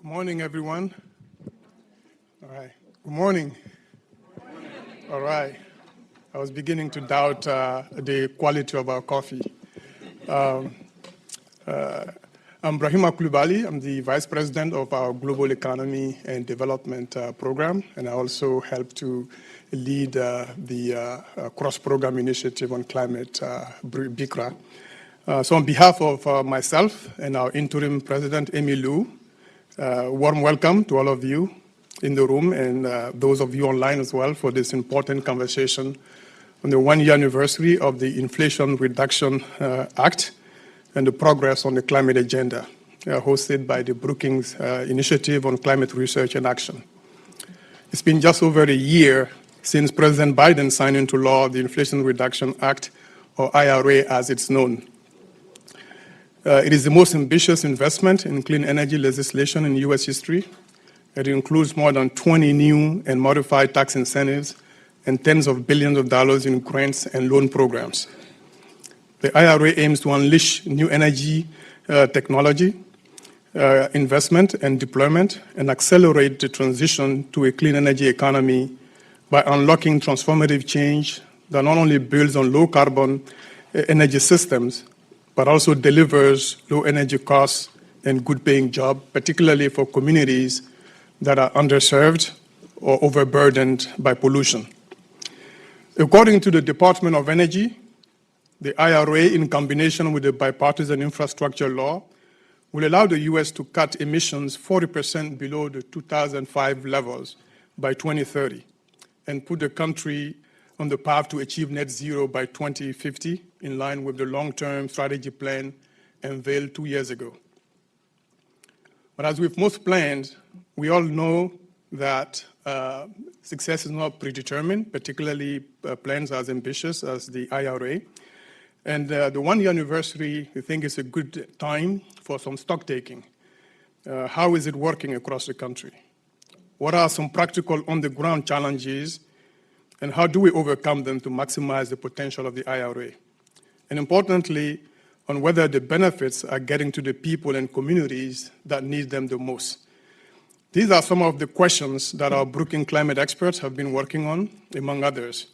Good morning, everyone. All right. Good morning. Good morning. All right. I was beginning to doubt the quality of our coffee. I'm Brahima Kulubali. I'm the Vice President of our Global Economy and Development Program, and I also help to lead the Cross-Program Initiative on Climate, BICRA. So on behalf of myself and our Interim President, Amy Liu, warm welcome to all of you in the room and those of you online as well for this important conversation on the one-year anniversary of the Inflation Reduction Act and the progress on the climate agenda, hosted by the Brookings Initiative on Climate Research and Action. It's been just over a year since President Biden signed into law the Inflation Reduction Act, or IRA as it's known. It is the most ambitious investment in clean energy legislation in U.S. history. It includes more than 20 new and modified tax incentives and tens of billions of dollars in grants and loan programs. The IRA aims to unleash new energy technology, investment and deployment, and accelerate the transition to a clean energy economy by unlocking transformative change that not only builds on low-carbon energy systems, but also delivers low energy costs and good-paying jobs, particularly for communities that are underserved or overburdened by pollution. According to the Department of Energy, the IRA, in combination with the bipartisan infrastructure law, will allow the U.S. to cut emissions 40% below the 2005 levels by 2030 and put the country on the path to achieve net zero by 2050, in line with the long-term strategy plan unveiled 2 years ago. But as with most plans, we all know that success is not predetermined, particularly plans as ambitious as the IRA. And the one-year anniversary, I think, is a good time for some stock taking. How is it working across the country? What are some practical on-the-ground challenges, and how do we overcome them to maximize the potential of the IRA? And importantly, on whether the benefits are getting to the people and communities that need them the most. These are some of the questions that our Brookings climate experts have been working on, among others.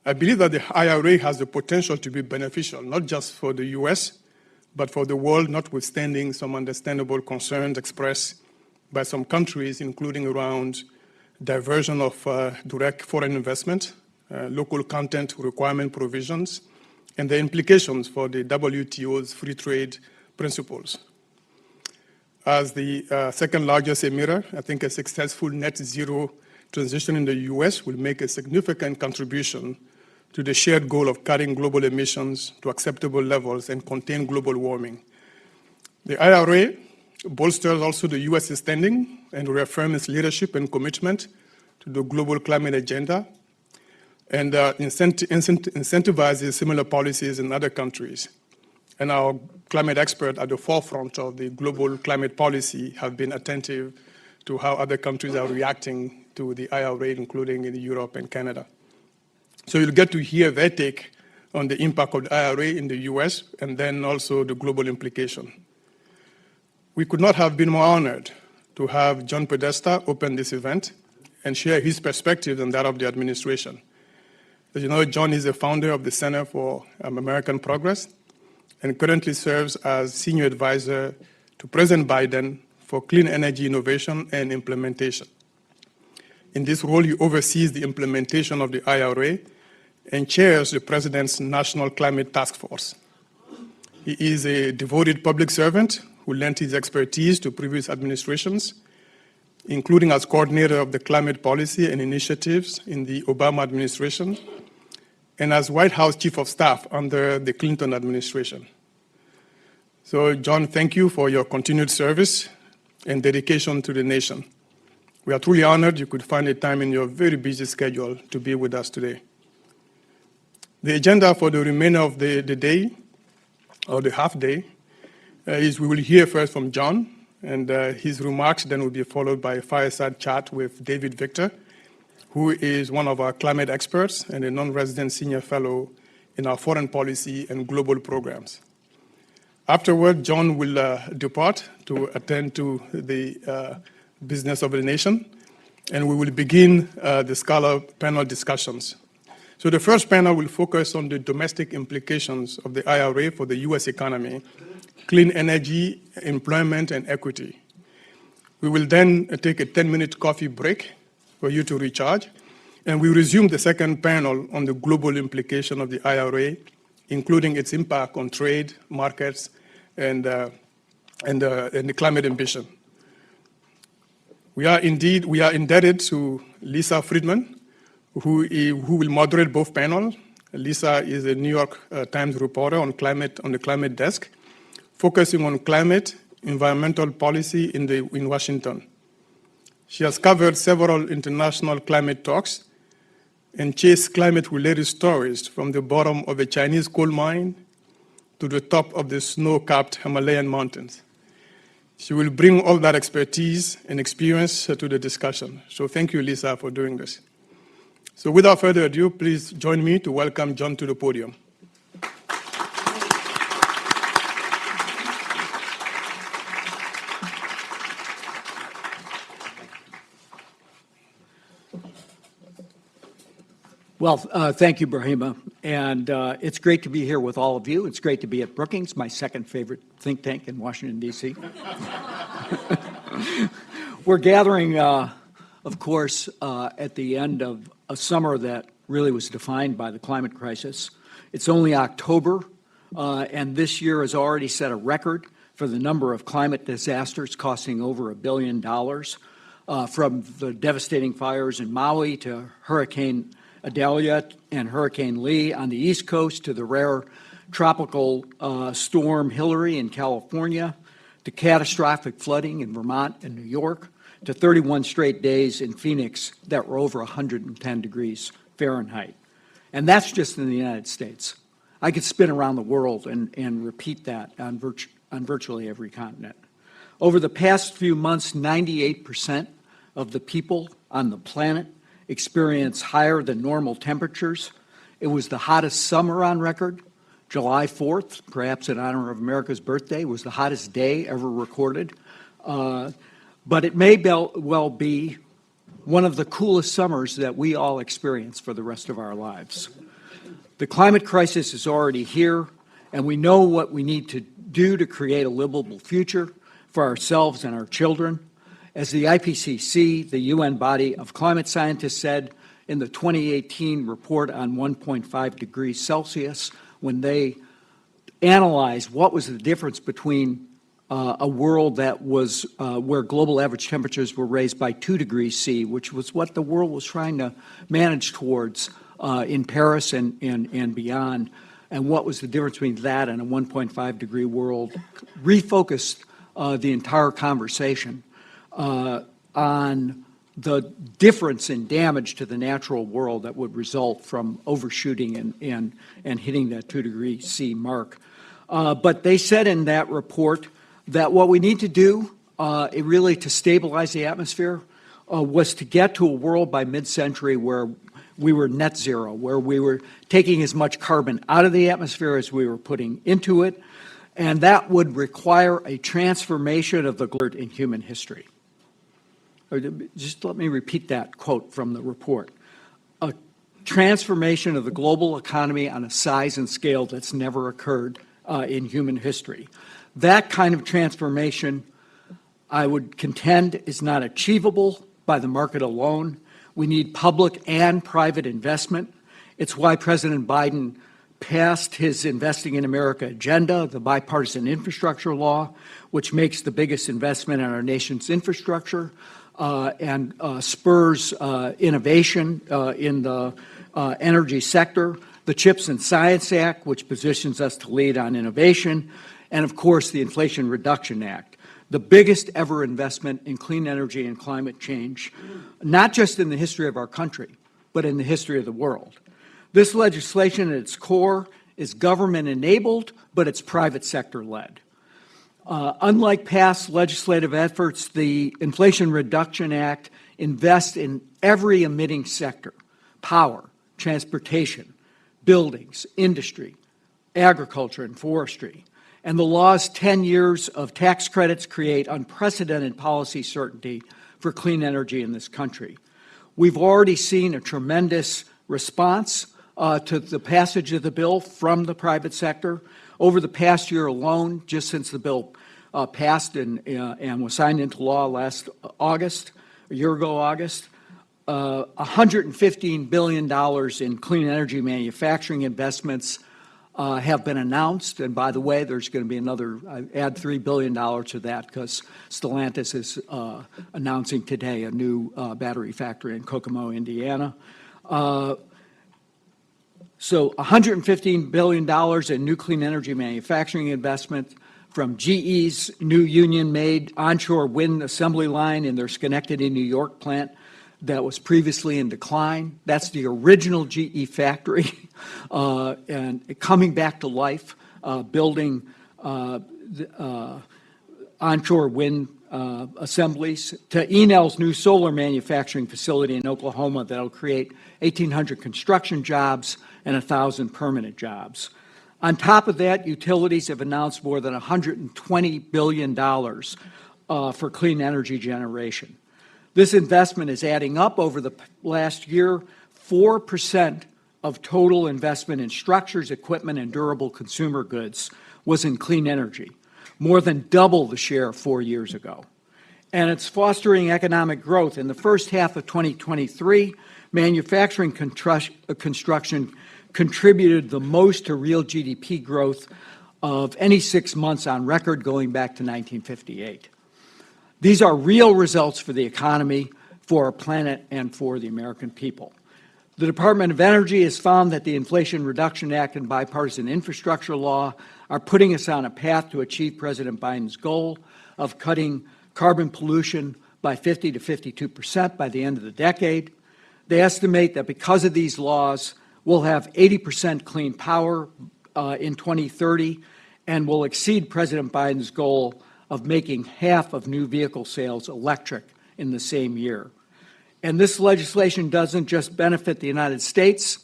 I believe that the IRA has the potential to be beneficial, not just for the US, but for the world, notwithstanding some understandable concerns expressed by some countries, including around diversion of direct foreign investment, local content requirement provisions, and the implications for the WTO's free trade principles. As the second largest emitter, I think a successful net zero transition in the US will make a significant contribution to the shared goal of cutting global emissions to acceptable levels and contain global warming. The IRA bolsters also the US standing and reaffirms its leadership and commitment to the global climate agenda, and incentivizes similar policies in other countries. And our climate experts at the forefront of the global climate policy have been attentive to how other countries are reacting to the IRA, including in Europe and Canada. So you'll get to hear their take on the impact of the IRA in the US and then also the global implication. We could not have been more honored to have John Podesta open this event and share his perspective and that of the administration. As you know, John is the founder of the Center for American Progress and currently serves as senior advisor to President Biden for clean energy innovation and implementation. In this role, he oversees the implementation of the IRA and chairs the President's National Climate Task Force. He is a devoted public servant who lent his expertise to previous administrations, including as coordinator of the climate policy and initiatives in the Obama administration, and as White House Chief of Staff under the Clinton administration. So, John, thank you for your continued service and dedication to the nation. We are truly honored you could find a time in your very busy schedule to be with us today. The agenda for the remainder of the day, or the half day, is we will hear first from John, and his remarks then will be followed by a fireside chat with David Victor, who is one of our climate experts and a non-resident senior fellow in our foreign policy and global programs. Afterward, John will depart to attend to the business of the nation, and we will begin the Scholar panel discussions. So the first panel will focus on the domestic implications of the IRA for the U.S. economy, clean energy, employment, and equity. We will then take a 10-minute coffee break for you to recharge, and we resume the second panel on the global implication of the IRA, including its impact on trade, markets, and the climate ambition. We are indebted to Lisa Friedman, who will moderate both panels. Lisa is a New York Times reporter on the climate desk, focusing on climate, environmental policy in Washington. She has covered several international climate talks and chased climate-related stories from the bottom of a Chinese coal mine to the top of the snow-capped Himalayan mountains. She will bring all that expertise and experience to the discussion. So thank you, Lisa, for doing this. So without further ado, please join me to welcome John to the podium. Well, thank you, Brahima. And it's great to be here with all of you. It's great to be at Brookings, my second favorite think tank in Washington, D.C. We're gathering, of course, at the end of a summer that really was defined by the climate crisis. It's only October, and this year has already set a record for the number of climate disasters costing over $1 billion, from the devastating fires in Maui to Hurricane Idalia and Hurricane Lee on the East Coast, to the rare tropical storm Hillary in California, to catastrophic flooding in Vermont and New York, to 31 straight days in Phoenix that were over 110 degrees Fahrenheit. And that's just in the United States. I could spin around the world and repeat that on virtually every continent. Over the past few months, 98% of the people on the planet experience higher than normal temperatures. It was the hottest summer on record. July 4th, perhaps in honor of America's birthday, was the hottest day ever recorded. But it may well be one of the coolest summers that we all experience for the rest of our lives. The climate crisis is already here, and we know what we need to do to create a livable future for ourselves and our children. As the IPCC, the UN body of climate scientists, said in the 2018 report on 1.5 degrees Celsius, when they analyzed what was the difference between a world that was where global average temperatures were raised by 2 degrees C, which was what the world was trying to manage towards in Paris and beyond, and what was the difference between that and a 1.5 degree world, refocused the entire conversation on the difference in damage to the natural world that would result from overshooting and hitting that 2 degree C mark. But they said in that report that what we need to do really to stabilize the atmosphere was to get to a world by mid-century where we were net zero, where we were taking as much carbon out of the atmosphere as we were putting into it, and that would require a transformation of the globe in human history. Just let me repeat that quote from the report. A transformation of the global economy on a size and scale that's never occurred in human history. That kind of transformation, I would contend, is not achievable by the market alone. We need public and private investment. It's why President Biden passed his Investing in America agenda, the bipartisan infrastructure law, which makes the biggest investment in our nation's infrastructure and spurs innovation in the energy sector, the CHIPS and Science Act, which positions us to lead on innovation, and of course the Inflation Reduction Act, the biggest ever investment in clean energy and climate change, not just in the history of our country, but in the history of the world. This legislation at its core is government-enabled, but it's private sector-led. Unlike past legislative efforts, the Inflation Reduction Act invests in every emitting sector: power, transportation, buildings, industry, agriculture, and forestry. And the law's 10 years of tax credits create unprecedented policy certainty for clean energy in this country. We've already seen a tremendous response to the passage of the bill from the private sector. Over the past year alone, just since the bill passed and was signed into law last August, a year ago August, $115 billion in clean energy manufacturing investments have been announced. And by the way, there's going to be another, add $3 billion to that because Stellantis is announcing today a new battery factory in Kokomo, Indiana. So $115 billion in new clean energy manufacturing investment from GE's new union-made onshore wind assembly line in their Schenectady, New York plant that was previously in decline. That's the original GE factory and coming back to life, building onshore wind assemblies, to Enel's new solar manufacturing facility in Oklahoma that'll create 1,800 construction jobs and 1,000 permanent jobs. On top of that, utilities have announced more than $120 billion for clean energy generation. This investment is adding up over the last year. 4% of total investment in structures, equipment, and durable consumer goods was in clean energy, more than double the share 4 years ago. And it's fostering economic growth. In the first half of 2023, manufacturing construction contributed the most to real GDP growth of any 6 months on record going back to 1958. These are real results for the economy, for our planet, and for the American people. The Department of Energy has found that the Inflation Reduction Act and bipartisan infrastructure law are putting us on a path to achieve President Biden's goal of cutting carbon pollution by 50 to 52% by the end of the decade. They estimate that because of these laws, we'll have 80% clean power in 2030 and will exceed President Biden's goal of making half of new vehicle sales electric in the same year. And this legislation doesn't just benefit the United States.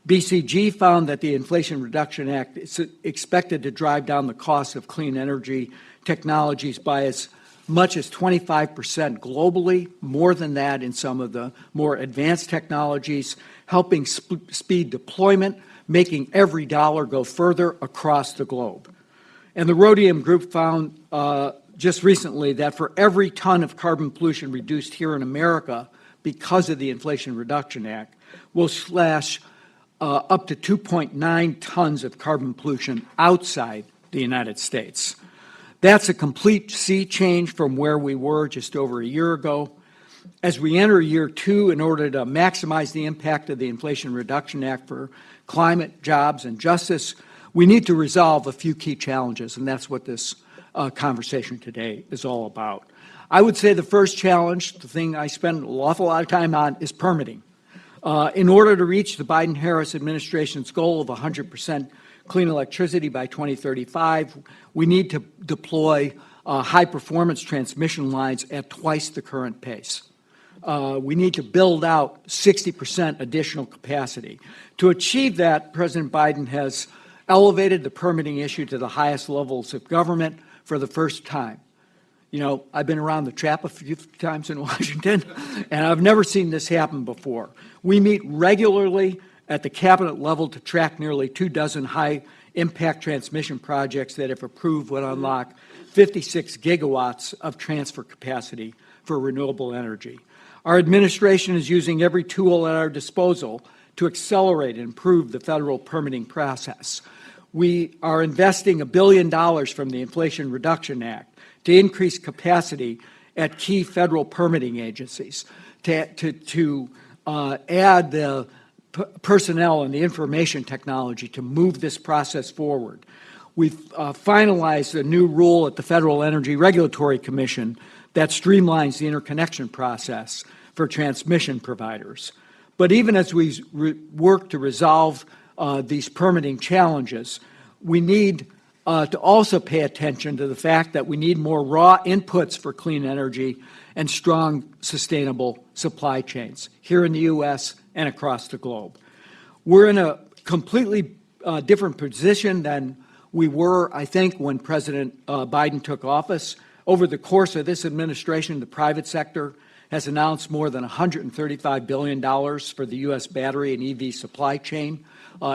BCG found that the Inflation Reduction Act is expected to drive down the cost of clean energy technologies by as much as 25% globally, more than that in some of the more advanced technologies, helping speed deployment, making every dollar go further across the globe. And the Rhodium Group found just recently that for every ton of carbon pollution reduced here in America because of the Inflation Reduction Act, we'll slash up to 2.9 tons of carbon pollution outside the United States. That's a complete sea change from where we were just over a year ago. As we enter year two, in order to maximize the impact of the Inflation Reduction Act for climate, jobs, and justice, we need to resolve a few key challenges, and that's what this conversation today is all about. I would say the first challenge, the thing I spend an awful lot of time on, is permitting. In order to reach the Biden-Harris administration's goal of 100% clean electricity by 2035, we need to deploy high-performance transmission lines at twice the current pace. We need to build out 60% additional capacity. To achieve that, President Biden has elevated the permitting issue to the highest levels of government for the first time. You know, I've been around the trap a few times in Washington, and I've never seen this happen before. We meet regularly at the cabinet level to track nearly 24 high-impact transmission projects that, if approved, would unlock 56 gigawatts of transfer capacity for renewable energy. Our administration is using every tool at our disposal to accelerate and improve the federal permitting process. We are investing $1 billion from the Inflation Reduction Act to increase capacity at key federal permitting agencies, to add the personnel and the information technology to move this process forward. We've finalized a new rule at the Federal Energy Regulatory Commission that streamlines the interconnection process for transmission providers. But even as we work to resolve these permitting challenges, we need to also pay attention to the fact that we need more raw inputs for clean energy and strong, sustainable supply chains here in the U.S. and across the globe. We're in a completely different position than We were, I think, when President Biden took office. Over the course of this administration, the private sector has announced more than $135 billion for the U.S. battery and EV supply chain,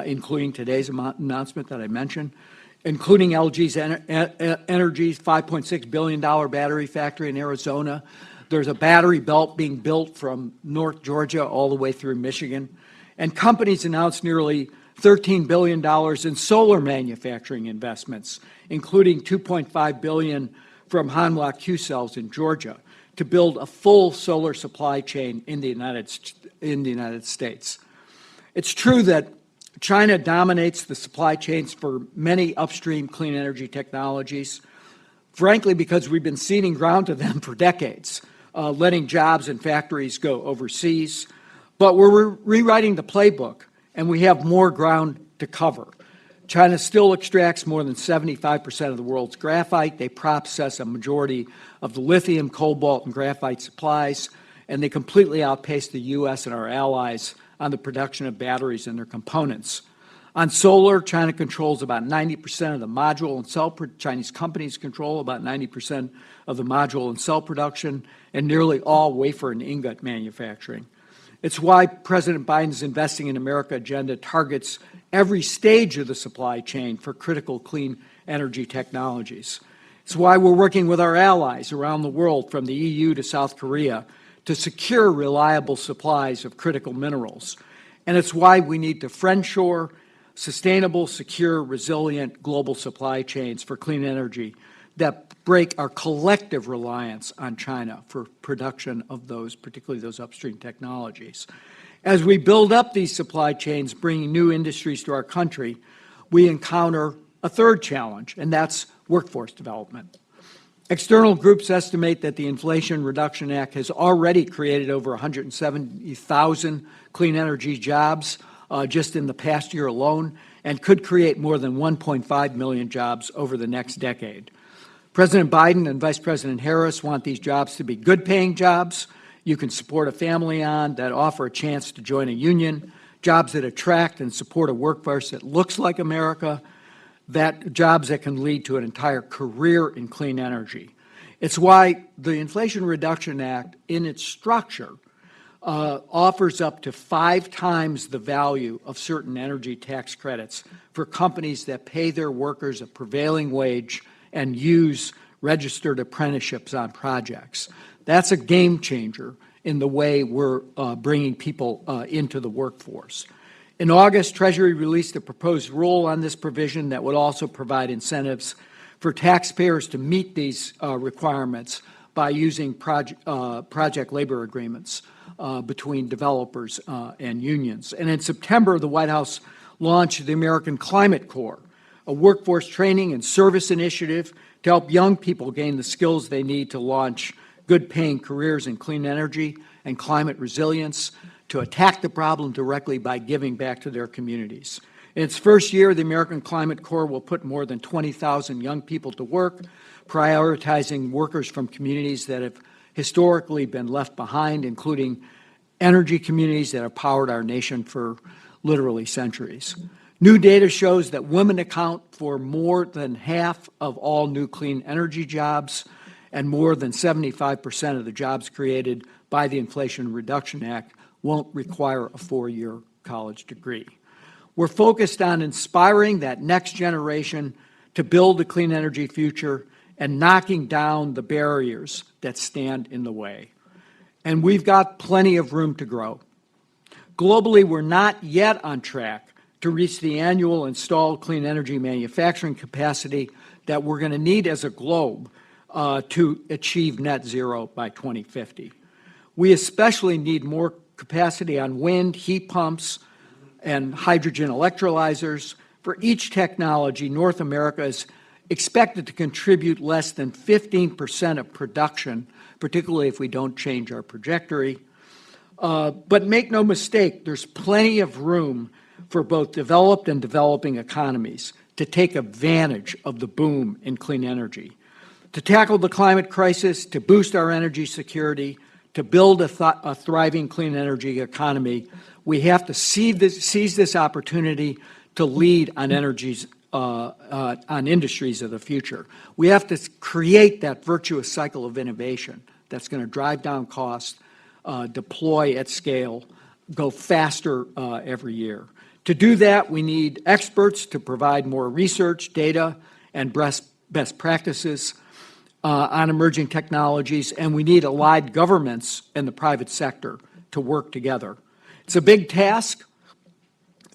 including today's announcement that I mentioned, including LG's Energy's $5.6 billion battery factory in Arizona. There's a battery belt being built from North Georgia all the way through Michigan. And companies announced nearly $13 billion in solar manufacturing investments, including $2.5 billion from Hanwha Q-Cells in Georgia, to build a full solar supply chain in the United States. It's true that China dominates the supply chains for many upstream clean energy technologies, frankly, because we've been ceding ground to them for decades, letting jobs and factories go overseas. But we're rewriting the playbook, and we have more ground to cover. China still extracts more than 75% of the world's graphite. They process a majority of the lithium, cobalt, and graphite supplies, and they completely outpace the U.S. and our allies on the production of batteries and their components. On solar, China controls about 90% of the module and cell. Chinese companies control about 90% of the module and cell production, and nearly all wafer and ingot manufacturing. It's why President Biden's Investing in America agenda targets every stage of the supply chain for critical clean energy technologies. It's why we're working with our allies around the world, from the EU to South Korea, to secure reliable supplies of critical minerals. And it's why we need to friendshore sustainable, secure, resilient global supply chains for clean energy that break our collective reliance on China for production of those, particularly those upstream technologies. As we build up these supply chains, bringing new industries to our country, we encounter a third challenge, and that's workforce development. External groups estimate that the Inflation Reduction Act has already created over 170,000 clean energy jobs just in the past year alone, and could create more than 1.5 million jobs over the next decade. President Biden and Vice President Harris want these jobs to be good-paying jobs you can support a family on, that offer a chance to join a union, jobs that attract and support a workforce that looks like America, jobs that can lead to an entire career in clean energy. It's why the Inflation Reduction Act, in its structure, offers up to 5 times the value of certain energy tax credits for companies that pay their workers a prevailing wage and use registered apprenticeships on projects. That's a game changer in the way we're bringing people into the workforce. In August, Treasury released a proposed rule on this provision that would also provide incentives for taxpayers to meet these requirements by using project labor agreements between developers and unions. And in September, the White House launched the American Climate Corps, a workforce training and service initiative to help young people gain the skills they need to launch good-paying careers in clean energy and climate resilience, to attack the problem directly by giving back to their communities. In its first year, the American Climate Corps will put more than 20,000 young people to work, prioritizing workers from communities that have historically been left behind, including energy communities that have powered our nation for literally centuries. New data shows that women account for more than half of all new clean energy jobs, and more than 75% of the jobs created by the Inflation Reduction Act won't require a 4-year college degree. We're focused on inspiring that next generation to build a clean energy future and knocking down the barriers that stand in the way. And we've got plenty of room to grow. Globally, we're not yet on track to reach the annual installed clean energy manufacturing capacity that we're going to need as a globe to achieve net zero by 2050. We especially need more capacity on wind, heat pumps, and hydrogen electrolyzers. For each technology, North America is expected to contribute less than 15% of production, particularly if we don't change our trajectory. But make no mistake, there's plenty of room for both developed and developing economies to take advantage of the boom in clean energy. To tackle the climate crisis, to boost our energy security, to build a thriving clean energy economy, we have to seize this opportunity to lead on on industries of the future. We have to create that virtuous cycle of innovation that's going to drive down costs, deploy at scale, go faster every year. To do that, we need experts to provide more research, data, and best practices on emerging technologies, and we need allied governments and the private sector to work together. It's a big task,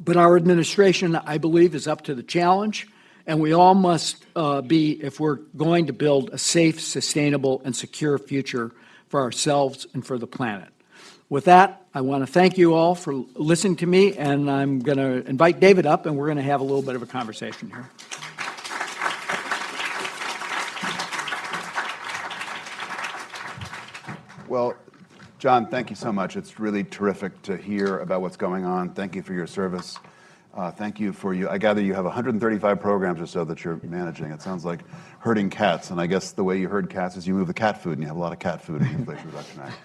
but our administration, I believe, is up to the challenge, and we all must be, if we're going to build a safe, sustainable, and secure future for ourselves and for the planet. With that, I want to thank you all for listening to me, and I'm going to invite David up, and we're going to have a little bit of a conversation here. Well, John, thank you so much. It's really terrific to hear about what's going on. Thank you for your service. Thank you for I gather you have 135 programs or so that you're managing. It sounds like herding cats, and I guess the way you herd cats is you move the cat food, and you have a lot of cat food in the Inflation Reduction Act.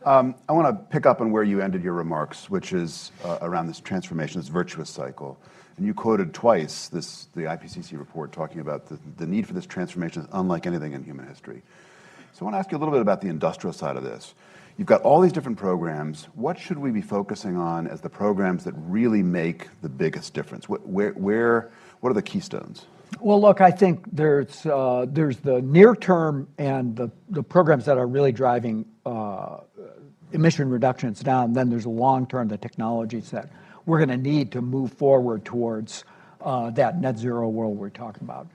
I want to pick up on where you ended your remarks, which is around this transformation, this virtuous cycle. And you quoted twice the IPCC report talking about the need for this transformation is unlike anything in human history. So I want to ask you a little bit about the industrial side of this. You've got all these different programs. What should we be focusing on as the programs that really make the biggest difference? What are the keystones? Well, look, I think there's the near term and the programs that are really driving emission reductions down. Then there's the long term, the technologies that we're going to need to move forward towards that net zero world we're talking about.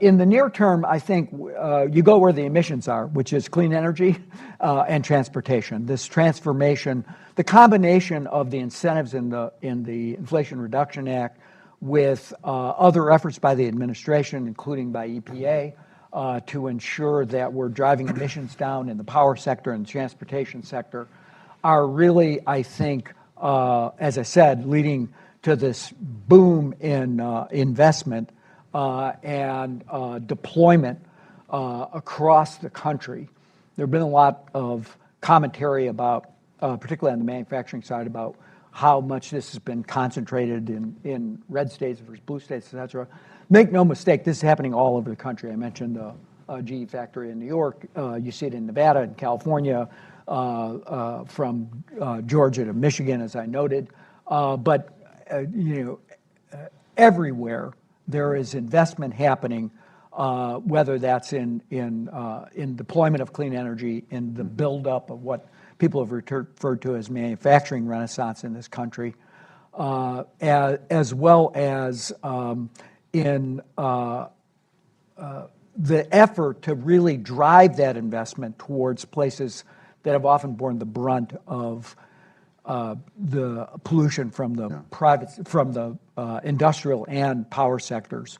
In the near term, I think you go where the emissions are, which is clean energy and transportation. This transformation, the combination of the incentives in the Inflation Reduction Act with other efforts by the administration, including by EPA, to ensure that we're driving emissions down in the power sector and the transportation sector, are really, I think, as I said, leading to this boom in investment and deployment across the country. There have been a lot of commentary about, particularly on the manufacturing side, about how much this has been concentrated in red states versus blue states, et cetera. Make no mistake, this is happening all over the country. I mentioned the GE factory in New York. You see it in Nevada and California, from Georgia to Michigan, as I noted. But everywhere there is investment happening, whether that's in deployment of clean energy, in the buildup of what people have referred to as manufacturing renaissance in this country, as well as in the effort to really drive that investment towards places that have often borne the brunt of the pollution from the industrial and power sectors.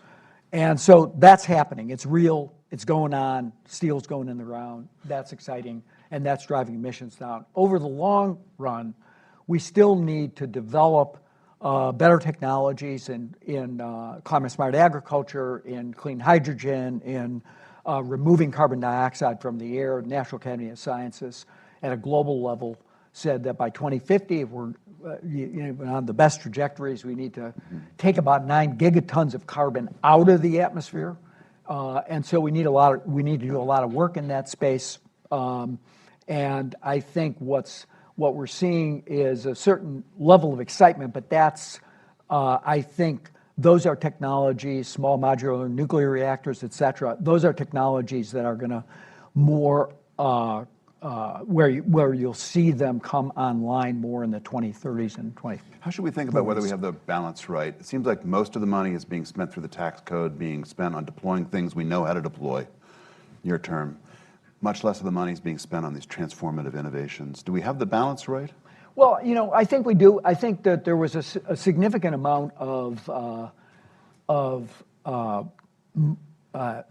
And so that's happening. It's real. It's going on. Steel's going in the ground. That's exciting, and that's driving emissions down. Over the long run, we still need to develop better technologies in climate-smart agriculture, in clean hydrogen, in removing carbon dioxide from the air. National Academy of Sciences at a global level said that by 2050, if we're on the best trajectories, we need to take about 9 gigatons of carbon out of the atmosphere. And so we need to do a lot of work in that space. And I think what we're seeing is a certain level of excitement, but that's, I think, those are technologies, small modular nuclear reactors, et cetera. Those are technologies that are going to more, where you'll see them come online more in the 2030s and 2040s. How should we think about whether we have the balance right? It seems like most of the money is being spent through the tax code, being spent on deploying things we know how to deploy near term. Much less of the money is being spent on these transformative innovations. Do we have the balance right? Well, I think we do. I think that there was a significant amount of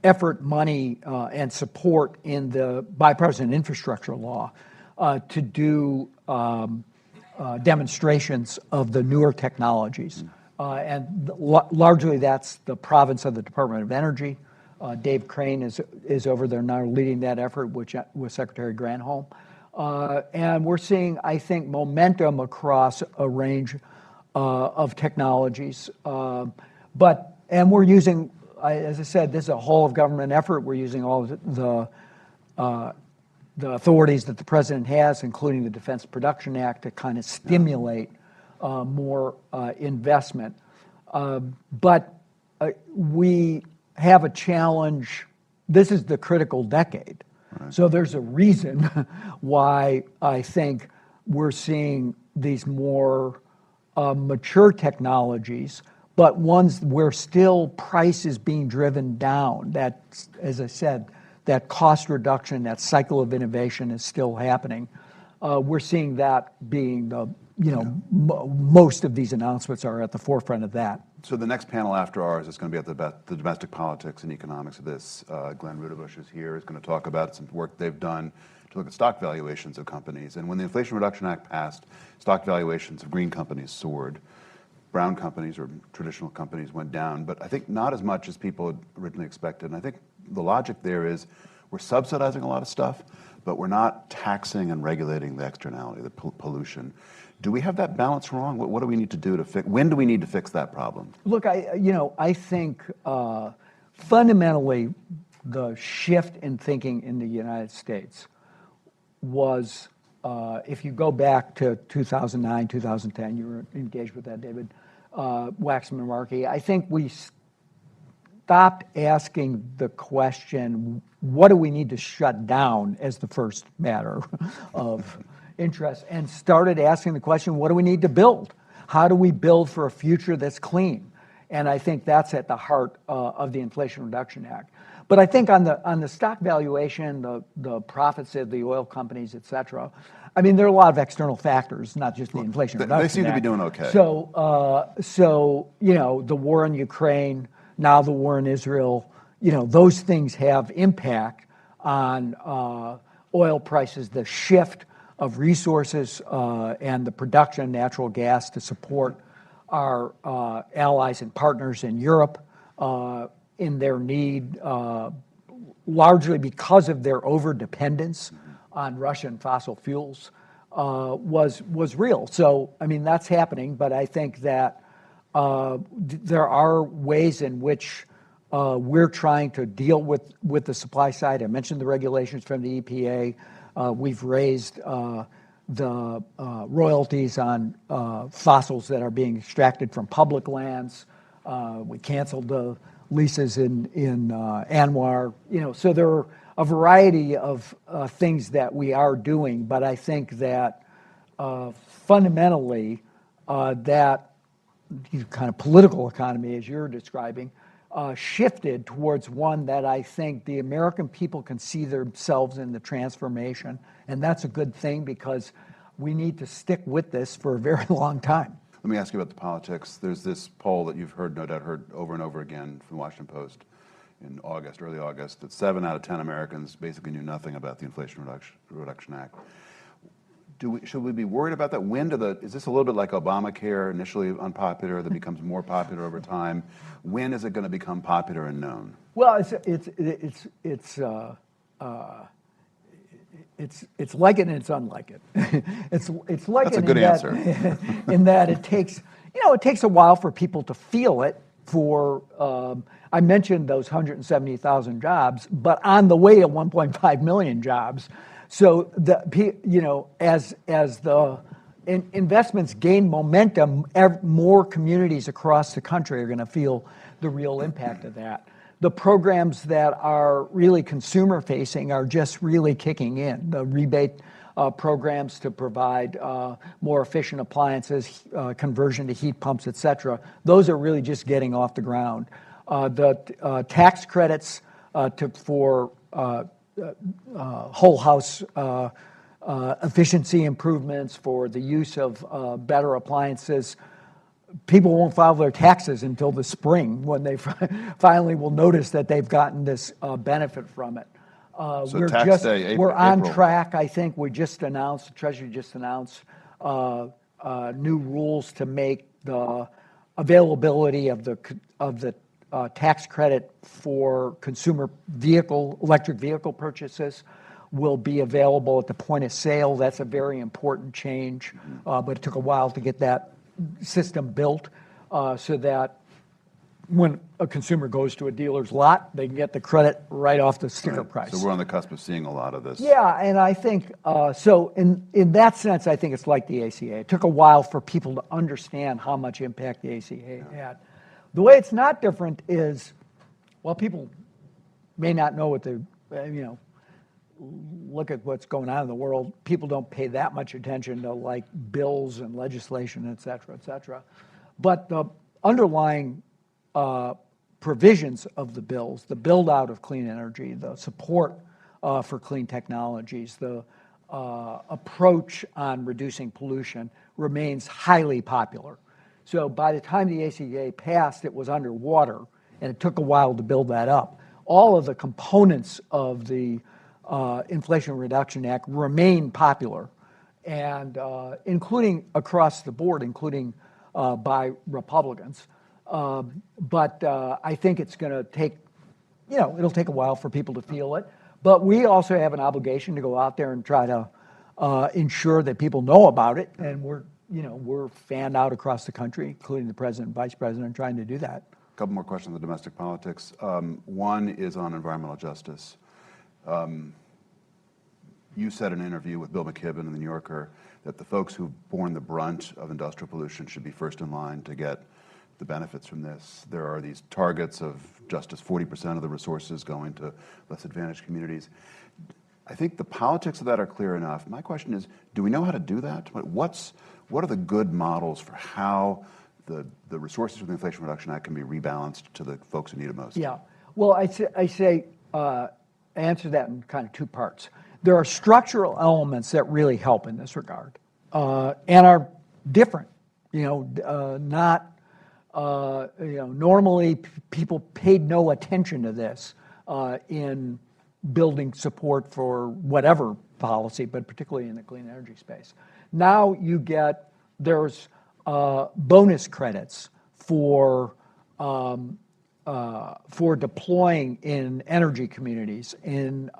effort, money, and support in the bipartisan infrastructure law to do demonstrations of the newer technologies. And largely that's the province of the Department of Energy. Dave Crane is over there now leading that effort, which with Secretary Granholm. And we're seeing, I think, momentum across a range of technologies. But And we're using, as I said, this is a whole of government effort. We're using all of the authorities that the president has, including the Defense Production Act, to kind of stimulate more investment. But we have a challenge. This is the critical decade. Right. So there's a reason why I think we're seeing these more mature technologies, but ones where still price is being driven down. That, as I said, that cost reduction, that cycle of innovation is still happening. We're seeing that being the, most of these announcements are at the forefront of that. So the next panel after ours is going to be at the domestic politics and economics of this. Glenn Rudebush is here, is going to talk about some work they've done to look at stock valuations of companies. And when the Inflation Reduction Act passed, stock valuations of green companies soared. Brown companies or traditional companies went down, but I think not as much as people had originally expected. And I think the logic there is we're subsidizing a lot of stuff, but we're not taxing and regulating the externality, the pollution. Do we have that balance wrong? What do we need to do to fix? When do we need to fix that problem? Look, I think fundamentally the shift in thinking in the United States was, if you go back to 2009, 2010, you were engaged with that, David Waxman Markey. I think we stopped asking the question, what do we need to shut down as the first matter of interest, and started asking the question, what do we need to build? How do we build for a future that's clean? And I think that's at the heart of the Inflation Reduction Act. But I think on the stock valuation, the profits of the oil companies, et cetera, I mean, there are a lot of external factors, not just the Inflation Reduction Act. They seem to be doing okay. So the war in Ukraine, now the war in Israel, those things have impact on oil prices, the shift of resources and the production of natural gas to support our allies and partners in Europe in their need, largely because of their overdependence on Russian fossil fuels, was real. So, I mean, that's happening, but I think that there are ways in which we're trying to deal with the supply side. I mentioned the regulations from the EPA. We've raised the royalties on fossils that are being extracted from public lands. We canceled the leases in Anwar. So there are a variety of things that we are doing, but I think that fundamentally that kind of political economy, as you're describing, shifted towards one that I think the American people can see themselves in the transformation, and that's a good thing because we need to stick with this for a very long time. Let me ask you about the politics. There's this poll that you've no doubt heard over and over again from the Washington Post in early August, that 7 out of 10 Americans basically knew nothing about the Inflation Reduction Act. Should we be worried about that? Is this a little bit like Obamacare, initially unpopular, that becomes more popular over time? When is it going to become popular and known? Well, it's like it and it's unlike it. It's like That's it a good answer. In that it takes a while for people to feel it. I mentioned those 170,000 jobs, but on the way to 1.5 million jobs. So as the investments gain momentum, more communities across the country are going to feel the real impact of that. The programs that are really consumer-facing are just really kicking in. The rebate programs to provide more efficient appliances, conversion to heat pumps, et cetera, those are really just getting off the ground. The tax credits for whole house efficiency improvements, for the use of better appliances. People won't file their taxes until the spring when they finally will notice that they've gotten this benefit from it. We're on track. I think the Treasury just announced new rules to make the availability of the tax credit for consumer electric vehicle purchases will be available at the point of sale. That's a very important change, but it took a while to get that system built so that when a consumer goes to a dealer's lot, they can get the credit right off the sticker price. So we're on the cusp of seeing a lot of this. Yeah, and I think, so in that sense, I think it's like the ACA. It took a while for people to understand how much impact the ACA had. The way it's not different is, well, people may not know what the, look at what's going on in the world. People don't pay that much attention to like bills and legislation, et cetera, et cetera. But the underlying provisions of the bills, the build out of clean energy, the support for clean technologies, the approach on reducing pollution remains highly popular. So by the time the ACA passed, it was underwater, and it took a while to build that up. All of the components of the Inflation Reduction Act remain popular, and including across the board, including by Republicans. But I think it's going to take, it'll take a while for people to feel it. But we also have an obligation to go out there and try to ensure that people know about it, and we're fanned out across the country, including the president and vice president, trying to do that. A couple more questions on domestic politics. One is on environmental justice. You said in an interview with Bill McKibben in the New Yorker that the folks who've borne the brunt of industrial pollution should be first in line to get the benefits from this. There are these targets of just as 40% of the resources going to less advantaged communities. I think the politics of that are clear enough. My question is, do we know how to do that? What are the good models for how the resources of the Inflation Reduction Act can be rebalanced to the folks who need it most? Yeah. Well, I answer that in kind of two parts. There are structural elements that really help in this regard and are different. Normally people paid no attention to this in building support for whatever policy, but particularly in the clean energy space. Now there's bonus credits for deploying in energy communities, in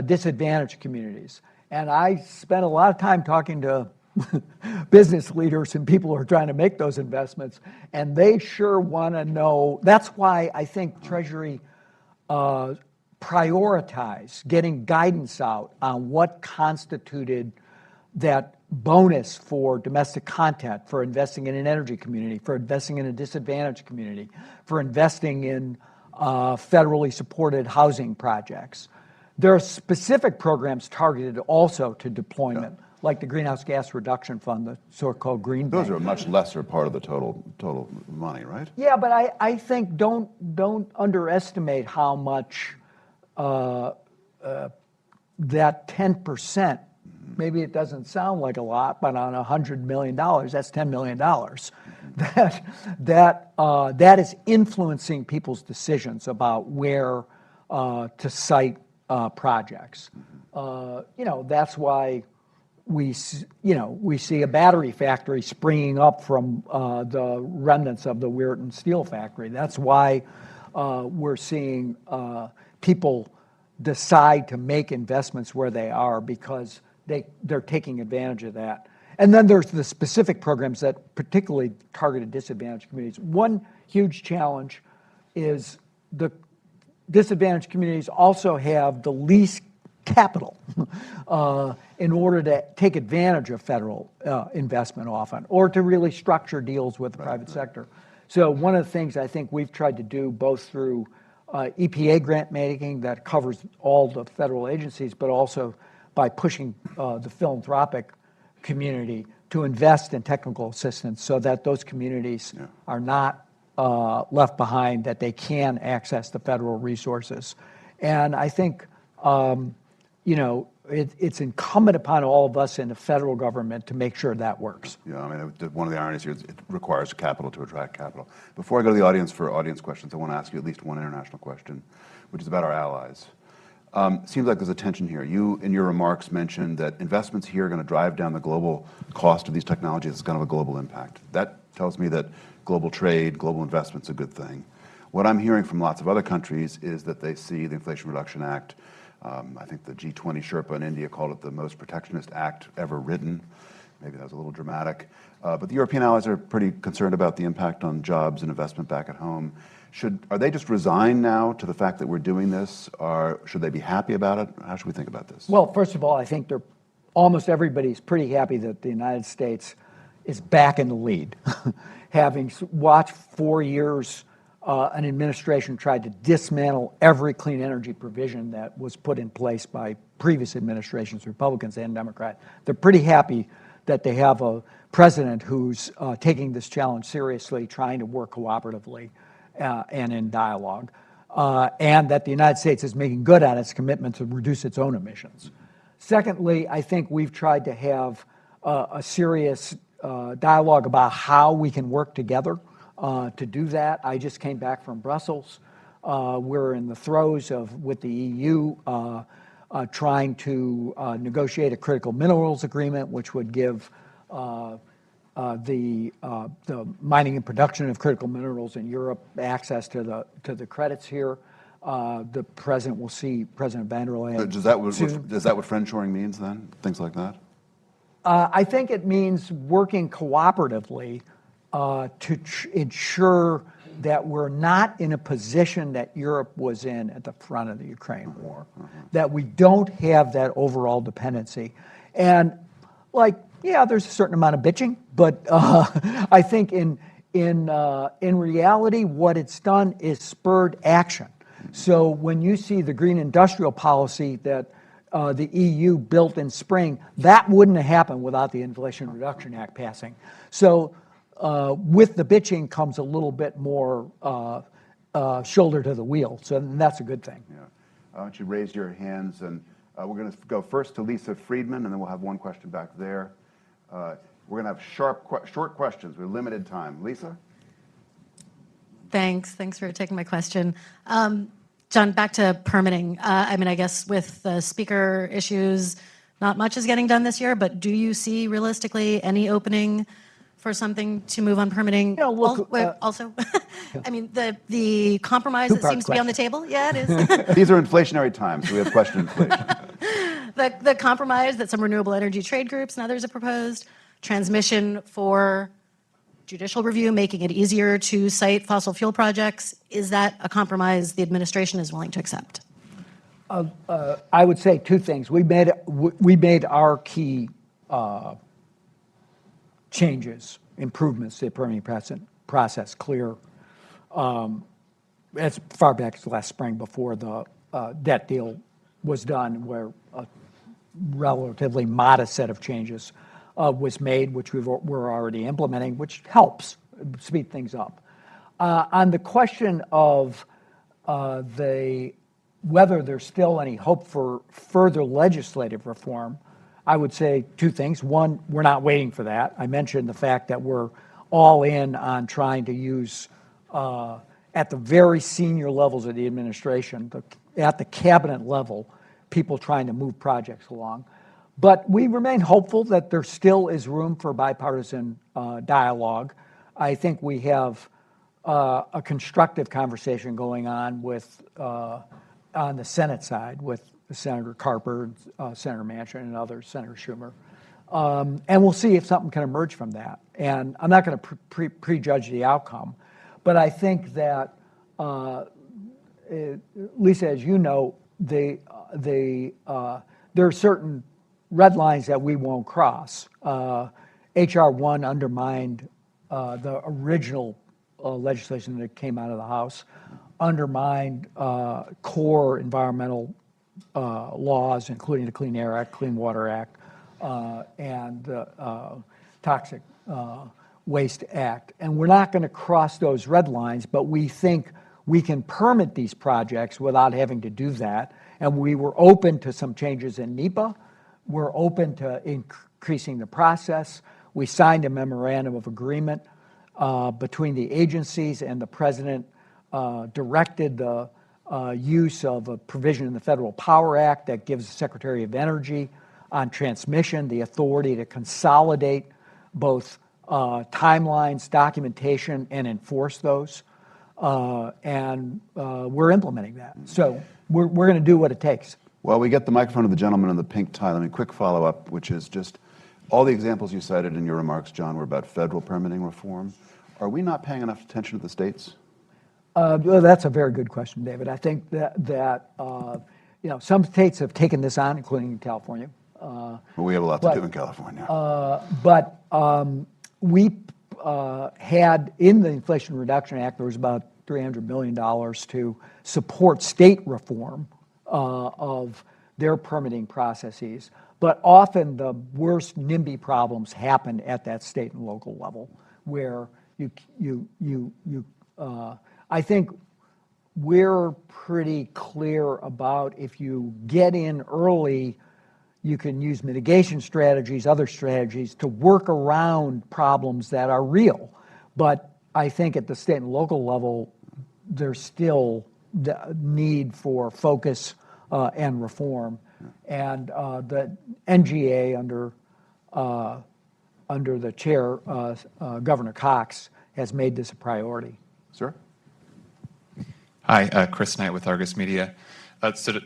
disadvantaged communities. And I spent a lot of time talking to business leaders and people who are trying to make those investments, and they sure want to know. That's why I think Treasury prioritized getting guidance out on what constituted that bonus for domestic content, for investing in an energy community, for investing in a disadvantaged community, for investing in federally supported housing projects. There are specific programs targeted also to deployment, like the Greenhouse Gas Reduction Fund, the so-called Green Bank. Those are a much lesser part of the total money, right? Yeah, but I think don't underestimate how much that 10%, maybe it doesn't sound like a lot, but on $100 million, that's $10 million. That is influencing people's decisions about where to site projects. That's why we see a battery factory springing up from the remnants of the Weirton steel factory. That's why we're seeing people decide to make investments where they are, because they're taking advantage of that. And then there's the specific programs that particularly targeted disadvantaged communities. One huge challenge is the disadvantaged communities also have the least capital in order to take advantage of federal investment often, or to really structure deals with the private sector. So one of the things I think we've tried to do, both through EPA grant making that covers all the federal agencies, but also by pushing the philanthropic community to invest in technical assistance so that those communities are not left behind, that they can access the federal resources. And I think, it's incumbent upon all of us in the federal government to make sure that works. Yeah, I mean, one of the ironies here is it requires capital to attract capital. Before I go to the audience for audience questions, I want to ask you at least one international question, which is about our allies. Seems like there's a tension here. You, in your remarks, mentioned that investments here are going to drive down the global cost of these technologies. It's kind of a global impact. That tells me that global trade, global investment's a good thing. What I'm hearing from lots of other countries is that they see the Inflation Reduction Act, I think the G20 Sherpa in India called it the most protectionist act ever written. maybe that was a little dramatic. But the European allies are pretty concerned about the impact on jobs and investment back at home. Are they just resigned now to the fact that we're doing this, or should they be happy about it? How should we think about this? Well, first of all, I think almost everybody's pretty happy that the United States is back in the lead. Having watched 4 years, an administration tried to dismantle every clean energy provision that was put in place by previous administrations, Republicans and Democrats. They're pretty happy that they have a president who's taking this challenge seriously, trying to work cooperatively and in dialogue, and that the United States is making good on its commitment to reduce its own emissions. Secondly, I think we've tried to have a serious dialogue about how we can work together to do that. I just came back from Brussels. We're in the throes of, with the EU, trying to negotiate a critical minerals agreement, which would give the mining and production of critical minerals in Europe access to the credits here. The president will see President van der Leyen. Is that what friendshoring means then? Things like that? I think it means working cooperatively to ensure that we're not in a position that Europe was in at the front of the Ukraine war, that we don't have that overall dependency. And there's a certain amount of bitching, but I think in reality, what it's done is spurred action. So when you see the green industrial policy that the EU built in spring, that wouldn't have happened without the Inflation Reduction Act passing. So with the bitching comes a little bit more shoulder to the wheel. So that's a good thing. Yeah. Why don't you raise your hands, and we're going to go first to Lisa Friedman, and then we'll have one question back there. We're going to have short questions. We're limited time. Lisa? Thanks for taking my question. John, back to permitting. I guess with the speaker issues, not much is getting done this year, but do you see realistically any opening for something to move on permitting? Also, the compromise that seems to be on the table. Yeah, it is. These are inflationary times, so we have question inflation. The compromise that some renewable energy trade groups and others have proposed, transmission for judicial review, making it easier to cite fossil fuel projects. Is that a compromise the administration is willing to accept? I would say two things. We made our key changes, improvements to the permitting process clear as far back as last spring before the debt deal was done, where a relatively modest set of changes was made, which we're already implementing, which helps speed things up. On the question of whether there's still any hope for further legislative reform, I would say two things. One, we're not waiting for that. I mentioned the fact that we're all in on trying to use, at the very senior levels of the administration, at the cabinet level, people trying to move projects along. But we remain hopeful that there still is room for bipartisan dialogue. I think we have a constructive conversation going on on the Senate side with Senator Carper, Senator Manchin, and others, Senator Schumer. And we'll see if something can emerge from that. And I'm not going to prejudge the outcome, but I think that, Lisa, as you know, there are certain red lines that we won't cross. H.R. 1 undermined the original legislation that came out of the House, undermined core environmental laws, including the Clean Air Act, Clean Water Act, and the Toxic Waste Act. And we're not going to cross those red lines, but we think we can permit these projects without having to do that. And we were open to some changes in NEPA. We're open to increasing the process. We signed a memorandum of agreement between the agencies, and the president directed the use of a provision in the Federal Power Act that gives the Secretary of Energy on transmission the authority to consolidate both timelines, documentation, and enforce those. And we're implementing that. So we're going to do what it takes. Well, we get the microphone to the gentleman in the pink tie. Let me quick follow-up, which is just All the examples you cited in your remarks, John, were about federal permitting reform. Are we not paying enough attention to the states? Well, that's a very good question, David. I think that some states have taken this on, including California. Well, we have a lot to do in California. But we had, in the Inflation Reduction Act, there was about $300 million to support state reform of their permitting processes. But often the worst NIMBY problems happen at that state and local level, where I think we're pretty clear about, if you get in early, you can use mitigation strategies, other strategies to work around problems that are real. But I think at the state and local level, there's still the need for focus and reform. And the NGA under the chair, Governor Cox, has made this a priority. Sir? Hi, Chris Knight with Argus Media. So to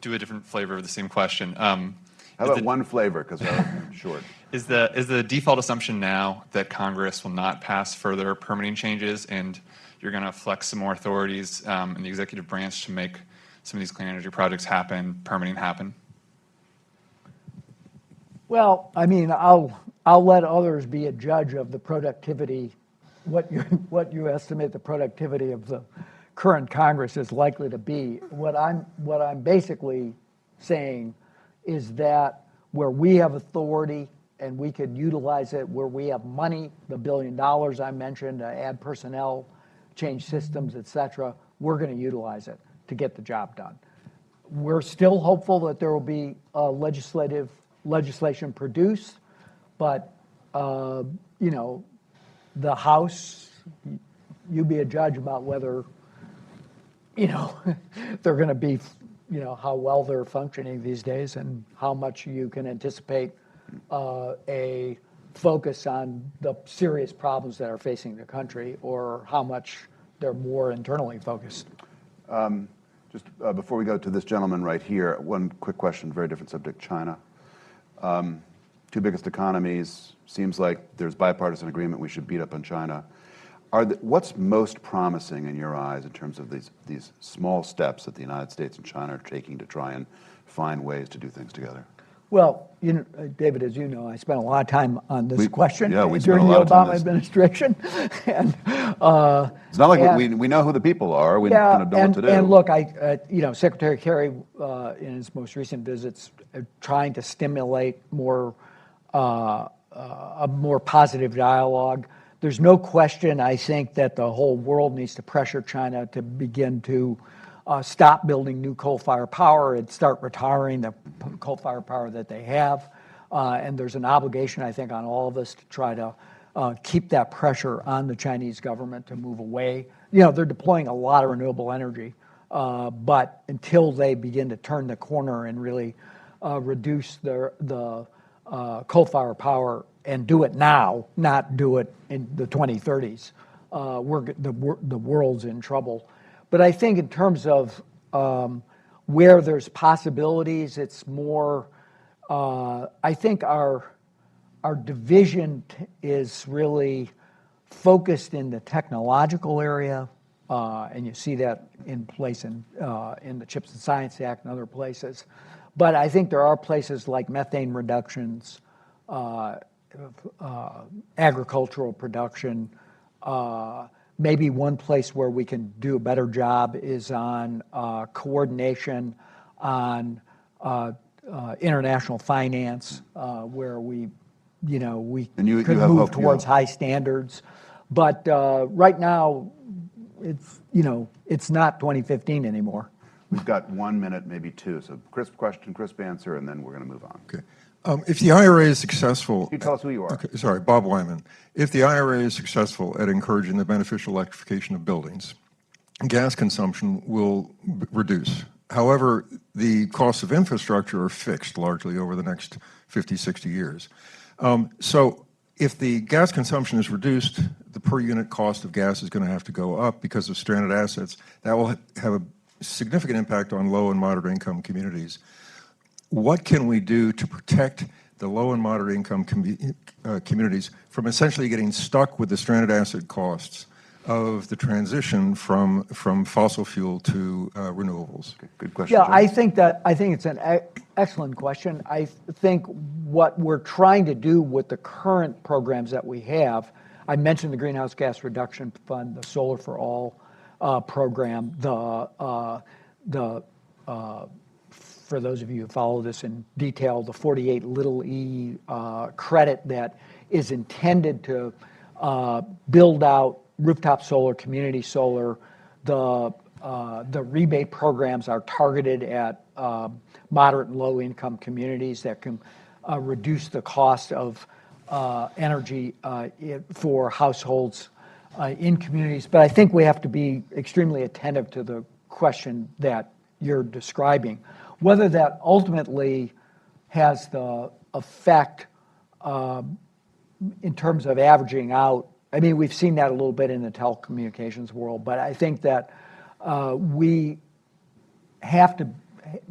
do a different flavor of the same question. How about one flavor, because we're short. Is the default assumption now that Congress will not pass further permitting changes, and you're going to flex some more authorities in the executive branch to make some of these clean energy projects happen, permitting happen? Well, I mean, I'll let others be a judge of the productivity, what you estimate the productivity of the current Congress is likely to be. What I'm basically saying is that where we have authority and we could utilize it, where we have money, the $1 billion I mentioned, to add personnel, change systems, et cetera, we're going to utilize it to get the job done. We're still hopeful that there will be legislation produced, but the House, you be a judge about whether they're going to be, how well they're functioning these days, and how much you can anticipate a focus on the serious problems that are facing the country, or how much they're more internally focused. Just before we go to this gentleman right here, one quick question, very different subject, China. Two biggest economies, seems like there's bipartisan agreement we should beat up on China. What's most promising in your eyes in terms of these small steps that the United States and China are taking to try and find ways to do things together? Well, David, as you know, I spent a lot of time on this question during the Obama administration. And, it's not like we know who the people are. We kind of know what to do. And look, Secretary Kerry, in his most recent visits, trying to stimulate a more positive dialogue. There's no question, I think, that the whole world needs to pressure China to begin to stop building new coal-fired power and start retiring the coal-fired power that they have. And there's an obligation, I think, on all of us to try to keep that pressure on the Chinese government to move away. They're deploying a lot of renewable energy, but until they begin to turn the corner and really reduce the coal-fired power, and do it now, not do it in the 2030s, the world's in trouble. But I think in terms of where there's possibilities, it's more, I think our division is really focused in the technological area, and you see that in place in the Chips and Science Act and other places. But I think there are places like methane reductions, agricultural production. Maybe one place where we can do a better job is on coordination on international finance, where we could move towards high standards. But right now, it's not 2015 anymore. We've got 1 minute, maybe two. So crisp question, crisp answer, and then we're going to move on. Okay. If the IRA is successful... Can you tell us who you are? Okay, sorry, Bob Wyman. If the IRA is successful at encouraging the beneficial electrification of buildings, gas consumption will reduce. However, the costs of infrastructure are fixed largely over the next 50, 60 years. So if the gas consumption is reduced, the per unit cost of gas is going to have to go up because of stranded assets. That will have a significant impact on low and moderate income communities. What can we do to protect the low and moderate income communities from essentially getting stuck with the stranded asset costs of the transition from fossil fuel to renewables? Okay, good question. Yeah, John. I think it's an excellent question. I think what we're trying to do with the current programs that we have, I mentioned the Greenhouse Gas Reduction Fund, the Solar for All program, for those of you who follow this in detail, the 48 little e credit that is intended to build out rooftop solar, community solar. The rebate programs are targeted at moderate and low income communities that can reduce the cost of energy for households in communities. But I think we have to be extremely attentive to the question that you're describing. Whether that ultimately has the effect in terms of averaging out, I mean, we've seen that a little bit in the telecommunications world, but I think that we have to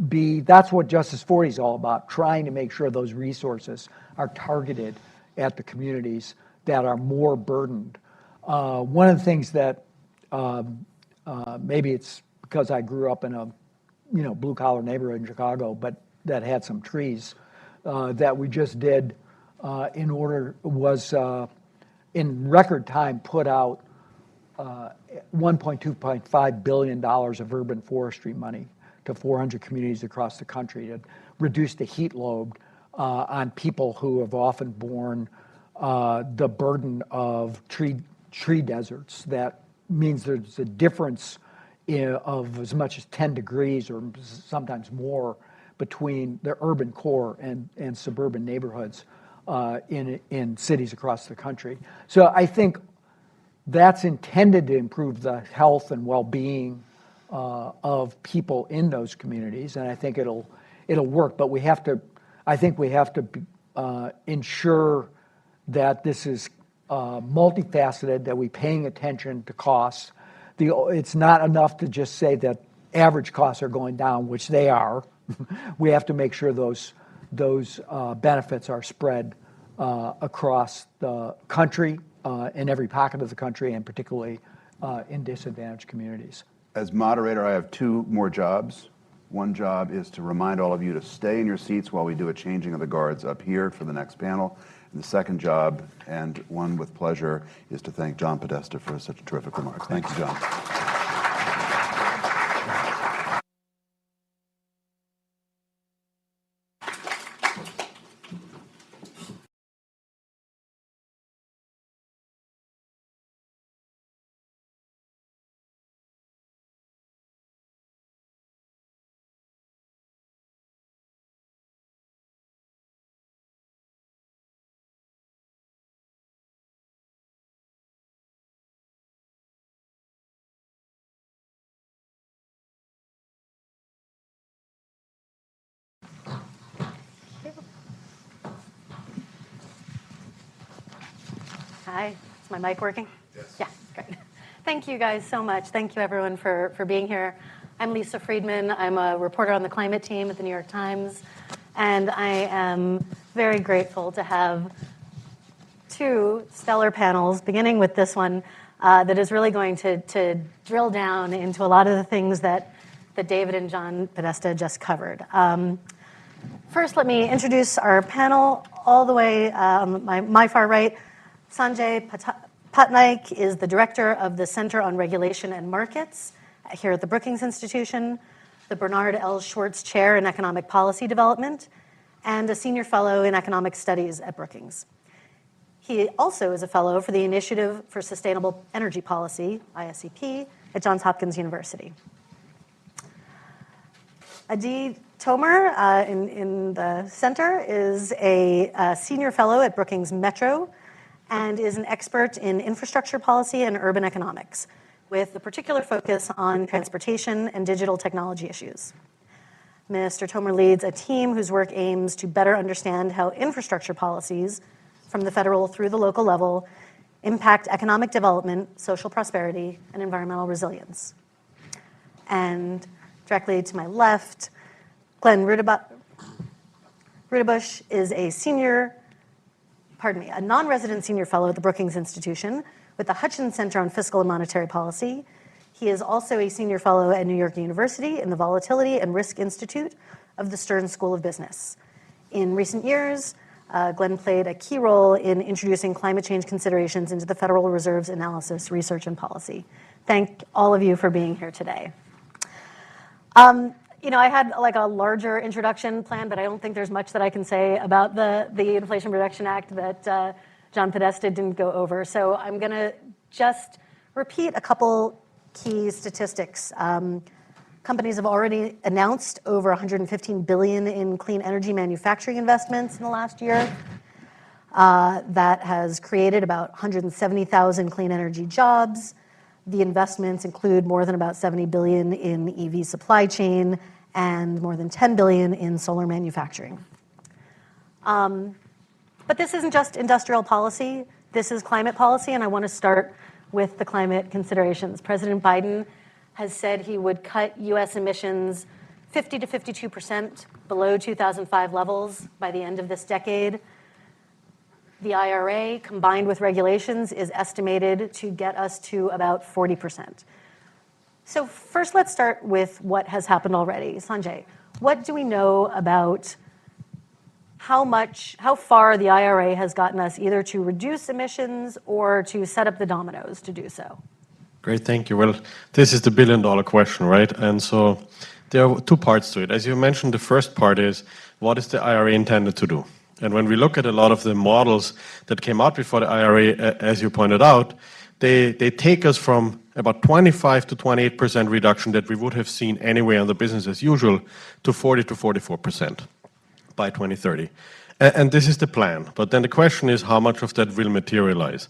be, that's what Justice 40 is all about, trying to make sure those resources are targeted at the communities that are more burdened. One of the things that maybe it's because I grew up in a blue-collar neighborhood in Chicago, but that had some trees that we just did in record time put out $1.5 billion of urban forestry money to 400 communities across the country to reduce the heat load on people who have often borne the burden of tree deserts. That means there's a difference of as much as 10 degrees or sometimes more between the urban core and suburban neighborhoods in cities across the country. So I think that's intended to improve the health and well-being of people in those communities, and I think it'll work. But I think we have to ensure that this is multifaceted, that we're paying attention to costs. It's not enough to just say that average costs are going down, which they are. We have to make sure those benefits are spread across the country, in every pocket of the country, and particularly in disadvantaged communities. As moderator, I have two more jobs. One job is to remind all of you to stay in your seats while we do a changing of the guards up here for the next panel. And the second job, and one with pleasure, is to thank John Podesta for such terrific remarks. Thank you, John. Hi, is my mic working? Yes. Yeah, great. Thank you guys so much. Thank you everyone for being here. I'm Lisa Friedman. I'm a reporter on the climate team at the New York Times. And I am very grateful to have two stellar panels, beginning with this one, that is really going to drill down into a lot of the things that David and John Podesta just covered. First, let me introduce our panel. All the way on my far right, Sanjay Patnaik is the director of the Center on Regulation and Markets here at the Brookings Institution, the Bernard L. Schwartz Chair in Economic Policy Development, and a senior fellow in economic studies at Brookings. He also is a fellow for the Initiative for Sustainable Energy Policy, ISCP, at Johns Hopkins University. Adi Tomer in the center is a senior fellow at Brookings Metro and is an expert in infrastructure policy and urban economics, with a particular focus on transportation and digital technology issues. Mr. Tomer leads a team whose work aims to better understand how infrastructure policies, from the federal through the local level, impact economic development, social prosperity, and environmental resilience. And directly to my left, Glenn Rudebush is a non-resident senior fellow at the Brookings Institution with the Hutchins Center on Fiscal and Monetary Policy. He is also a senior fellow at New York University in the Volatility and Risk Institute of the Stern School of Business. In recent years, Glenn played a key role in introducing climate change considerations into the Federal Reserve's analysis, research, and policy. Thank all of you for being here today. I had like a larger introduction plan, but I don't think there's much that I can say about the Inflation Reduction Act that John Podesta didn't go over. So I'm going to just repeat a couple key statistics. Companies have already announced over $115 billion in clean energy manufacturing investments in the last year. That has created about 170,000 clean energy jobs. The investments include more than about $70 billion in the EV supply chain and more than $10 billion in solar manufacturing. But this isn't just industrial policy. This is climate policy, and I want to start with the climate considerations. President Biden has said he would cut U.S. emissions 50 to 52% below 2005 levels by the end of this decade. The IRA, combined with regulations, is estimated to get us to about 40%. So first, let's start with what has happened already. Sanjay, what do we know about how far the IRA has gotten us either to reduce emissions or to set up the dominoes to do so? Great, thank you. Well, this is the billion-dollar question, right? And so there are two parts to it. As you mentioned, the first part is, what is the IRA intended to do? And when we look at a lot of the models that came out before the IRA, as you pointed out, they take us from about 25 to 28% reduction that we would have seen anyway on the business as usual to 40 to 44% by 2030. And this is the plan. But then the question is how much of that will materialize?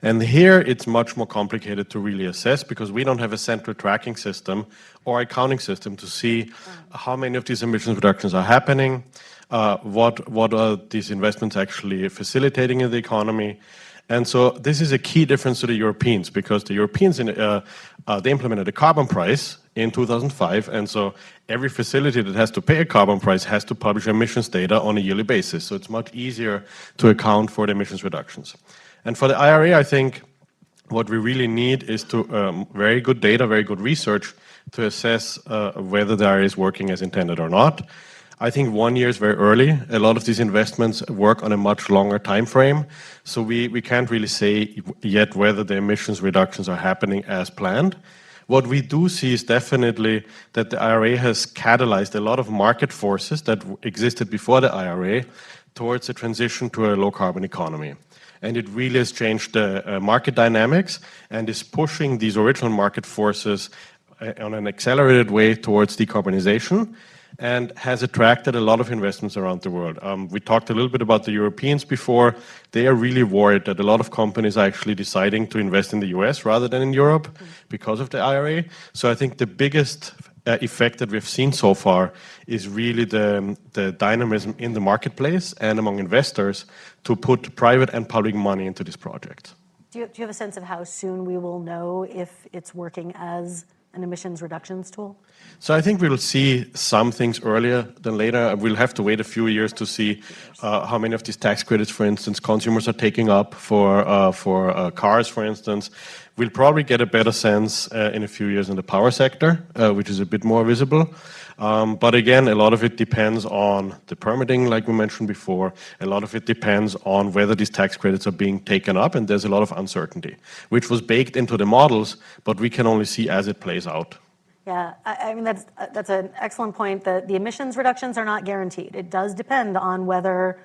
And here it's much more complicated to really assess because we don't have a central tracking system or accounting system to see how many of these emissions reductions are happening, what are these investments actually facilitating in the economy. And so this is a key difference to the Europeans because the Europeans, they implemented a carbon price in 2005, and so every facility that has to pay a carbon price has to publish emissions data on a yearly basis. So it's much easier to account for the emissions reductions. And for the IRA, I think what we really need is to very good data, very good research to assess whether the IRA is working as intended or not. I think 1 year is very early. A lot of these investments work on a much longer time frame, so we can't really say yet whether the emissions reductions are happening as planned. What we do see is definitely that the IRA has catalyzed a lot of market forces that existed before the IRA towards a transition to a low-carbon economy. And it really has changed the market dynamics and is pushing these original market forces on an accelerated way towards decarbonization and has attracted a lot of investments around the world. We talked a little bit about the Europeans before. They are really worried that a lot of companies are actually deciding to invest in the US rather than in Europe because of the IRA. So I think the biggest effect that we've seen so far is really the dynamism in the marketplace and among investors to put private and public money into this project. Do you have a sense of how soon we will know if it's working as an emissions reductions tool? So I think we'll see some things earlier than later. We'll have to wait a few years to see how many of these tax credits, for instance, consumers are taking up for cars, for instance. We'll probably get a better sense in a few years in the power sector, which is a bit more visible. But again, a lot of it depends on the permitting, like we mentioned before. A lot of it depends on whether these tax credits are being taken up, and there's a lot of uncertainty, which was baked into the models, but we can only see as it plays out. Yeah, I mean, that's an excellent point. The emissions reductions are not guaranteed. It does depend on whether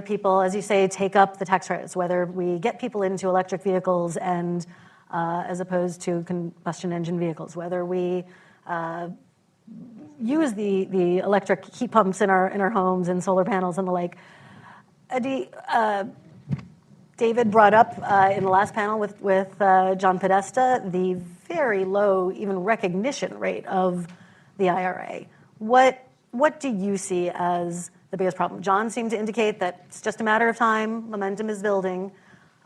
people, as you say, take up the tax credits, whether we get people into electric vehicles and as opposed to combustion engine vehicles, whether we use the electric heat pumps in our homes and solar panels and the like. David brought up in the last panel with John Podesta the very low even recognition rate of the IRA. What do you see as the biggest problem? John seemed to indicate that it's just a matter of time, momentum is building.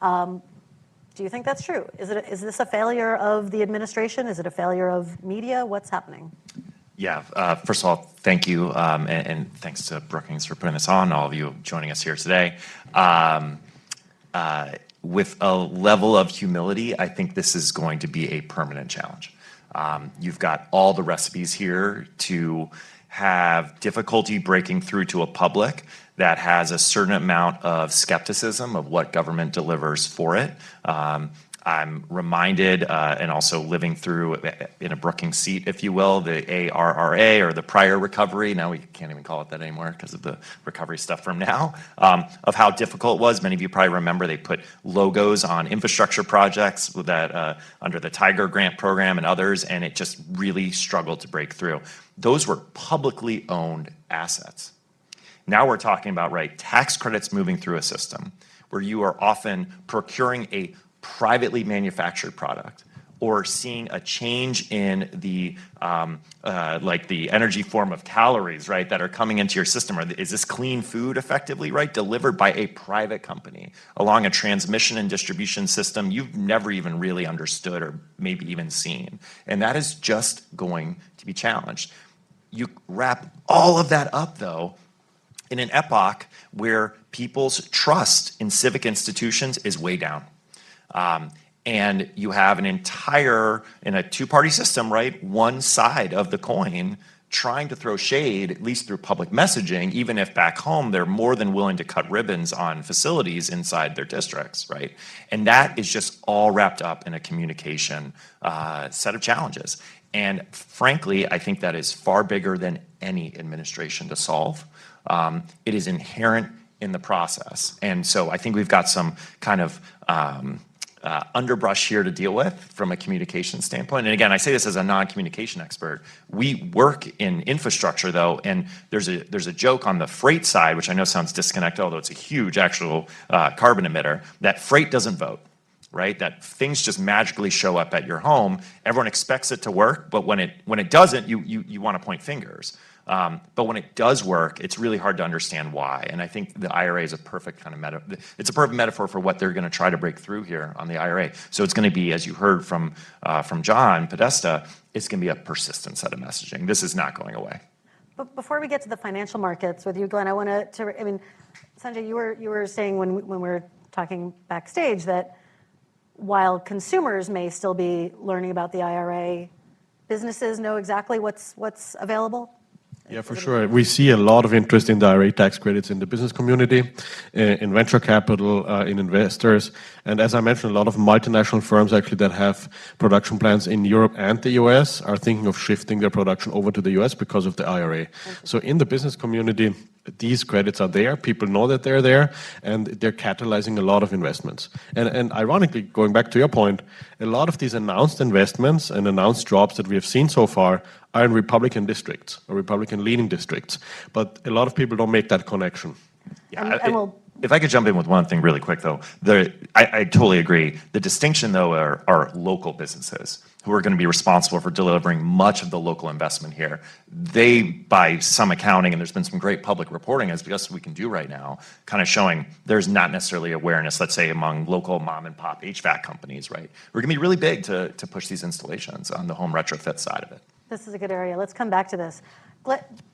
Do you think that's true? Is this a failure of the administration? Is it a failure of media? What's happening? First of all, thank you, and thanks to Brookings for putting this on, all of you joining us here today. With a level of humility, I think this is going to be a permanent challenge. You've got all the recipes here to have difficulty breaking through to a public that has a certain amount of skepticism of what government delivers for it. I'm reminded, and also living through in a Brookings seat, if you will, the ARRA or the prior recovery. Now we can't even call it that anymore because of the recovery stuff from now, of how difficult it was. Many of you probably remember they put logos on infrastructure projects that under the Tiger Grant program and others, and it just really struggled to break through. Those were publicly owned assets. Now we're talking about, tax credits moving through a system where you are often procuring a privately manufactured product or seeing a change in the the energy form of calories, that are coming into your system. Or is this clean food effectively, delivered by a private company along a transmission and distribution system you've never even really understood or maybe even seen? And that is just going to be challenged. You wrap all of that up, though, in an epoch where people's trust in civic institutions is way down. And you have in a two-party system, one side of the coin trying to throw shade, at least through public messaging, even if back home they're more than willing to cut ribbons on facilities inside their districts, And that is just all wrapped up in a communication set of challenges. And frankly, I think that is far bigger than any administration to solve. It is inherent in the process. And so I think we've got some kind of underbrush here to deal with from a communication standpoint. And again, I say this as a non-communication expert. We work in infrastructure, though, and there's a joke on the freight side, which I know sounds disconnected, although it's a huge actual carbon emitter, that freight doesn't vote, that things just magically show up at your home. Everyone expects it to work, but when it doesn't, you want to point fingers. But when it does work, it's really hard to understand why. And I think the IRA is a perfect kind of metaphor. It's a perfect metaphor for what they're going to try to break through here on the IRA. So it's going to be, as you heard from John Podesta, it's going to be a persistent set of messaging. This is not going away. But before we get to the financial markets with you, Glenn, I want to Sanjay, you were saying when we were talking backstage that while consumers may still be learning about the IRA, businesses know exactly what's available? Yeah, for sure. We see a lot of interest in the IRA tax credits in the business community, in venture capital, in investors. And as I mentioned, a lot of multinational firms actually that have production plants in Europe and the US are thinking of shifting their production over to the US because of the IRA. So in the business community, these credits are there, people know that they're there, and they're catalyzing a lot of investments. And ironically, going back to your point, a lot of these announced investments and announced jobs that we have seen so far are in Republican districts or Republican-leaning districts. But a lot of people don't make that connection. Yeah, if I could jump in with one thing really quick, though. I totally agree. The distinction, though, are local businesses who are going to be responsible for delivering much of the local investment here. They, by some accounting, and there's been some great public reporting, as best we can do right now, kind of showing there's not necessarily awareness, let's say, among local mom-and-pop HVAC companies, We're going to be really big to push these installations on the home retrofit side of it. This is a good area. Let's come back to this.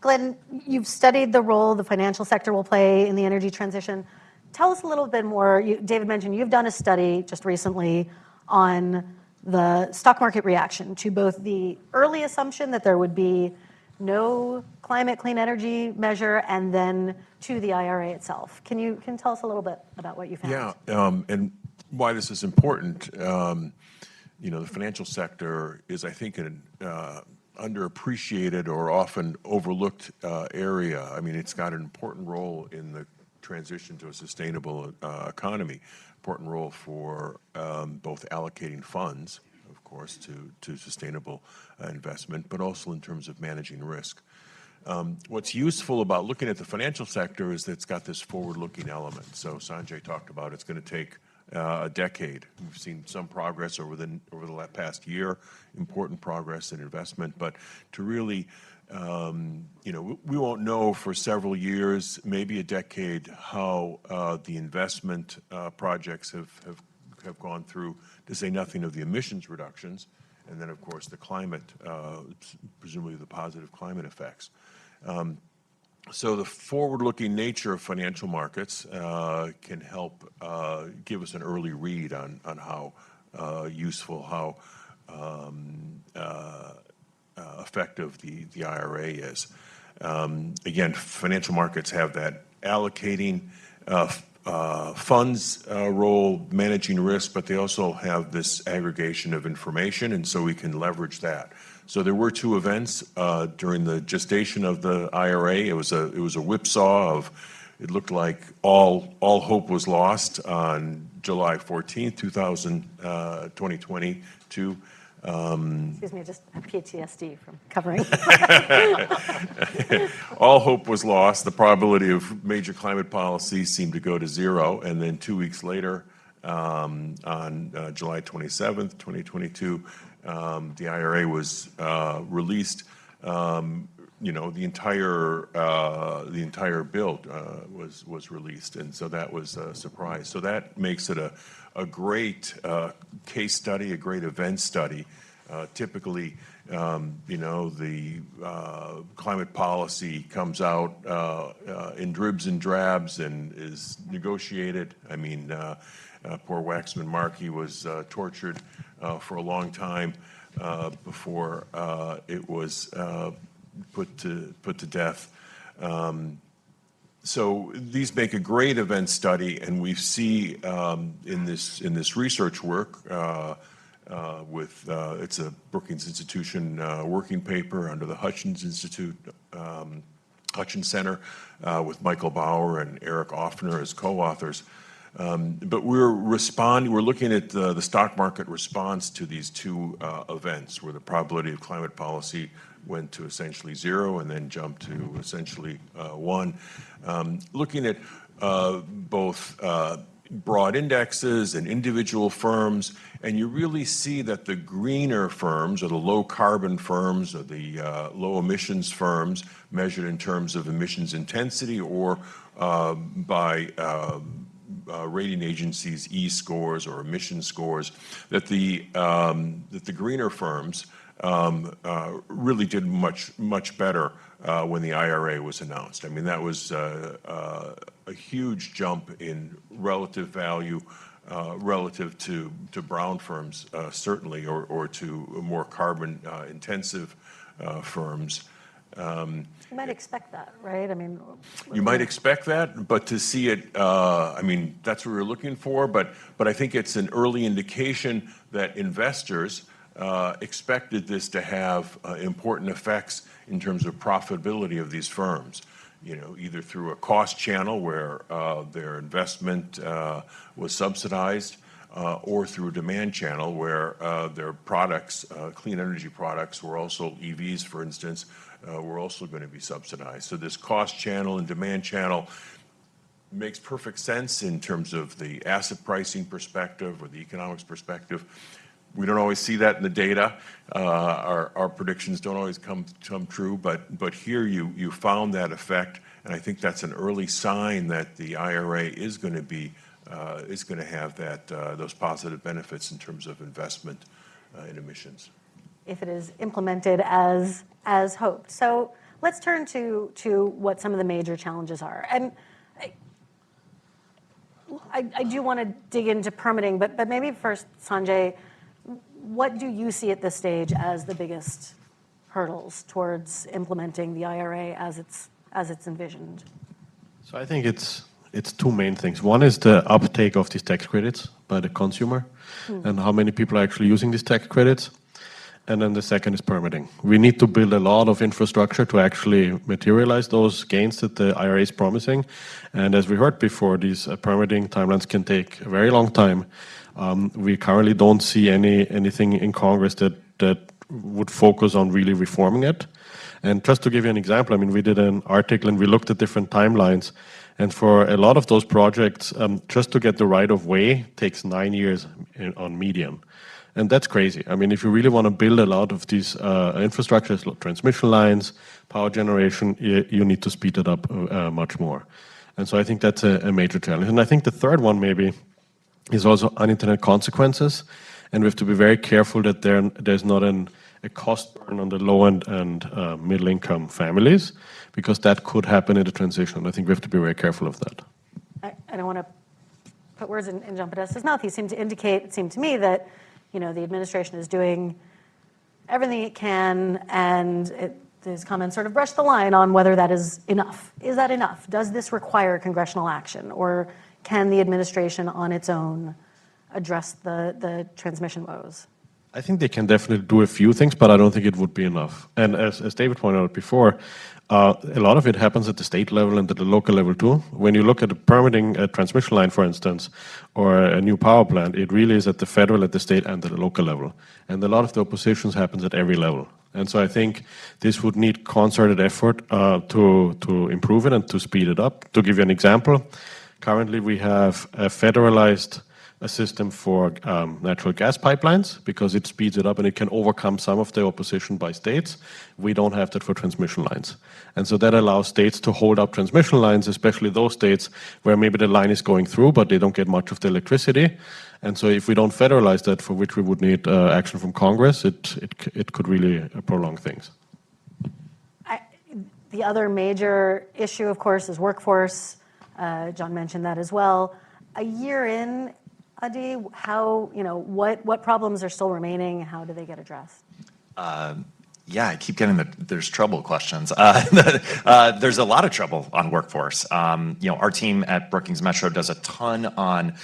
Glenn, you've studied the role the financial sector will play in the energy transition. Tell us a little bit more. David mentioned you've done a study just recently on the stock market reaction to both the early assumption that there would be no climate clean energy measure and then to the IRA itself. Can you tell us a little bit about what you found? Yeah, and why this is important. The financial sector is, I think, an underappreciated or often overlooked area. I mean, it's got an important role in the transition to a sustainable economy, important role for both allocating funds, of course, to sustainable investment, but also in terms of managing risk. What's useful about looking at the financial sector is that it's got this forward-looking element. So Sanjay talked about it's going to take a decade. We've seen some progress over the past year, important progress in investment, but to really, we won't know for several years, maybe a decade, how the investment projects have gone through, to say nothing of the emissions reductions. and then, of course, the climate, presumably the positive climate effects. So the forward-looking nature of financial markets can help give us an early read on how useful, how effective the IRA is. Again, financial markets have that allocating funds role, managing risk, but they also have this aggregation of information, and so we can leverage that. So there were two events during the gestation of the IRA. It was a whipsaw of, it looked like all hope was lost on July 14th, 2022. Excuse me, just PTSD from covering. All hope was lost. The probability of major climate policy seemed to go to zero. And then 2 weeks later, on July 27th, 2022, the IRA was released. You know, the entire bill was released, and so that was a surprise. So that makes it a great case study, a great event study. Typically, you know, the climate policy comes out in dribs and drabs and is negotiated. I mean, poor Waxman Markey was tortured for a long time before it was put to death. So these make a great event study, and we see in this research work with it's a Brookings Institution working paper under the Hutchins Institute, Hutchins Center, with Michael Bauer and Eric Offner as co-authors. But we're looking at the stock market response to these two events, where the probability of climate policy went to essentially zero and then jumped to essentially 1. Looking at both broad indexes and individual firms, and you really see that the greener firms, or the low carbon firms, or the low emissions firms, measured in terms of emissions intensity or by rating agencies' E-scores or emission scores, that the greener firms really did much better when the IRA was announced. I mean, that was a huge jump in relative value relative to brown firms, certainly, or to more carbon intensive firms. You might expect that, right? I mean, you might expect that, but to see it, I mean, that's what we're looking for. But I think it's an early indication that investors expected this to have important effects in terms of profitability of these firms. You know, either through a cost channel where their investment was subsidized, or through a demand channel where their products, clean energy products, were also EVs, for instance, were also going to be subsidized. So this cost channel and demand channel makes perfect sense in terms of the asset pricing perspective or the economics perspective. We don't always see that in the data. Our predictions don't always come true, but here you found that effect, and I think that's an early sign that the IRA is going to have those positive benefits in terms of investment in emissions. If it is implemented as hoped. So let's turn to what some of the major challenges are. And I do want to dig into permitting, but maybe first, Sanjay, what do you see at this stage as the biggest hurdles towards implementing the IRA as it's envisioned? So I think it's two main things. One is the uptake of these tax credits by the consumer, and how many people are actually using these tax credits. And then the second is permitting. We need to build a lot of infrastructure to actually materialize those gains that the IRA is promising. And as we heard before, these permitting timelines can take a very long time. We currently don't see anything in Congress that would focus on really reforming it. And just to give you an example, I mean, we did an article and we looked at different timelines. And for a lot of those projects, just to get the right of way takes 9 years on median. And that's crazy. I mean, if you really want to build a lot of these infrastructures, transmission lines, power generation, you need to speed it up much more. And so I think that's a major challenge. And I think the third one maybe is also unintended consequences. And we have to be very careful that there's not a cost burn on the low end and middle-income families, because that could happen in the transition. I think we have to be very careful of that. I don't want to put words in John Podesta's mouth. He seemed to indicate, it seemed to me, that the administration is doing everything it can, and his comments sort of brush the line on whether that is enough. Is that enough? Does this require congressional action, or can the administration on its own address the transmission woes? I think they can definitely do a few things, but I don't think it would be enough. And as David pointed out before, a lot of it happens at the state level and at the local level too. When you look at permitting a transmission line, for instance, or a new power plant, it really is at the federal, at the state, and at the local level. And a lot of the oppositions happens at every level. And so I think this would need concerted effort to improve it and to speed it up. To give you an example, currently we have a federalized system for natural gas pipelines because it speeds it up and it can overcome some of the opposition by states. We don't have that for transmission lines. And so that allows states to hold up transmission lines, especially those states where maybe the line is going through, but they don't get much of the electricity. And so if we don't federalize that, for which we would need action from Congress, it could really prolong things. The other major issue, of course, is workforce. John mentioned that as well. A year in, Adi, what problems are still remaining? How do they get addressed? Yeah, I keep getting there's trouble questions. There's a lot of trouble on workforce. Our team at Brookings Metro does a ton on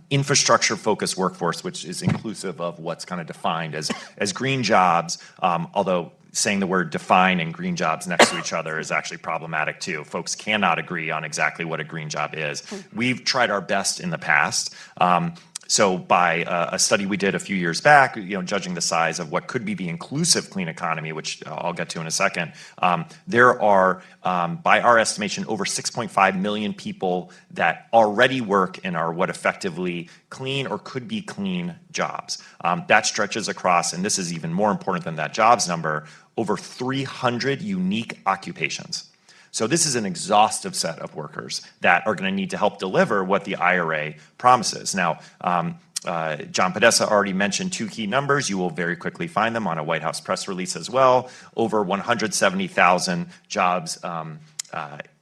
infrastructure-focused workforce, which is inclusive of what's kind of defined as green jobs, although saying the word define and green jobs next to each other is actually problematic too. Folks cannot agree on exactly what a green job is. We've tried our best in the past. So by a study we did a few years back, judging the size of what could be the inclusive clean economy, which I'll get to in a second, there are, by our estimation, over 6.5 million people that already work and are what effectively clean or could be clean jobs. That stretches across, and this is even more important than that jobs number, over 300 unique occupations. So this is an exhaustive set of workers that are going to need to help deliver what the IRA promises. Now, John Podesta already mentioned two key numbers. You will very quickly find them on a White House press release as well. Over 170,000 jobs. And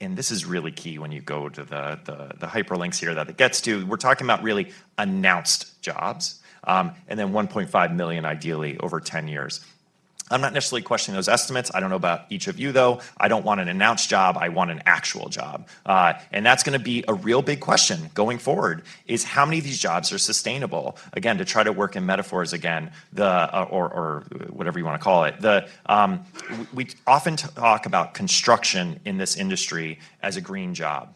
this is really key when you go to the hyperlinks here that it gets to. We're talking about really announced jobs. And then 1.5 million ideally over 10 years. I'm not necessarily questioning those estimates. I don't know about each of you, though. I don't want an announced job. I want an actual job. And that's going to be a real big question going forward, is how many of these jobs are sustainable? Again, to try to work in metaphors again, or whatever you want to call it. We often talk about construction in this industry as a green job.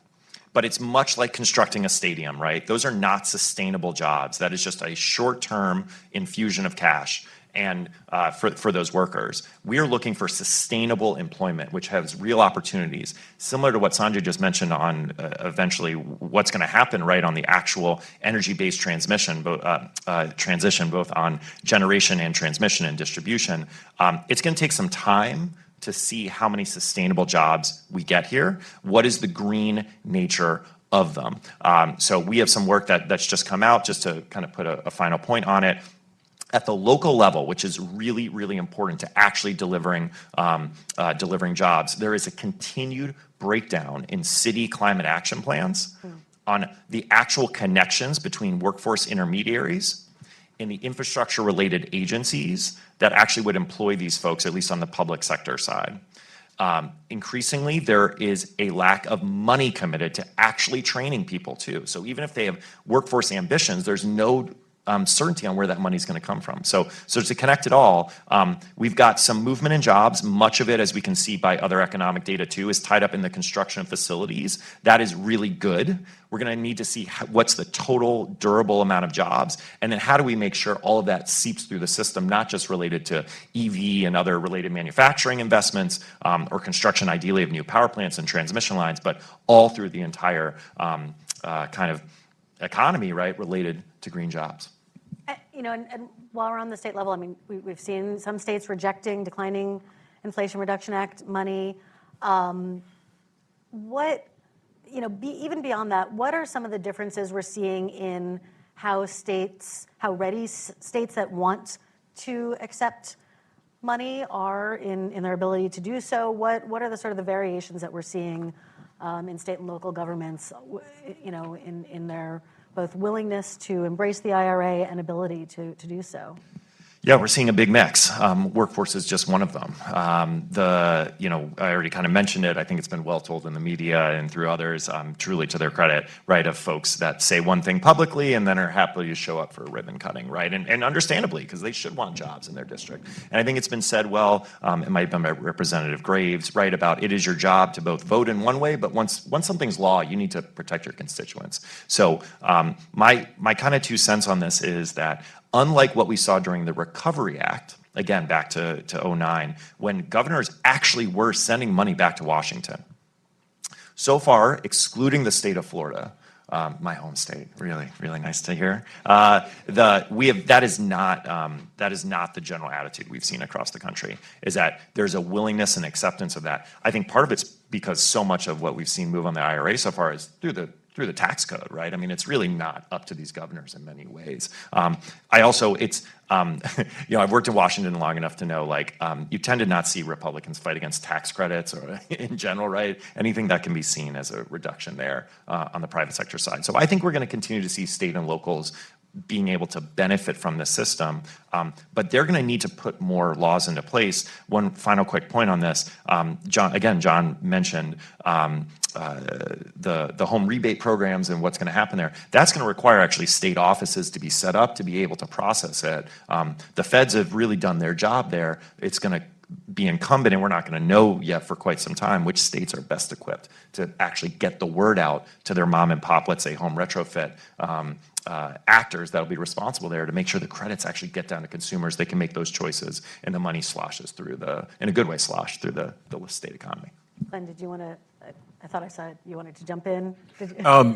But it's much like constructing a stadium, right? Those are not sustainable jobs. That is just a short-term infusion of cash. And for those workers, we are looking for sustainable employment, which has real opportunities, similar to what Sanjay just mentioned on eventually what's going to happen, right, on the actual energy-based transition, both on generation and transmission and distribution. It's going to take some time to see how many sustainable jobs we get here. What is the green nature of them? So we have some work that's just come out, just to kind of put a final point on it. At the local level, which is really, really important to actually delivering jobs, there is a continued breakdown in city climate action plans on the actual connections between workforce intermediaries and the infrastructure-related agencies that actually would employ these folks, at least on the public sector side. Increasingly, there is a lack of money committed to actually training people too. So even if they have workforce ambitions, there's no certainty on where that money is going to come from. So to connect it all, we've got some movement in jobs. Much of it, as we can see by other economic data too, is tied up in the construction of facilities. That is really good. We're going to need to see what's the total durable amount of jobs, and then how do we make sure all of that seeps through the system, not just related to EV and other related manufacturing investments or construction, ideally, of new power plants and transmission lines, but all through the entire kind of economy, right, related to green jobs. And while we're on the state level, I mean, we've seen some states rejecting declining Inflation Reduction Act money. Even beyond that, what are some of the differences we're seeing in how ready states that want to accept money are in their ability to do so? What are the sort of the variations that we're seeing in state and local governments, in their both willingness to embrace the IRA and ability to do so? Yeah, we're seeing a big mix. Workforce is just one of them. I already kind of mentioned it. I think it's been well told in the media and through others, truly to their credit, right, of folks that say one thing publicly and then are happy to show up for ribbon cutting, right? And understandably, because they should want jobs in their district. And I think it's been said well, it might have been by Representative Graves, right, about it is your job to both vote in one way, but once something's law, you need to protect your constituents. So my kind of 2 cents on this is that unlike what we saw during the Recovery Act, again, back to 2009, when governors actually were sending money back to Washington. So far, excluding the state of Florida, my home state, really, really nice to hear. That is not the general attitude we've seen across the country, is that there's a willingness and acceptance of that. I think part of it's because so much of what we've seen move on the IRA so far is through the tax code, right? I mean, it's really not up to these governors in many ways. I've worked in Washington long enough to know, you tend to not see Republicans fight against tax credits or in general, right? Anything that can be seen as a reduction there on the private sector side. So I think we're going to continue to see state and locals being able to benefit from the system, but they're going to need to put more laws into place. One final quick point on this, John mentioned the home rebate programs and what's going to happen there. That's going to require actually state offices to be set up to be able to process it. The feds have really done their job there. It's going to be incumbent, and we're not going to know yet for quite some time which states are best equipped to actually get the word out to their mom and pop, let's say home retrofit actors that'll be responsible there to make sure the credits actually get down to consumers. They can make those choices, and the money sloshes through in a good way, through the state economy. Glenn, did you want to? I thought I saw you wanted to jump in.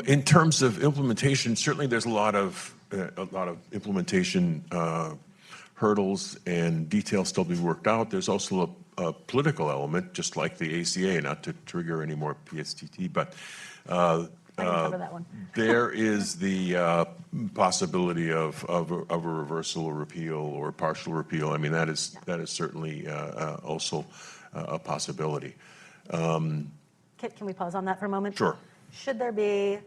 In terms of implementation, certainly there's a lot of implementation hurdles and details still to be worked out. There's also a political element, just like the ACA, not to trigger any more PSTT, but I can cover that one. there is the possibility of a reversal or repeal or partial repeal. I mean, that is certainly also a possibility. Can we pause on that for a moment? Sure. Should there be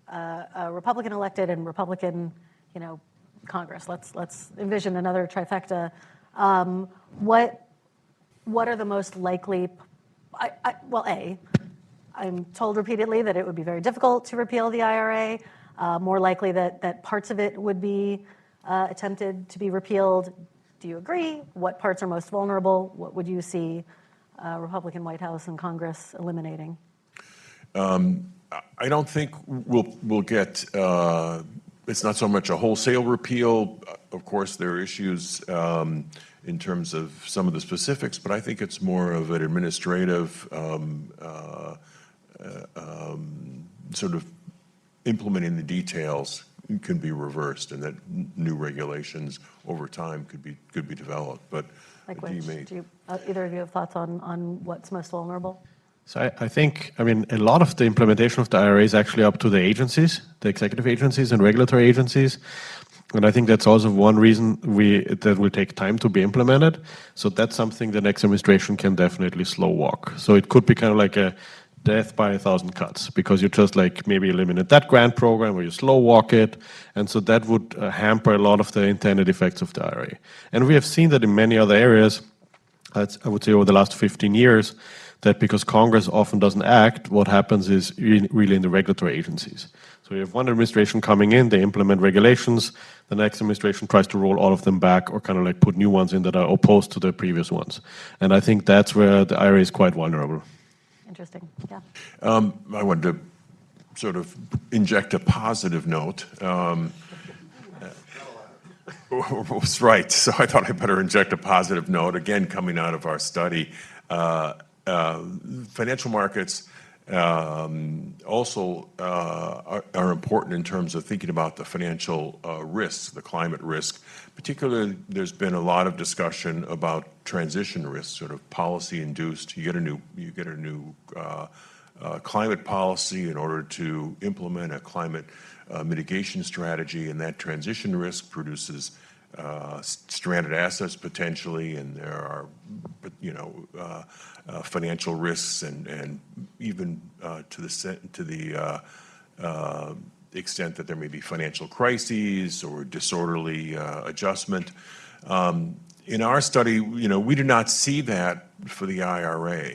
a Republican elected and Republican, Congress? Let's envision another trifecta. What are the most likely? I'm told repeatedly that it would be very difficult to repeal the IRA. More likely that parts of it would be attempted to be repealed. Do you agree? What parts are most vulnerable? What would you see Republican White House and Congress eliminating? I don't think we'll get. It's not so much a wholesale repeal. Of course, there are issues in terms of some of the specifics, but I think it's more of an administrative sort of implementing the details can be reversed, and that new regulations over time could be developed. But like which? Do either of you have thoughts on what's most vulnerable? So I think, a lot of the implementation of the IRA is actually up to the agencies, the executive agencies and regulatory agencies. And I think that's also one reason that will take time to be implemented. So that's something the next administration can definitely slow walk. So it could be kind of like a death by 1,000 cuts, because you just maybe eliminate that grant program or you slow walk it. And so that would hamper a lot of the intended effects of the IRA. And we have seen that in many other areas, I would say over the last 15 years, that because Congress often doesn't act, what happens is really in the regulatory agencies. So you have one administration coming in, they implement regulations, the next administration tries to roll all of them back or kind of put new ones in that are opposed to the previous ones. And I think that's where the IRA is quite vulnerable. Interesting, yeah. I wanted to sort of inject a positive note. Was right, so I thought I'd better inject a positive note, again, coming out of our study. Financial markets also are important in terms of thinking about the financial risks, the climate risk. Particularly, there's been a lot of discussion about transition risks, sort of policy-induced. You get a new climate policy in order to implement a climate mitigation strategy, and that transition risk produces stranded assets potentially, and there are, financial risks, and even to the extent that there may be financial crises or disorderly adjustment. In our study, we did not see that for the IRA.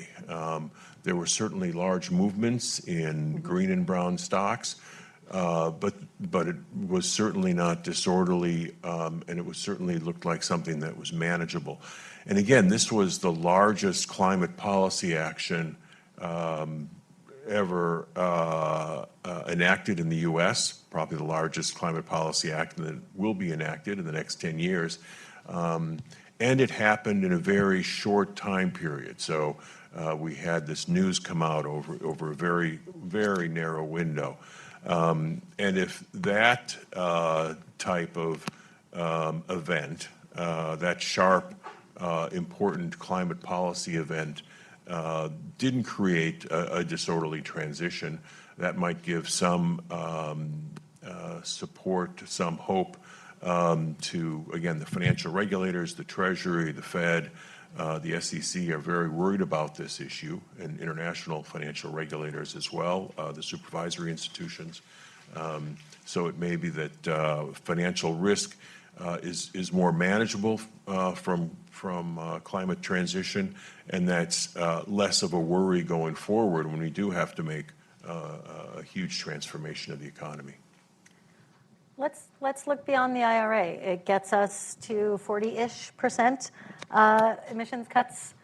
There were certainly large movements in green and brown stocks, but it was certainly not disorderly, and it was certainly looked like something that was manageable. And again, this was the largest climate policy action ever enacted in the U.S., probably the largest climate policy act that will be enacted in the next 10 years. And it happened in a very short time period. So we had this news come out over a very, very narrow window. And if that type of event, that sharp, important climate policy event, didn't create a disorderly transition, that might give some support, some hope to, again, the financial regulators, the Treasury, the Fed, the SEC are very worried about this issue, and international financial regulators as well, the supervisory institutions. So it may be that financial risk is more manageable from climate transition, and that's less of a worry going forward when we do have to make a huge transformation of the economy. Let's look beyond the IRA. It gets us to 40-ish% emissions cuts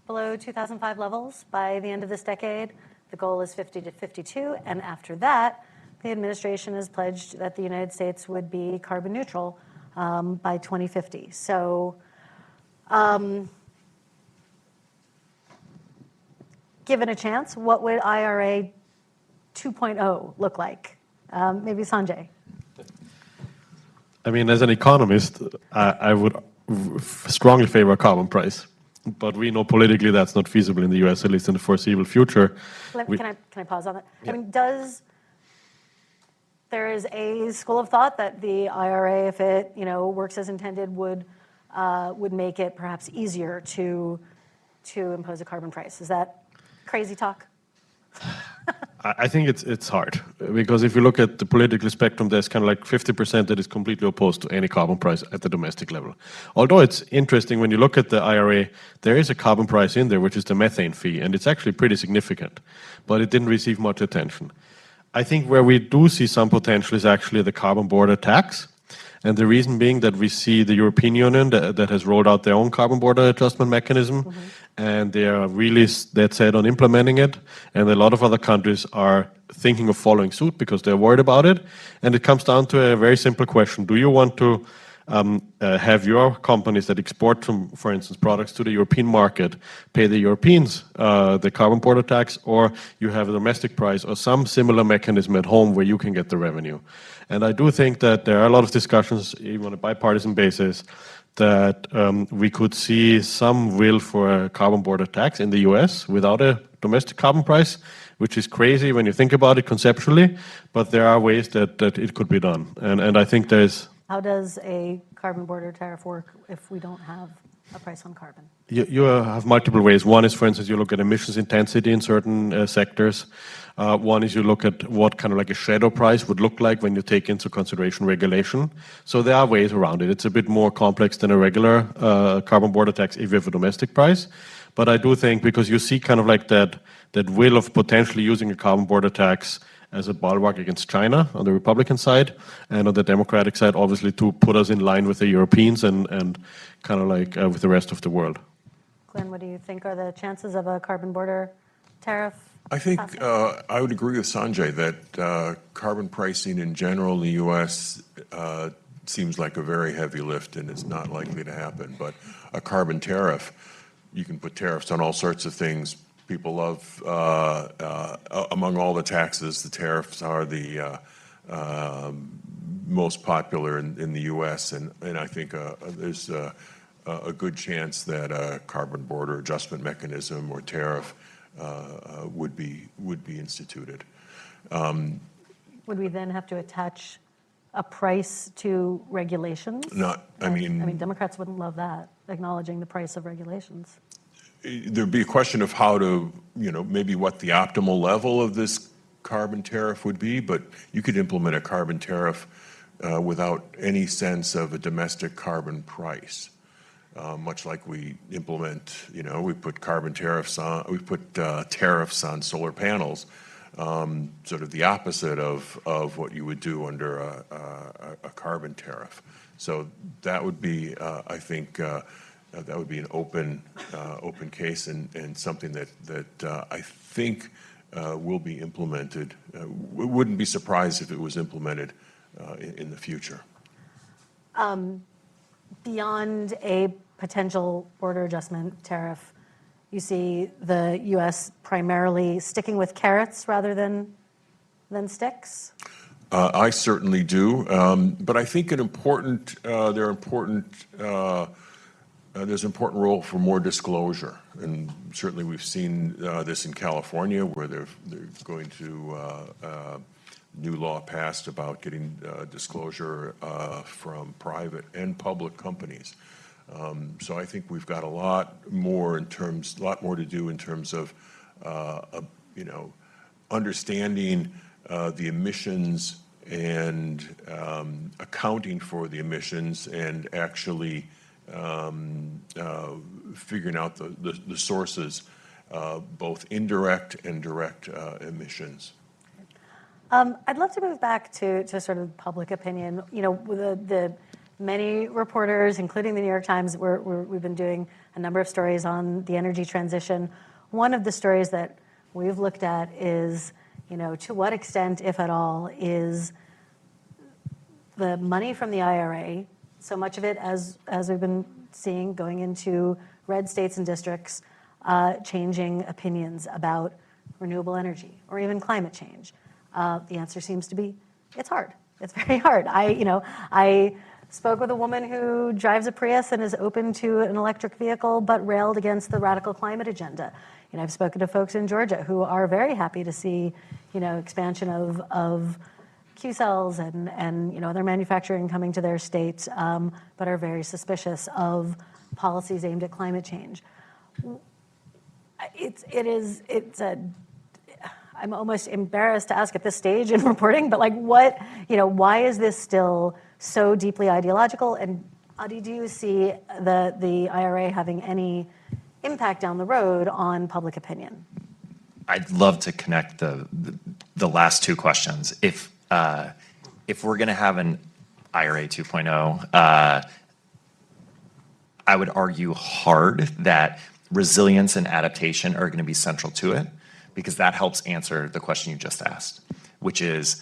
below 2005 levels by the end of this decade. The goal is 50 to 52, and after that, the administration has pledged that the United States would be carbon neutral by 2050. So, given a chance, what would IRA 2.0 look like? Maybe Sanjay. I mean, as an economist, I would strongly favor a carbon price. But we know politically that's not feasible in the U.S., at least in the foreseeable future. Can I pause on that? Yeah. I mean, there is a school of thought that the IRA, if it works as intended, would make it perhaps easier to impose a carbon price. Is that crazy talk? I think it's hard, because if you look at the political spectrum, there's kind of like 50% that is completely opposed to any carbon price at the domestic level. Although it's interesting, when you look at the IRA, there is a carbon price in there, which is the methane fee, and it's actually pretty significant, but it didn't receive much attention. I think where we do see some potential is actually the carbon border tax. And the reason being that we see the European Union that has rolled out their own carbon border adjustment mechanism, and they are really dead set on implementing it. And a lot of other countries are thinking of following suit because they're worried about it. And it comes down to a very simple question. Do you want to have your companies that export, for instance, products to the European market pay the Europeans the carbon border tax, or you have a domestic price or some similar mechanism at home where you can get the revenue? And I do think that there are a lot of discussions, even on a bipartisan basis, that we could see some will for a carbon border tax in the US without a domestic carbon price, which is crazy when you think about it conceptually, but there are ways that it could be done. And I think there's... How does a carbon border tariff work if we don't have a price on carbon? You have multiple ways. One is, for instance, you look at emissions intensity in certain sectors. One is you look at what kind of like a shadow price would look like when you take into consideration regulation. So there are ways around it. It's a bit more complex than a regular carbon border tax if you have a domestic price. But I do think, because you see kind of like that will of potentially using a carbon border tax as a bulwark against China on the Republican side, and on the Democratic side, obviously, to put us in line with the Europeans and kind of like with the rest of the world. Glenn, what do you think are the chances of a carbon border tariff? I think I would agree with Sanjay that carbon pricing in general in the U.S. Seems like a very heavy lift, and it's not likely to happen. But a carbon tariff, you can put tariffs on all sorts of things. People love, among all the taxes, the tariffs are the most popular in the U.S. And I think there's a good chance that a carbon border adjustment mechanism or tariff would be instituted. Would we then have to attach a price to regulations? I mean, Democrats wouldn't love that, acknowledging the price of regulations. There'd be a question of how to, maybe what the optimal level of this carbon tariff would be, but you could implement a carbon tariff without any sense of a domestic carbon price. Much like we implement, we put tariffs on solar panels, sort of the opposite of what you would do under a carbon tariff. So that would be, I think, that would be an open case and something that I think will be implemented. Wouldn't be surprised if it was implemented in the future. Beyond a potential border adjustment tariff, you see the U.S. primarily sticking with carrots rather than sticks? I certainly do, but I think there's an important role for more disclosure, and certainly we've seen this in California, where they're going to new law passed about getting disclosure from private and public companies. So I think we've got a lot more to do in terms of understanding the emissions and accounting for the emissions and actually figuring out the sources, both indirect and direct emissions. I'd love to move back to sort of public opinion. The many reporters, including the New York Times, we've been doing a number of stories on the energy transition. One of the stories that we've looked at is, to what extent, if at all, is the money from the IRA, so much of it, as we've been seeing, going into red states and districts, changing opinions about renewable energy or even climate change. The answer seems to be, it's hard. It's very hard. I spoke with a woman who drives a Prius and is open to an electric vehicle, but railed against the radical climate agenda. I've spoken to folks in Georgia who are very happy to see, expansion of Q cells and other manufacturing coming to their states, but are very suspicious of policies aimed at climate change. I'm almost embarrassed to ask at this stage in reporting, but why is this still so deeply ideological? And Adi, do you see the IRA having any impact down the road on public opinion? I'd love to connect the last two questions. If we're going to have an IRA 2.0, I would argue hard that resilience and adaptation are going to be central to it, because that helps answer the question you just asked, which is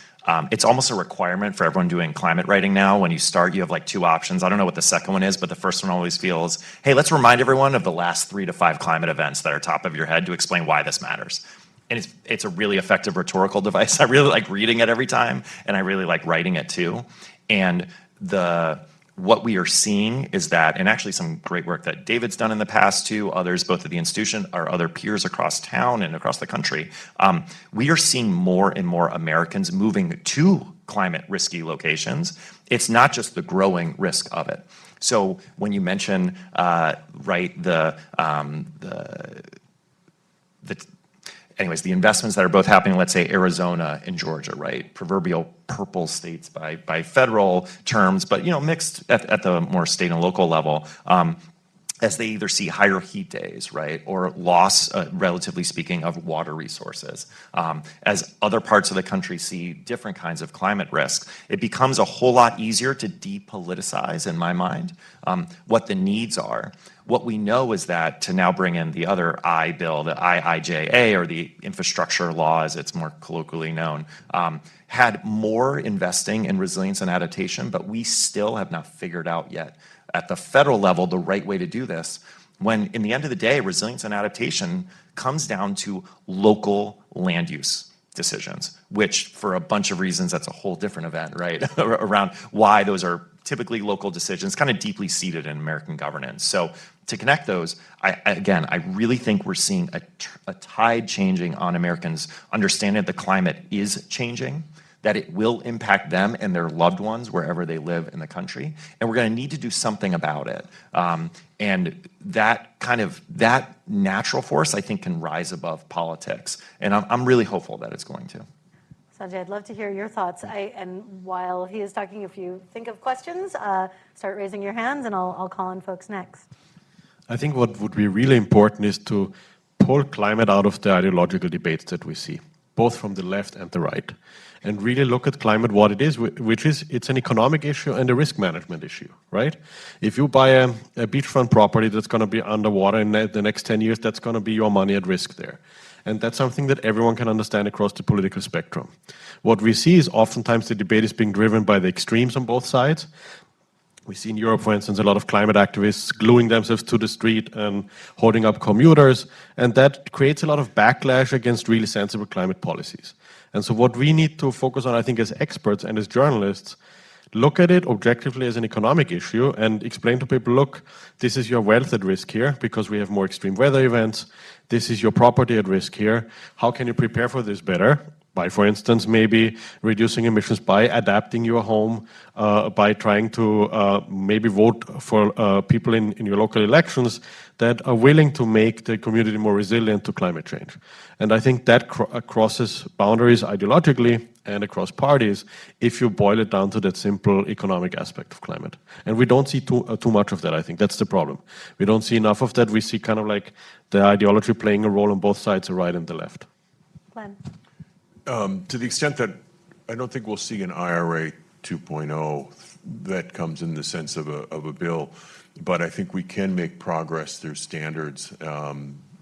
it's almost a requirement for everyone doing climate writing now. When you start, you have like two options. I don't know what the second one is, but the first one always feels, hey, let's remind everyone of the last 3 to 5 climate events that are top of your head to explain why this matters. And it's a really effective rhetorical device. I really like reading it every time, and I really like writing it too. And what we are seeing is that, and actually some great work that David's done in the past too, others both at the institution, our other peers across town and across the country, we are seeing more and more Americans moving to climate risky locations. It's not just the growing risk of it. So when you mention, the investments that are both happening, let's say Arizona and Georgia, right? Proverbial purple states by federal terms, but mixed at the more state and local level, as they either see higher heat days, right, or loss, relatively speaking, of water resources. As other parts of the country see different kinds of climate risks, it becomes a whole lot easier to depoliticize, in my mind, what the needs are. What we know is that, to now bring in the other I bill, the IIJA, or the infrastructure law as it's more colloquially known, had more investing in resilience and adaptation, but we still have not figured out yet at the federal level the right way to do this, when in the end of the day, resilience and adaptation comes down to local land use. decisions, which for a bunch of reasons, that's a whole different event, right? Around why those are typically local decisions, kind of deeply seated in American governance. So to connect those, I really think we're seeing a tide changing on Americans understanding that the climate is changing, that it will impact them and their loved ones wherever they live in the country, and we're going to need to do something about it. And that natural force, I think, can rise above politics, and I'm really hopeful that it's going to. Sanjay, I'd love to hear your thoughts. And while he is talking, if you think of questions, start raising your hands, and I'll call on folks next. I think what would be really important is to pull climate out of the ideological debates that we see, both from the left and the right, and really look at climate what it is, which is it's an economic issue and a risk management issue, right? If you buy a beachfront property that's going to be underwater in the next 10 years, that's going to be your money at risk there. And that's something that everyone can understand across the political spectrum. What we see is oftentimes the debate is being driven by the extremes on both sides. We see in Europe, for instance, a lot of climate activists gluing themselves to the street and holding up commuters, and that creates a lot of backlash against really sensible climate policies. And so what we need to focus on, I think, as experts and as journalists, look at it objectively as an economic issue and explain to people, look, this is your wealth at risk here because we have more extreme weather events. This is your property at risk here. How can you prepare for this better? By, for instance, maybe reducing emissions, by adapting your home, by trying to maybe vote for people in your local elections that are willing to make the community more resilient to climate change. And I think that crosses boundaries ideologically and across parties if you boil it down to that simple economic aspect of climate. And we don't see too much of that, I think. That's the problem. We don't see enough of that. We see kind of like the ideology playing a role on both sides, the right and the left. Glenn. To the extent that I don't think we'll see an IRA 2.0 that comes in the sense of a bill, but I think we can make progress through standards,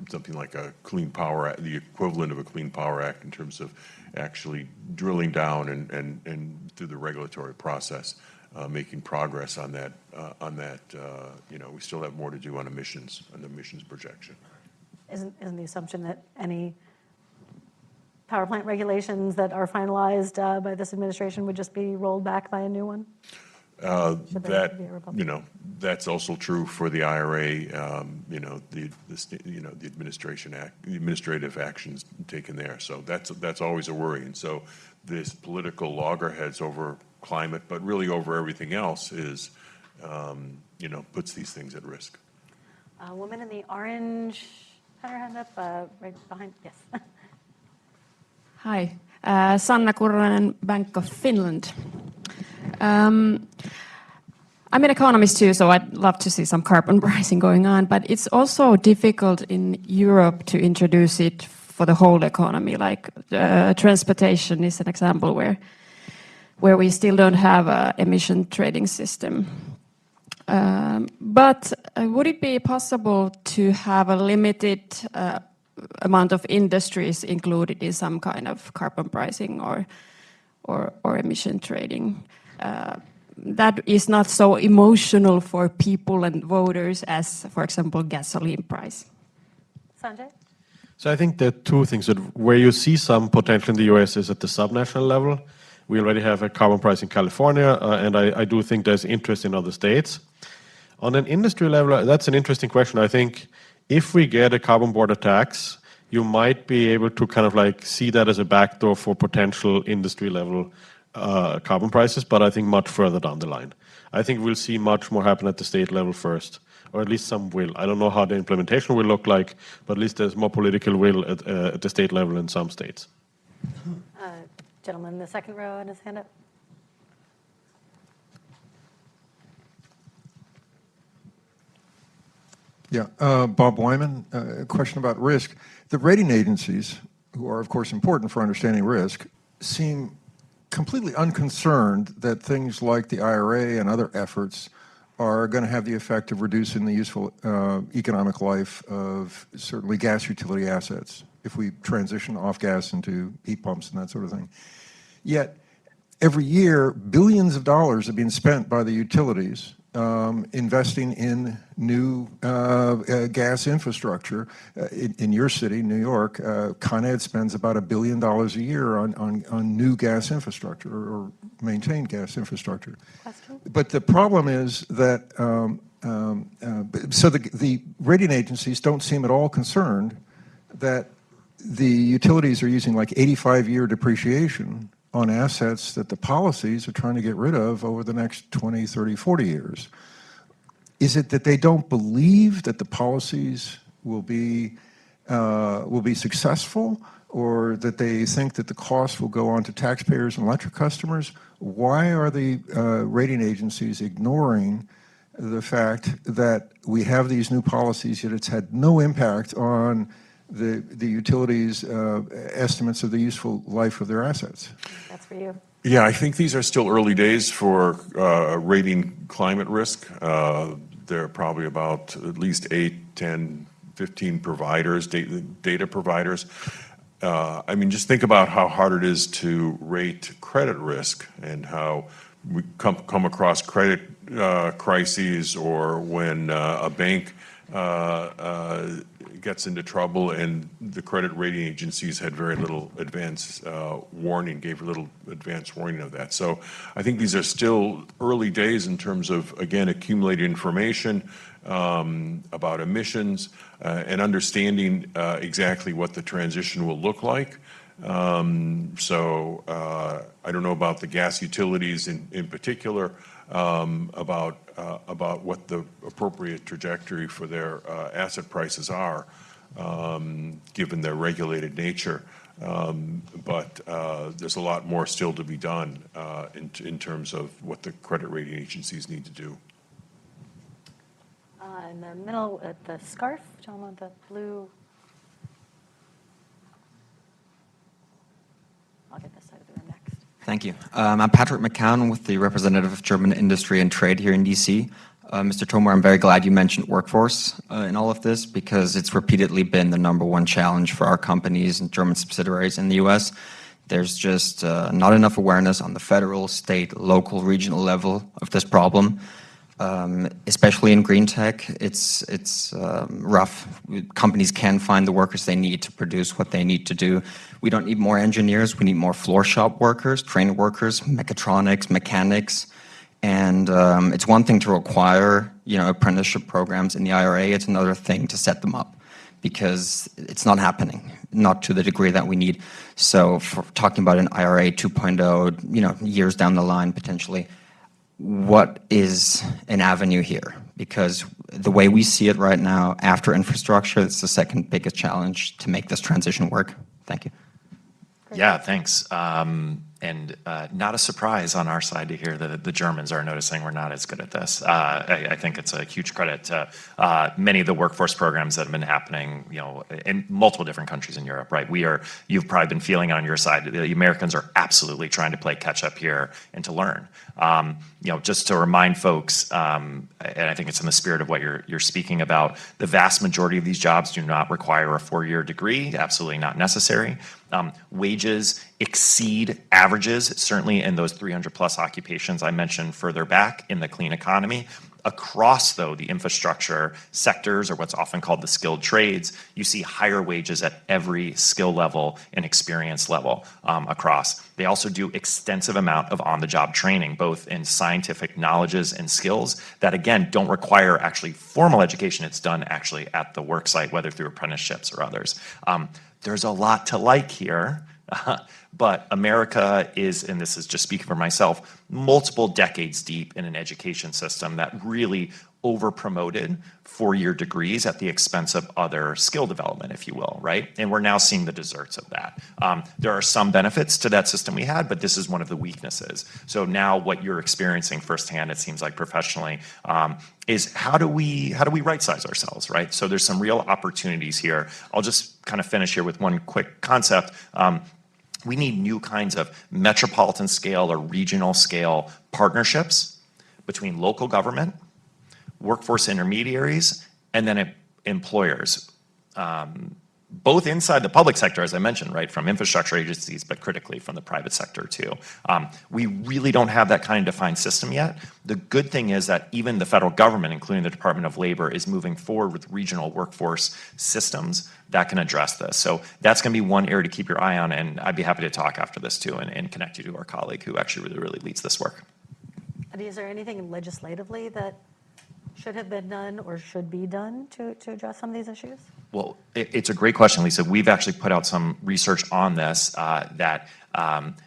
something like a Clean Power Act, the equivalent of a Clean Power Act in terms of actually drilling down and through the regulatory process, making progress on that. We still have more to do on emissions, projection. Isn't the assumption that any power plant regulations that are finalized by this administration would just be rolled back by a new one? That's also true for the IRA. The administrative actions taken there. So that's always a worry. And so this political loggerheads over climate, but really over everything else, is puts these things at risk. A woman in the orange had her hand up right behind. Yes. Hi, Sanna Kurranen, Bank of Finland. I'm an economist too, so I'd love to see some carbon pricing going on, but it's also difficult in Europe to introduce it for the whole economy. Like transportation is an example where we still don't have an emission trading system. But would it be possible to have a limited amount of industries included in some kind of carbon pricing or emission trading that is not so emotional for people and voters as, for example, gasoline price? Sanjay? So I think there are two things. Where you see some potential in the US is at the subnational level. We already have a carbon price in California, and I do think there's interest in other states. On an industry level, that's an interesting question. I think if we get a carbon border tax, you might be able to kind of like see that as a backdoor for potential industry level carbon prices, but I think much further down the line. I think we'll see much more happen at the state level first, or at least some will. I don't know how the implementation will look like, but at least there's more political will at the state level in some states. Gentleman in the second row and his hand up. Yeah, Bob Wyman, a question about risk. The rating agencies, who are of course important for understanding risk, seem completely unconcerned that things like the IRA and other efforts are going to have the effect of reducing the useful economic life of certainly gas utility assets if we transition off gas into heat pumps and that sort of thing. Yet every year, billions of dollars are being spent by the utilities investing in new gas infrastructure. In your city, New York, Con Ed spends about $1 billion a year on new gas infrastructure or maintained gas infrastructure. Question? But the problem is that, so the rating agencies don't seem at all concerned that the utilities are using like 85-year depreciation on assets that the policies are trying to get rid of over the next 20, 30, 40 years. Is it that they don't believe that the policies will be successful, or that they think that the cost will go on to taxpayers and electric customers? Why are the rating agencies ignoring the fact that we have these new policies, yet it's had no impact on the utilities' estimates of the useful life of their assets? That's for you. Yeah, I think these are still early days for rating climate risk. There are probably about at least 8, 10, 15 providers, data providers. I mean, just think about how hard it is to rate credit risk and how we come across credit crises, or when a bank gets into trouble and the credit rating agencies had very little advance warning, gave little advance warning of that. So I think these are still early days in terms of, again, accumulating information about emissions and understanding exactly what the transition will look like. So I don't know about the gas utilities in particular, about what the appropriate trajectory for their asset prices are, given their regulated nature. But there's a lot more still to be done in terms of what the credit rating agencies need to do. In the middle, at the scarf, gentleman with the blue. I'll get this side of the room next. Thank you. I'm Patrick McCown with the representative of German Industry and Trade here in DC. Mr. Tomar, I'm very glad you mentioned workforce in all of this, because it's repeatedly been the #1 challenge for our companies and German subsidiaries in the US. There's just not enough awareness on the federal, state, local, regional level of this problem. Especially in green tech, it's rough. Companies can find the workers they need to produce what they need to do. We don't need more engineers. We need more floor shop workers, trained workers, mechatronics, mechanics. And it's one thing to require, apprenticeship programs in the IRA. It's another thing to set them up, because it's not happening, not to the degree that we need. So for talking about an IRA 2.0, years down the line potentially, what is an avenue here? Because the way we see it right now, after infrastructure, it's the second biggest challenge to make this transition work. Thank you. Yeah, thanks. And not a surprise on our side to hear that the Germans are noticing we're not as good at this. I think it's a huge credit to many of the workforce programs that have been happening, in multiple different countries in Europe, right? You've probably been feeling it on your side. The Americans are absolutely trying to play catch up here and to learn. Just to remind folks, and I think it's in the spirit of what you're speaking about, the vast majority of these jobs do not require a 4-year degree, absolutely not necessary. Wages exceed averages, certainly in those 300 plus occupations I mentioned further back in the clean economy. Across, though, the infrastructure sectors, or what's often called the skilled trades, you see higher wages at every skill level and experience level across. They also do extensive amount of on-the-job training, both in scientific knowledges and skills that, again, don't require actually formal education. It's done actually at the work site, whether through apprenticeships or others. There's a lot to like here, but America is, and this is just speaking for myself, multiple decades deep in an education system that really over-promoted 4-year degrees at the expense of other skill development, if you will, right? And we're now seeing the desserts of that. There are some benefits to that system we had, but this is one of the weaknesses. So now what you're experiencing firsthand, it seems like professionally, is how do we right-size ourselves, right? So there's some real opportunities here. I'll just kind of finish here with one quick concept. We need new kinds of metropolitan scale or regional scale partnerships between local government, workforce intermediaries, and then employers. both inside the public sector, as I mentioned, right, from infrastructure agencies, but critically from the private sector too. We really don't have that kind of defined system yet. The good thing is that even the federal government, including the Department of Labor, is moving forward with regional workforce systems that can address this. So that's going to be one area to keep your eye on, and I'd be happy to talk after this too and connect you to our colleague who actually really leads this work. And is there anything legislatively that should have been done or should be done to address some of these issues? Well, it's a great question, Lisa. We've actually put out some research on this that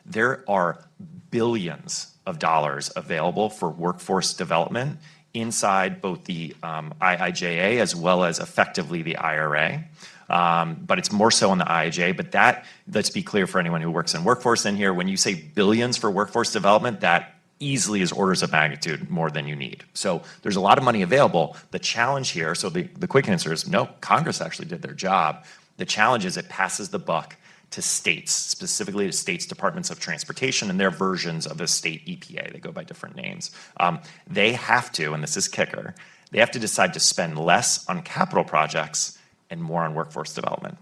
there are billions of dollars available for workforce development inside both the IIJA as well as effectively the IRA. But it's more so on the IIJA. But that, let's be clear for anyone who works in workforce in here, when you say billions for workforce development, that easily is orders of magnitude more than you need. So there's a lot of money available. The challenge here, so the quick answer is no, Congress actually did their job. The challenge is it passes the buck to states, specifically to states' departments of transportation and their versions of the state EPA. They go by different names. They have to, and this is kicker, they have to decide to spend less on capital projects and more on workforce development.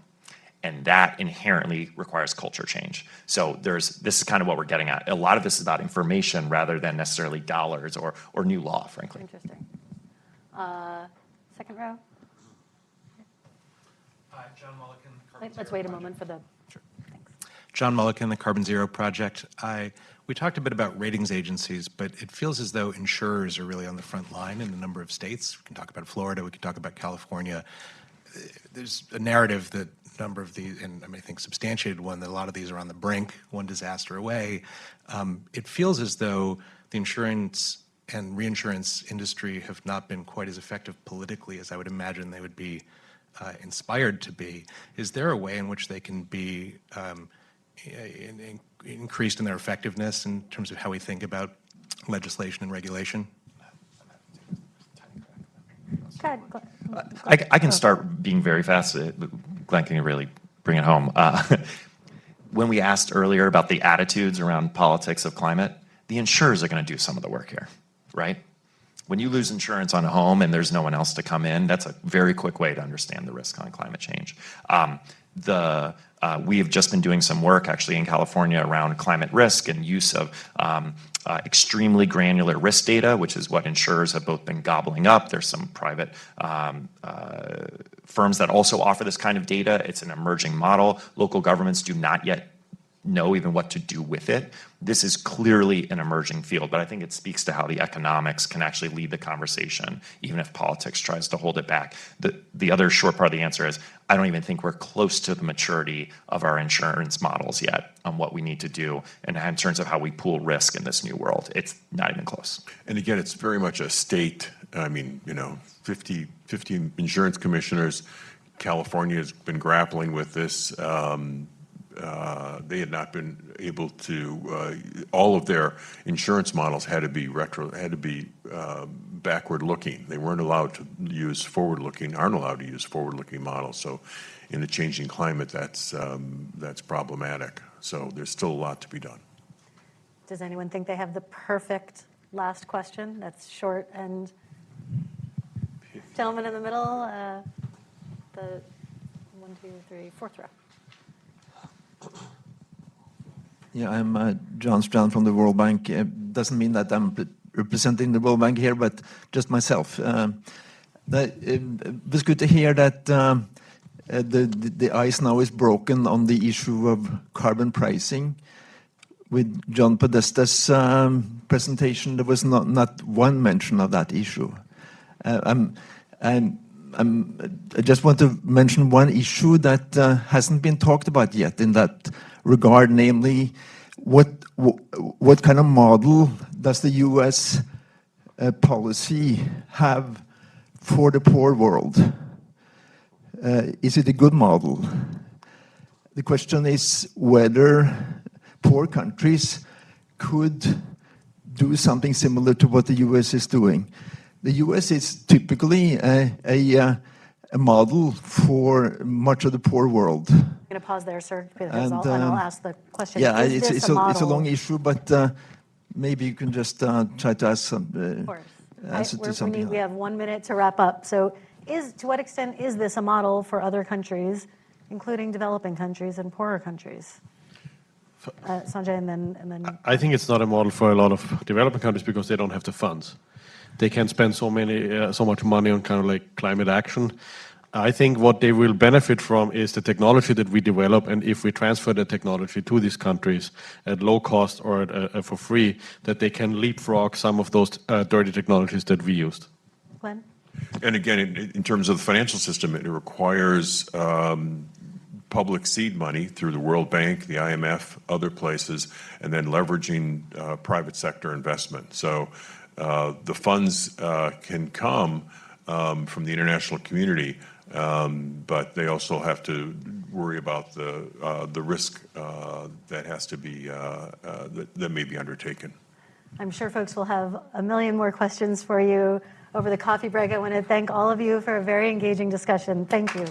And that inherently requires culture change. So this is kind of what we're getting at. A lot of this is about information rather than necessarily dollars or new law, frankly. Interesting. Second row. Hi, John Mulliken. Let's wait a moment for the. Sure. Thanks. John Mulliken, the Carbon Zero Project. We talked a bit about ratings agencies, but it feels as though insurers are really on the front line in a number of states. We can talk about Florida, we can talk about California. There's a narrative that a number of these, and I think substantiated one, that a lot of these are on the brink, one disaster away. It feels as though the insurance and reinsurance industry have not been quite as effective politically as I would imagine they would be inspired to be. Is there a way in which they can be increased in their effectiveness in terms of how we think about legislation and regulation? I can start being very fast. Glenn, can you really bring it home? When we asked earlier about the attitudes around politics of climate, the insurers are going to do some of the work here, right? When you lose insurance on a home and there's no one else to come in, that's a very quick way to understand the risk on climate change. We have just been doing some work actually in California around climate risk and use of extremely granular risk data, which is what insurers have both been gobbling up. There's some private firms that also offer this kind of data. It's an emerging model. Local governments do not yet know even what to do with it. This is clearly an emerging field, but I think it speaks to how the economics can actually lead the conversation, even if politics tries to hold it back. The other short part of the answer is, I don't even think we're close to the maturity of our insurance models yet on what we need to do and in terms of how we pool risk in this new world. It's not even close. And again, it's very much a state, 50 insurance commissioners. California has been grappling with this. They had not been able to. All of their insurance models had to be backward-looking. They weren't allowed to use forward-looking. Aren't allowed to use forward-looking models. So, in a changing climate, that's problematic. So, there's still a lot to be done. Does anyone think they have the perfect last question? That's short and. Gentleman in the middle, the 1, 2, 3, fourth row. Yeah, I'm John Strand from the World Bank. It doesn't mean that I'm representing the World Bank here, but just myself. It was good to hear that the ice now is broken on the issue of carbon pricing. With John Podesta's presentation, there was not one mention of that issue. I just want to mention one issue that hasn't been talked about yet in that regard, namely, what kind of model does the U.S. Policy have for the poor world? Is it a good model? The question is whether poor countries could do something similar to what the U.S. is doing. The U.S. is typically a model for much of the poor world. I'm going to pause there, sir, because I'll ask the question. Yeah, it's a long issue, but maybe you can just try to ask some answer to something. We have 1 minute to wrap up. So to what extent is this a model for other countries? including developing countries and poorer countries? Sanjay, and then. I think it's not a model for a lot of developing countries because they don't have the funds. They can spend so much money on kind of like climate action. I think what they will benefit from is the technology that we develop, and if we transfer the technology to these countries at low cost or for free, that they can leapfrog some of those dirty technologies that we used. Glenn? And again, in terms of the financial system, it requires public seed money through the World Bank, the IMF, other places, and then leveraging private sector investment. So the funds can come from the international community, but they also have to worry about the risk that has to be that may be undertaken. I'm sure folks will have a million more questions for you over the coffee break. I want to thank all of you for a very engaging discussion. Thank you.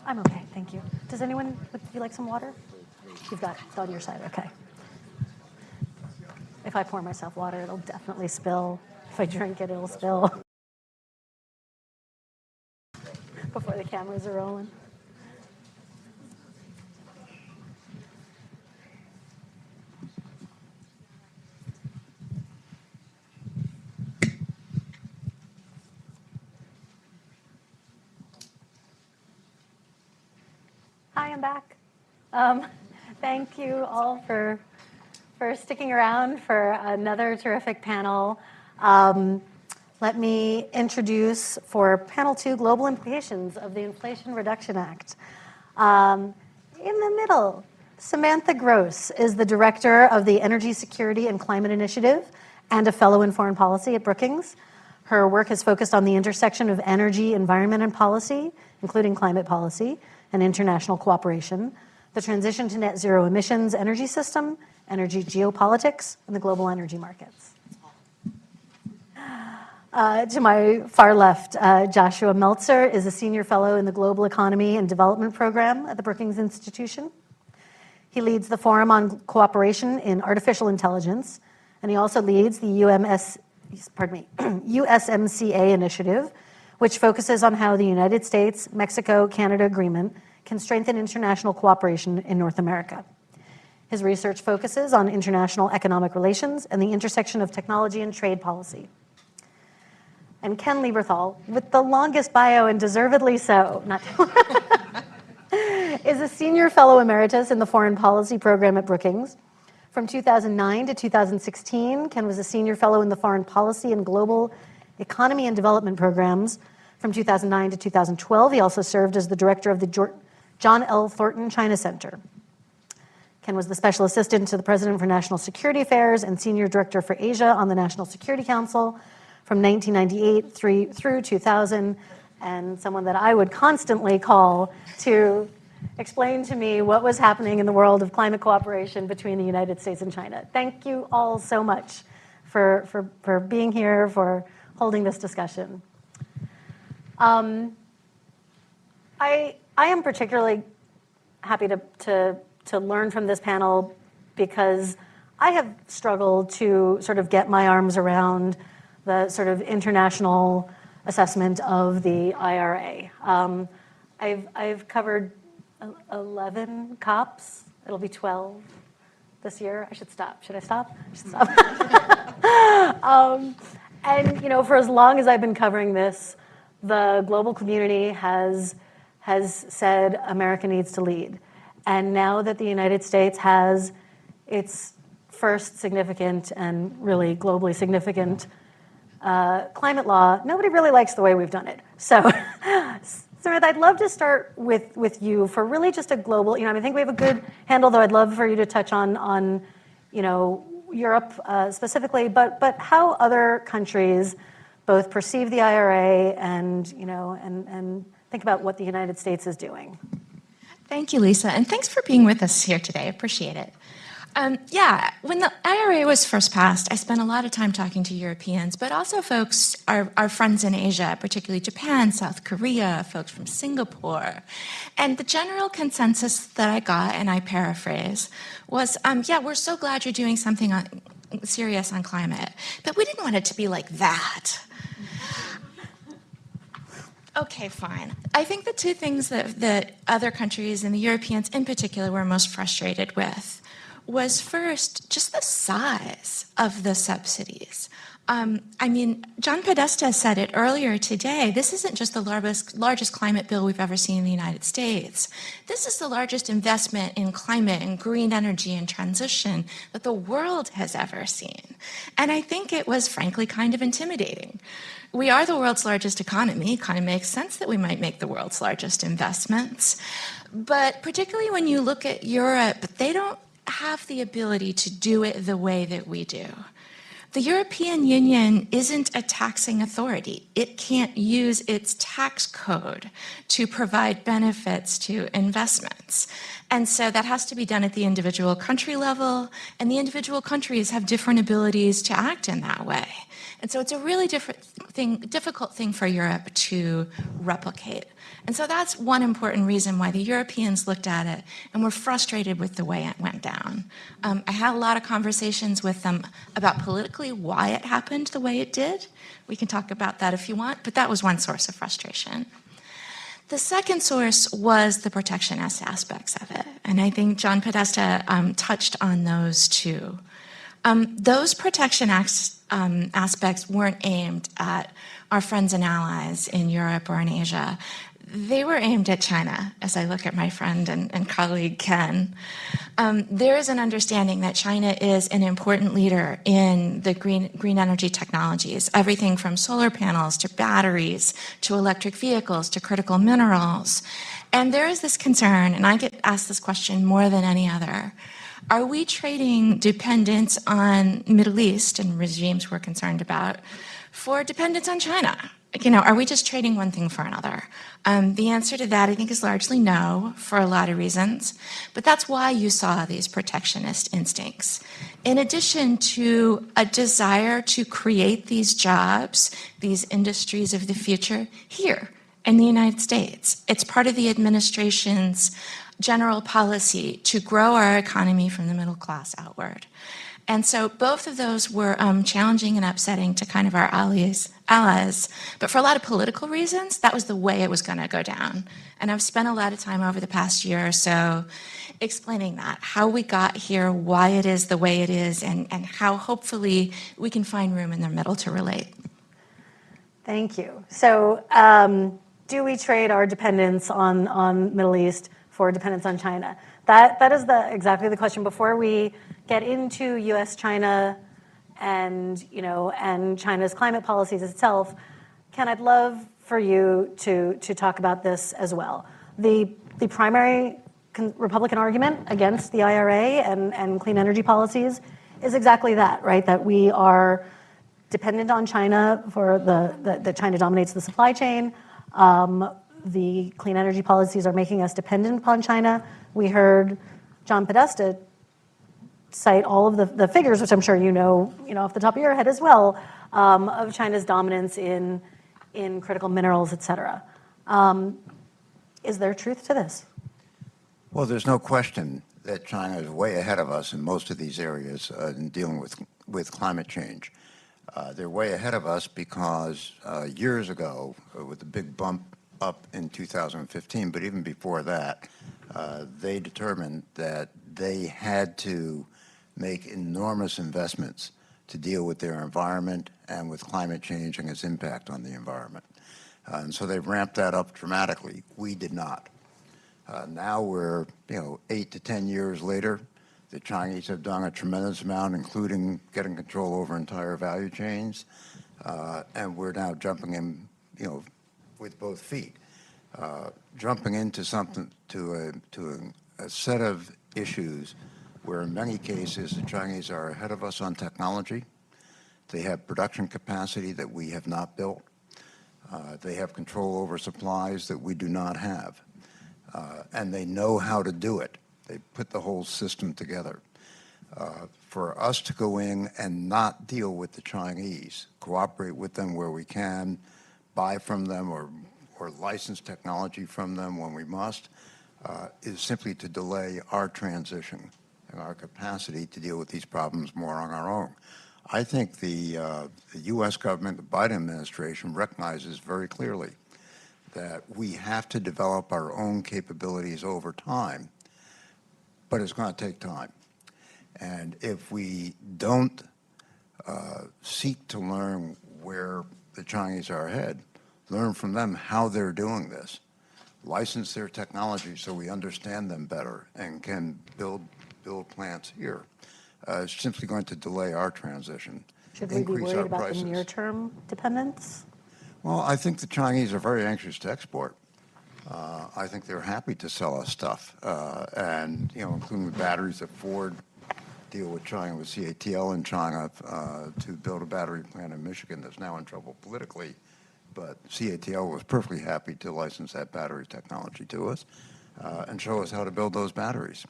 I'm okay, thank you. Does anyone, would you like some water? You've got it, it's on your side, okay. If I pour myself water, it'll definitely spill. If I drink it, it'll spill. Before the cameras are rolling. Hi, I'm back. Thank you all for sticking around for another terrific panel. Let me introduce for panel 2, global implications of the Inflation Reduction Act. In the middle, Samantha Gross is the director of the Energy Security and Climate Initiative and a fellow in foreign policy at Brookings. Her work has focused on the intersection of energy, environment, and policy, including climate policy and international cooperation, the transition to net zero emissions energy system, energy geopolitics, and the global energy markets. To my far left, Joshua Meltzer is a senior fellow in the Global Economy and Development Program at the Brookings Institution. He leads the Forum on Cooperation in Artificial Intelligence, and he also leads the USMCA initiative, which focuses on how the United States, Mexico, Canada agreement can strengthen international cooperation in North America. His research focuses on international economic relations and the intersection of technology and trade policy. And Ken Lieberthal, with the longest bio and deservedly so, is a senior fellow emeritus in the foreign policy program at Brookings. From 2009 to 2016, Ken was a senior fellow in the foreign policy and global economy and development programs. From 2009 to 2012, he also served as the director of the John L. Thornton China Center. Ken was the special assistant to the President for National Security Affairs and senior director for Asia on the National Security Council from 1998 through 2000, and someone that I would constantly call to explain to me what was happening in the world of climate cooperation between the United States and China. Thank you all so much for being here, for holding this discussion. I am particularly happy to learn from this panel because I have struggled to sort of get my arms around the sort of international assessment of the IRA. I've covered 11 COPs. It'll be 12 this year. I should stop. Should I stop? I should stop. And you know, for as long as I've been covering this, the global community has said America needs to lead. And now that the United States has its first significant and really globally significant climate law, nobody really likes the way we've done it. So, Samantha, I'd love to start with you for really just a global, I think we have a good handle, though I'd love for you to touch on Europe specifically, but how other countries both perceive the IRA and think about what the United States is doing. Thank you, Lisa, and thanks for being with us here today. I appreciate it. When the IRA was first passed, I spent a lot of time talking to Europeans, but also folks, our friends in Asia, particularly Japan, South Korea, folks from Singapore. And the general consensus that I got, and I paraphrase, was, we're so glad you're doing something serious on climate, but we didn't want it to be like that. Okay, fine. I think the two things that other countries and the Europeans in particular were most frustrated with was first, just the size of the subsidies. John Podesta said it earlier today, this isn't just the largest climate bill we've ever seen in the United States. This is the largest investment in climate and green energy and transition that the world has ever seen. And I think it was frankly kind of intimidating. We are the world's largest economy. It kind of makes sense that we might make the world's largest investments. But particularly when you look at Europe, they don't have the ability to do it the way that we do. The European Union isn't a taxing authority. It can't use its tax code to provide benefits to investments. And so that has to be done at the individual country level, and the individual countries have different abilities to act in that way. And so it's a really difficult thing for Europe to replicate. And so that's one important reason why the Europeans looked at it and were frustrated with the way it went down. I had a lot of conversations with them about politically why it happened the way it did. We can talk about that if you want, but that was one source of frustration. The second source was the protectionist aspects of it, and I think John Podesta touched on those too. Those protection aspects weren't aimed at our friends and allies in Europe or in Asia. They were aimed at China, as I look at my friend and colleague Ken. There is an understanding that China is an important leader in the green energy technologies, everything from solar panels to batteries to electric vehicles to critical minerals. And there is this concern, and I get asked this question more than any other. Are we trading dependence on Middle East and regimes we're concerned about for dependence on China? Are we just trading one thing for another? The answer to that, I think, is largely no, for a lot of reasons. But that's why you saw these protectionist instincts. In addition to a desire to create these jobs, these industries of the future, here in the United States. It's part of the administration's general policy to grow our economy from the middle class outward. And so both of those were challenging and upsetting to kind of our allies. But for a lot of political reasons, that was the way it was going to go down. And I've spent a lot of time over the past year or so explaining that, how we got here, why it is the way it is, and how hopefully we can find room in the middle to relate. Thank you. So do we trade our dependence on Middle East for dependence on China? That is exactly the question. Before we get into U.S.-China and China's climate policies itself, Ken, I'd love for you to talk about this as well. The primary Republican argument against the IRA and clean energy policies is exactly that, right? That we are dependent on China for that China dominates the supply chain. The clean energy policies are making us dependent upon China. We heard John Podesta cite all of the figures, which I'm sure you know off the top of your head as well, of China's dominance in critical minerals, et cetera. Is there truth to this? Well, there's no question that China is way ahead of us in most of these areas in dealing with climate change. They're way ahead of us because years ago, with the big bump up in 2015, but even before that, they determined that they had to make enormous investments to deal with their environment and with climate change and its impact on the environment. And so they've ramped that up dramatically. We did not. Now we're 8 to 10 years later. The Chinese have done a tremendous amount, including getting control over entire value chains, and we're now jumping in, with both feet, jumping into something to a set of issues where, in many cases, the Chinese are ahead of us on technology. They have production capacity that we have not built. They have control over supplies that we do not have, and they know how to do it. They put the whole system together. For us to go in and not deal with the Chinese, cooperate with them where we can, buy from them or license technology from them when we must, is simply to delay our transition and our capacity to deal with these problems more on our own. I think the U.S. government, the Biden administration, recognizes very clearly that we have to develop our own capabilities over time, but it's going to take time. And if we don't seek to learn where the Chinese are ahead, learn from them how they're doing this, license their technology so we understand them better and can build plants here, it's simply going to delay our transition. Should we be worried about the near-term dependence? Well, I think the Chinese are very anxious to export. I think they're happy to sell us stuff, and including the batteries that Ford deal with China, with CATL in China, to build a battery plant in Michigan that's now in trouble politically. But CATL was perfectly happy to license that battery technology to us. and show us how to build those batteries.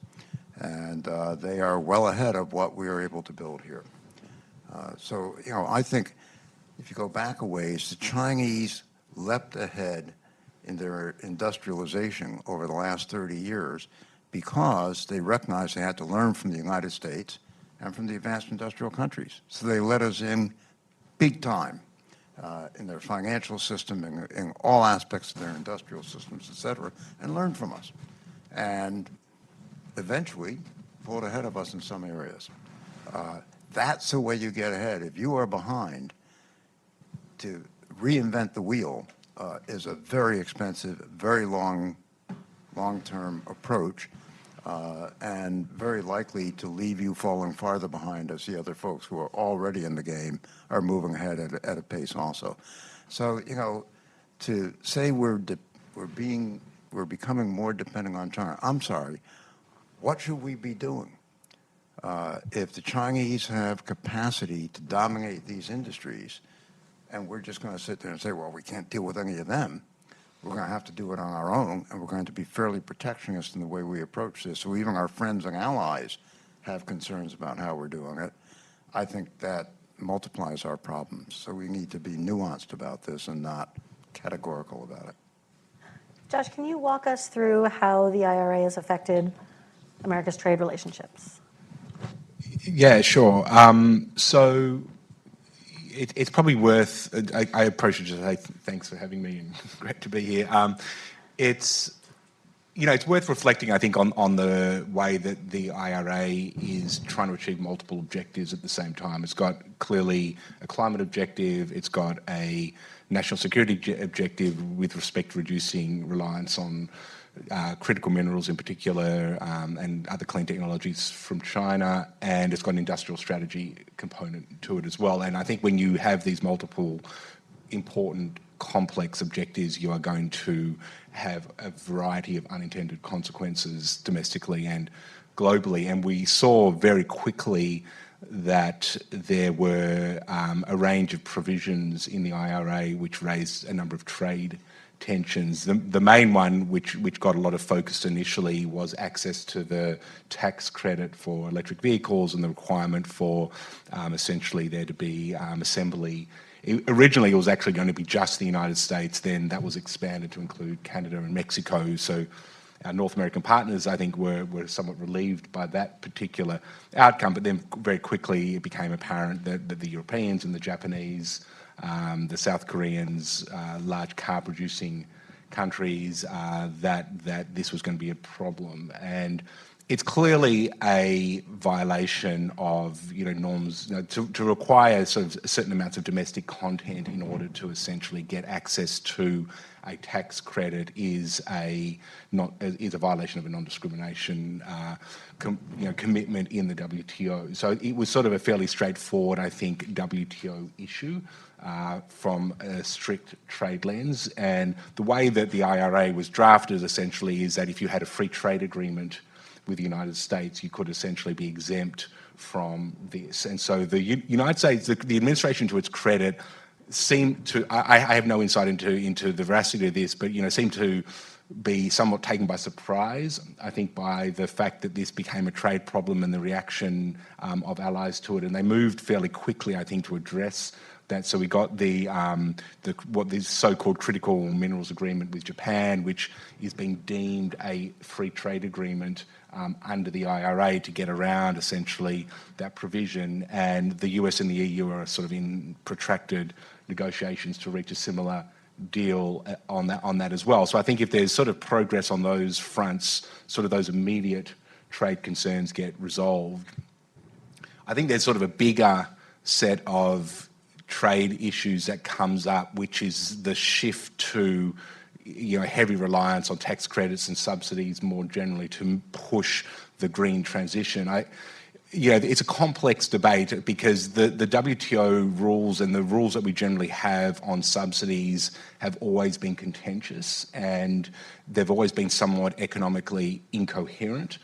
And they are well ahead of what we are able to build here. So, I think if you go back a ways, the Chinese leapt ahead in their industrialization over the last 30 years because they recognized they had to learn from the United States and from the advanced industrial countries. So they let us in big time in their financial system, in all aspects of their industrial systems, et cetera, and learned from us. And eventually pulled ahead of us in some areas. That's the way you get ahead. If you are behind, to reinvent the wheel is a very expensive, very long-term approach, and very likely to leave you falling farther behind as the other folks who are already in the game are moving ahead at a pace also. So, to say we're becoming more dependent on China, I'm sorry, what should we be doing? If the Chinese have capacity to dominate these industries, and we're just going to sit there and say, well, we can't deal with any of them, we're going to have to do it on our own, and we're going to be fairly protectionist in the way we approach this. So even our friends and allies have concerns about how we're doing it. I think that multiplies our problems. So we need to be nuanced about this and not categorical about it. Josh, can you walk us through how the IRA has affected America's trade relationships? Yeah, sure. So it's probably worth, I approach it to say thanks for having me and great to be here. It's worth reflecting, I think, on the way that the IRA is trying to achieve multiple objectives at the same time. It's got clearly a climate objective, it's got a national security objective with respect to reducing reliance on critical minerals in particular, and other clean technologies from China, and it's got an industrial strategy component to it as well. And I think when you have these multiple important complex objectives, you are going to have a variety of unintended consequences domestically and globally. And we saw very quickly that there were a range of provisions in the IRA which raised a number of trade tensions. The main one, which got a lot of focus initially, was access to the tax credit for electric vehicles and the requirement for essentially there to be assembly. Originally, it was actually going to be just the United States. Then that was expanded to include Canada and Mexico. So our North American partners, I think, were somewhat relieved by that particular outcome. But then very quickly, it became apparent that the Europeans and the Japanese, the South Koreans, large car-producing countries, that this was going to be a problem. And it's clearly a violation of norms to require sort of certain amounts of domestic content in order to essentially get access to a tax credit is a violation of a non-discrimination commitment in the WTO. So it was sort of a fairly straightforward, I think, WTO issue from a strict trade lens. And the way that the IRA was drafted essentially is that if you had a free trade agreement with the United States, you could essentially be exempt from this. And so the United States, the administration, to its credit, seemed to, I have no insight into the veracity of this, but seemed to be somewhat taken by surprise, I think, by the fact that this became a trade problem and the reaction of allies to it. And they moved fairly quickly, I think, to address that. So we got what this so-called critical minerals agreement with Japan, which is being deemed a free trade agreement under the IRA to get around essentially that provision. And the US and the EU are sort of in protracted negotiations to reach a similar deal on that as well. So I think if there's sort of progress on those fronts, sort of those immediate trade concerns get resolved. I think there's sort of a bigger set of trade issues that comes up, which is the shift to heavy reliance on tax credits and subsidies more generally to push the green transition. It's a complex debate because the WTO rules and the rules that we generally have on subsidies have always been contentious, and they've always been somewhat economically incoherent.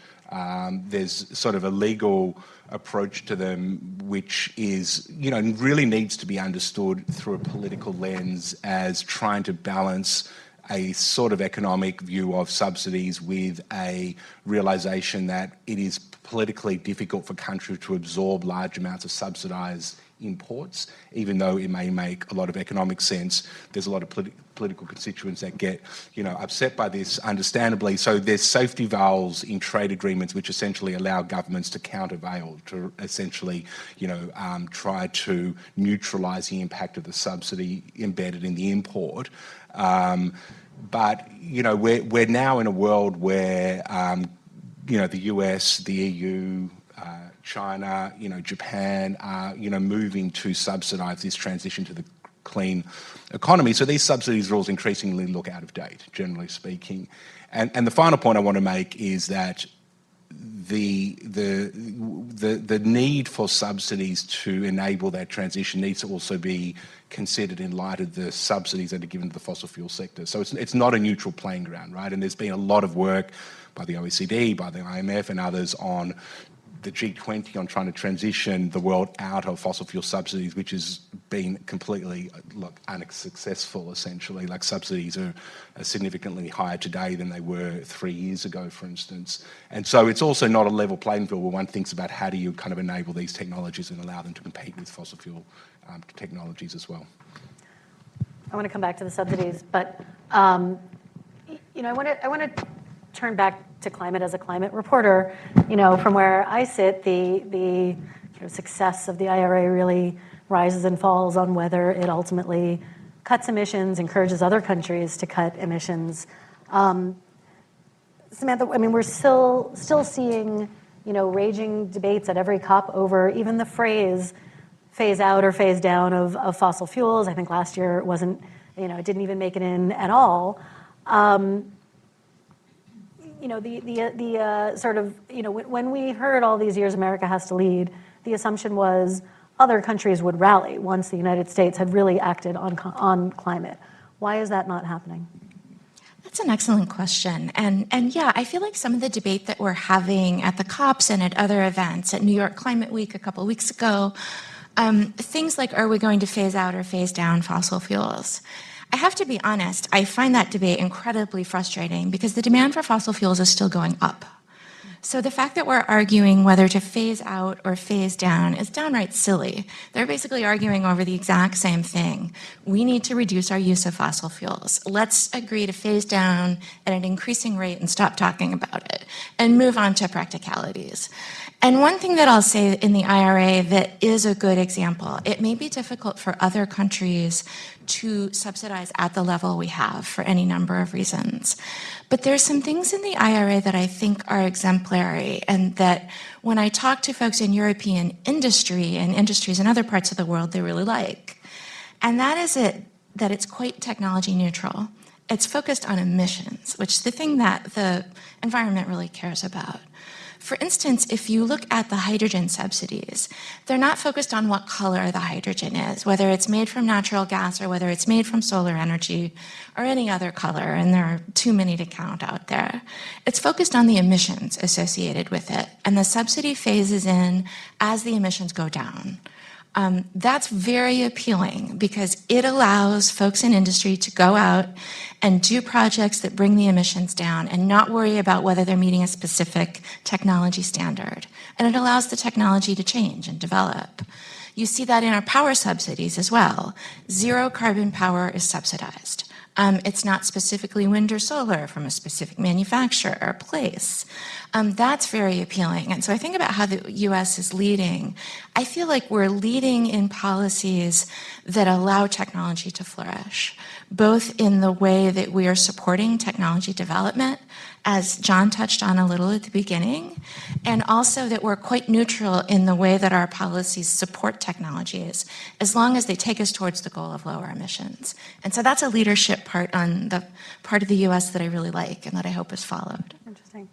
There's sort of a legal approach to them which is, really needs to be understood through a political lens as trying to balance a sort of economic view of subsidies with a realization that it is politically difficult for countries to absorb large amounts of subsidized imports, even though it may make a lot of economic sense. There's a lot of political constituents that get, upset by this, understandably. So there's safety valves in trade agreements which essentially allow governments to countervail, to essentially, try to neutralise the impact of the subsidy embedded in the import. But we're now in a world where the US, the EU, China, Japan are, moving to subsidise this transition to the clean economy. So these subsidies rules increasingly look out of date, generally speaking. And the final point I want to make is that the need for subsidies to enable that transition needs to also be considered in light of the subsidies that are given to the fossil fuel sector. So it's not a neutral playing ground, right? And there's been a lot of work by the OECD, by the IMF and others on the G20 on trying to transition the world out of fossil fuel subsidies, which has been completely unsuccessful, essentially. Like subsidies are significantly higher today than they were 3 years ago, for instance. And so it's also not a level playing field where one thinks about how do you kind of enable these technologies and allow them to compete with fossil fuel technologies as well. I want to come back to the subsidies, but I want to turn back to climate as a climate reporter. From where I sit, the success of the IRA really rises and falls on whether it ultimately cuts emissions, encourages other countries to cut emissions. Samantha, we're still seeing raging debates at every COP over even the phrase phase out or phase down of fossil fuels. I think last year it wasn't, it didn't even make it in at all. When we heard all these years America has to lead, the assumption was other countries would rally once the United States had really acted on climate. Why is that not happening? That's an excellent question. And yeah, I feel like some of the debate that we're having at the COPs and at other events, at New York Climate Week a couple of weeks ago, things like, are we going to phase out or phase down fossil fuels? I have to be honest, I find that debate incredibly frustrating because the demand for fossil fuels is still going up. So the fact that we're arguing whether to phase out or phase down is downright silly. They're basically arguing over the exact same thing. We need to reduce our use of fossil fuels. Let's agree to phase down at an increasing rate and stop talking about it and move on to practicalities. And one thing that I'll say in the IRA that is a good example, it may be difficult for other countries to subsidize at the level we have for any number of reasons. But there's some things in the IRA that I think are exemplary and that when I talk to folks in European industry and industries in other parts of the world, they really like. And that is that it's quite technology neutral. It's focused on emissions, which is the thing that the environment really cares about. For instance, if you look at the hydrogen subsidies, they're not focused on what color the hydrogen is, whether it's made from natural gas or whether it's made from solar energy or any other color, and there are too many to count out there. It's focused on the emissions associated with it, and the subsidy phases in as the emissions go down. That's very appealing because it allows folks in industry to go out and do projects that bring the emissions down and not worry about whether they're meeting a specific technology standard. And it allows the technology to change and develop. You see that in our power subsidies as well. Zero carbon power is subsidized. It's not specifically wind or solar from a specific manufacturer or place. That's very appealing. And so I think about how the US is leading. I feel like we're leading in policies that allow technology to flourish, both in the way that we are supporting technology development, as John touched on a little at the beginning, and also that we're quite neutral in the way that our policies support technologies, as long as they take us towards the goal of lower emissions. And so that's a leadership part on the part of the US that I really like and that I hope is followed. Interesting.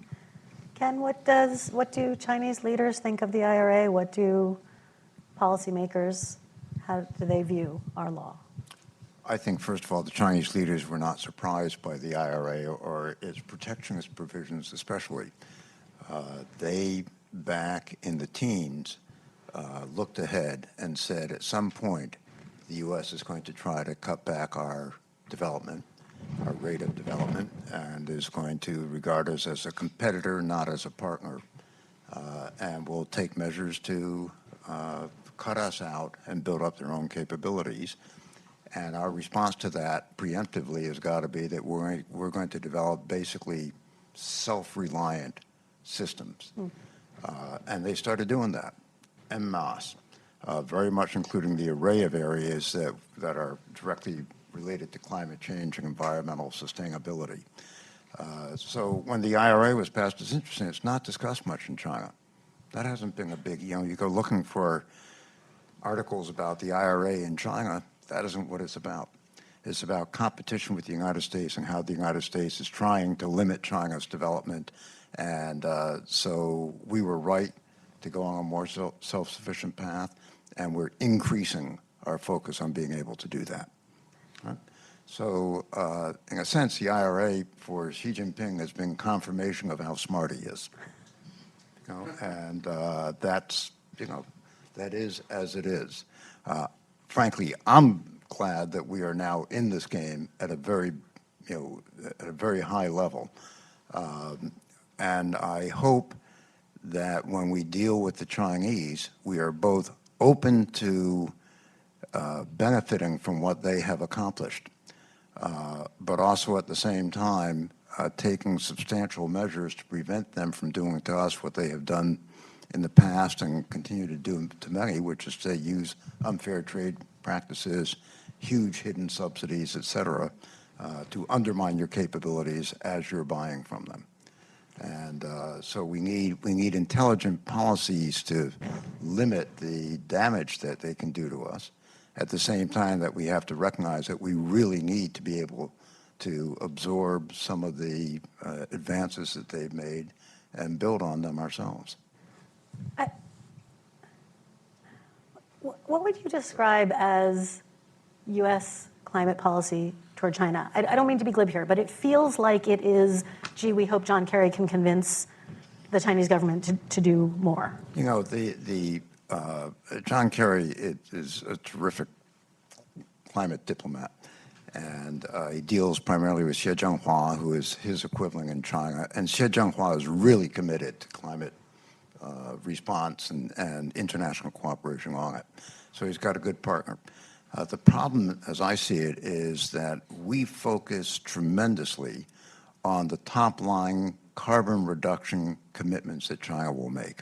Ken, what do Chinese leaders think of the IRA? What do policymakers, how do they view our law? I think, first of all, the Chinese leaders were not surprised by the IRA or its protectionist provisions especially. They, back in the teens, looked ahead and said at some point the U.S. is going to try to cut back our development, our rate of development, and is going to regard us as a competitor, not as a partner, and will take measures to cut us out and build up their own capabilities. And our response to that preemptively has got to be that we're going to develop basically self-reliant systems. And they started doing that en masse, very much including the array of areas that are directly related to climate change and environmental sustainability. So when the IRA was passed, it's interesting, it's not discussed much in China. That hasn't been a big, you go looking for articles about the IRA in China, that isn't what it's about. It's about competition with the United States and how the United States is trying to limit China's development. And so we were right to go on a more self-sufficient path, and we're increasing our focus on being able to do that. Right? So in a sense, the IRA for Xi Jinping has been confirmation of how smart he is. And that's, that is as it is. Frankly, I'm glad that we are now in this game at a very, at a very high level. And I hope that when we deal with the Chinese, we are both open to benefiting from what they have accomplished, but also at the same time taking substantial measures to prevent them from doing to us what they have done in the past and continue to do to many, which is to use unfair trade practices, huge hidden subsidies, et cetera, to undermine your capabilities as you're buying from them. And so we need intelligent policies to limit the damage that they can do to us, at the same time that we have to recognize that we really need to be able to absorb some of the advances that they've made and build on them ourselves. What would you describe as U.S. climate policy toward China? I don't mean to be glib here, but it feels like it is, gee, we hope John Kerry can convince the Chinese government to do more. John Kerry is a terrific climate diplomat, and he deals primarily with Xie Zhenghua, who is his equivalent in China, and Xie Zhenghua is really committed to climate response and international cooperation on it. So he's got a good partner. The problem, as I see it, is that we focus tremendously on the top-line carbon reduction commitments that China will make.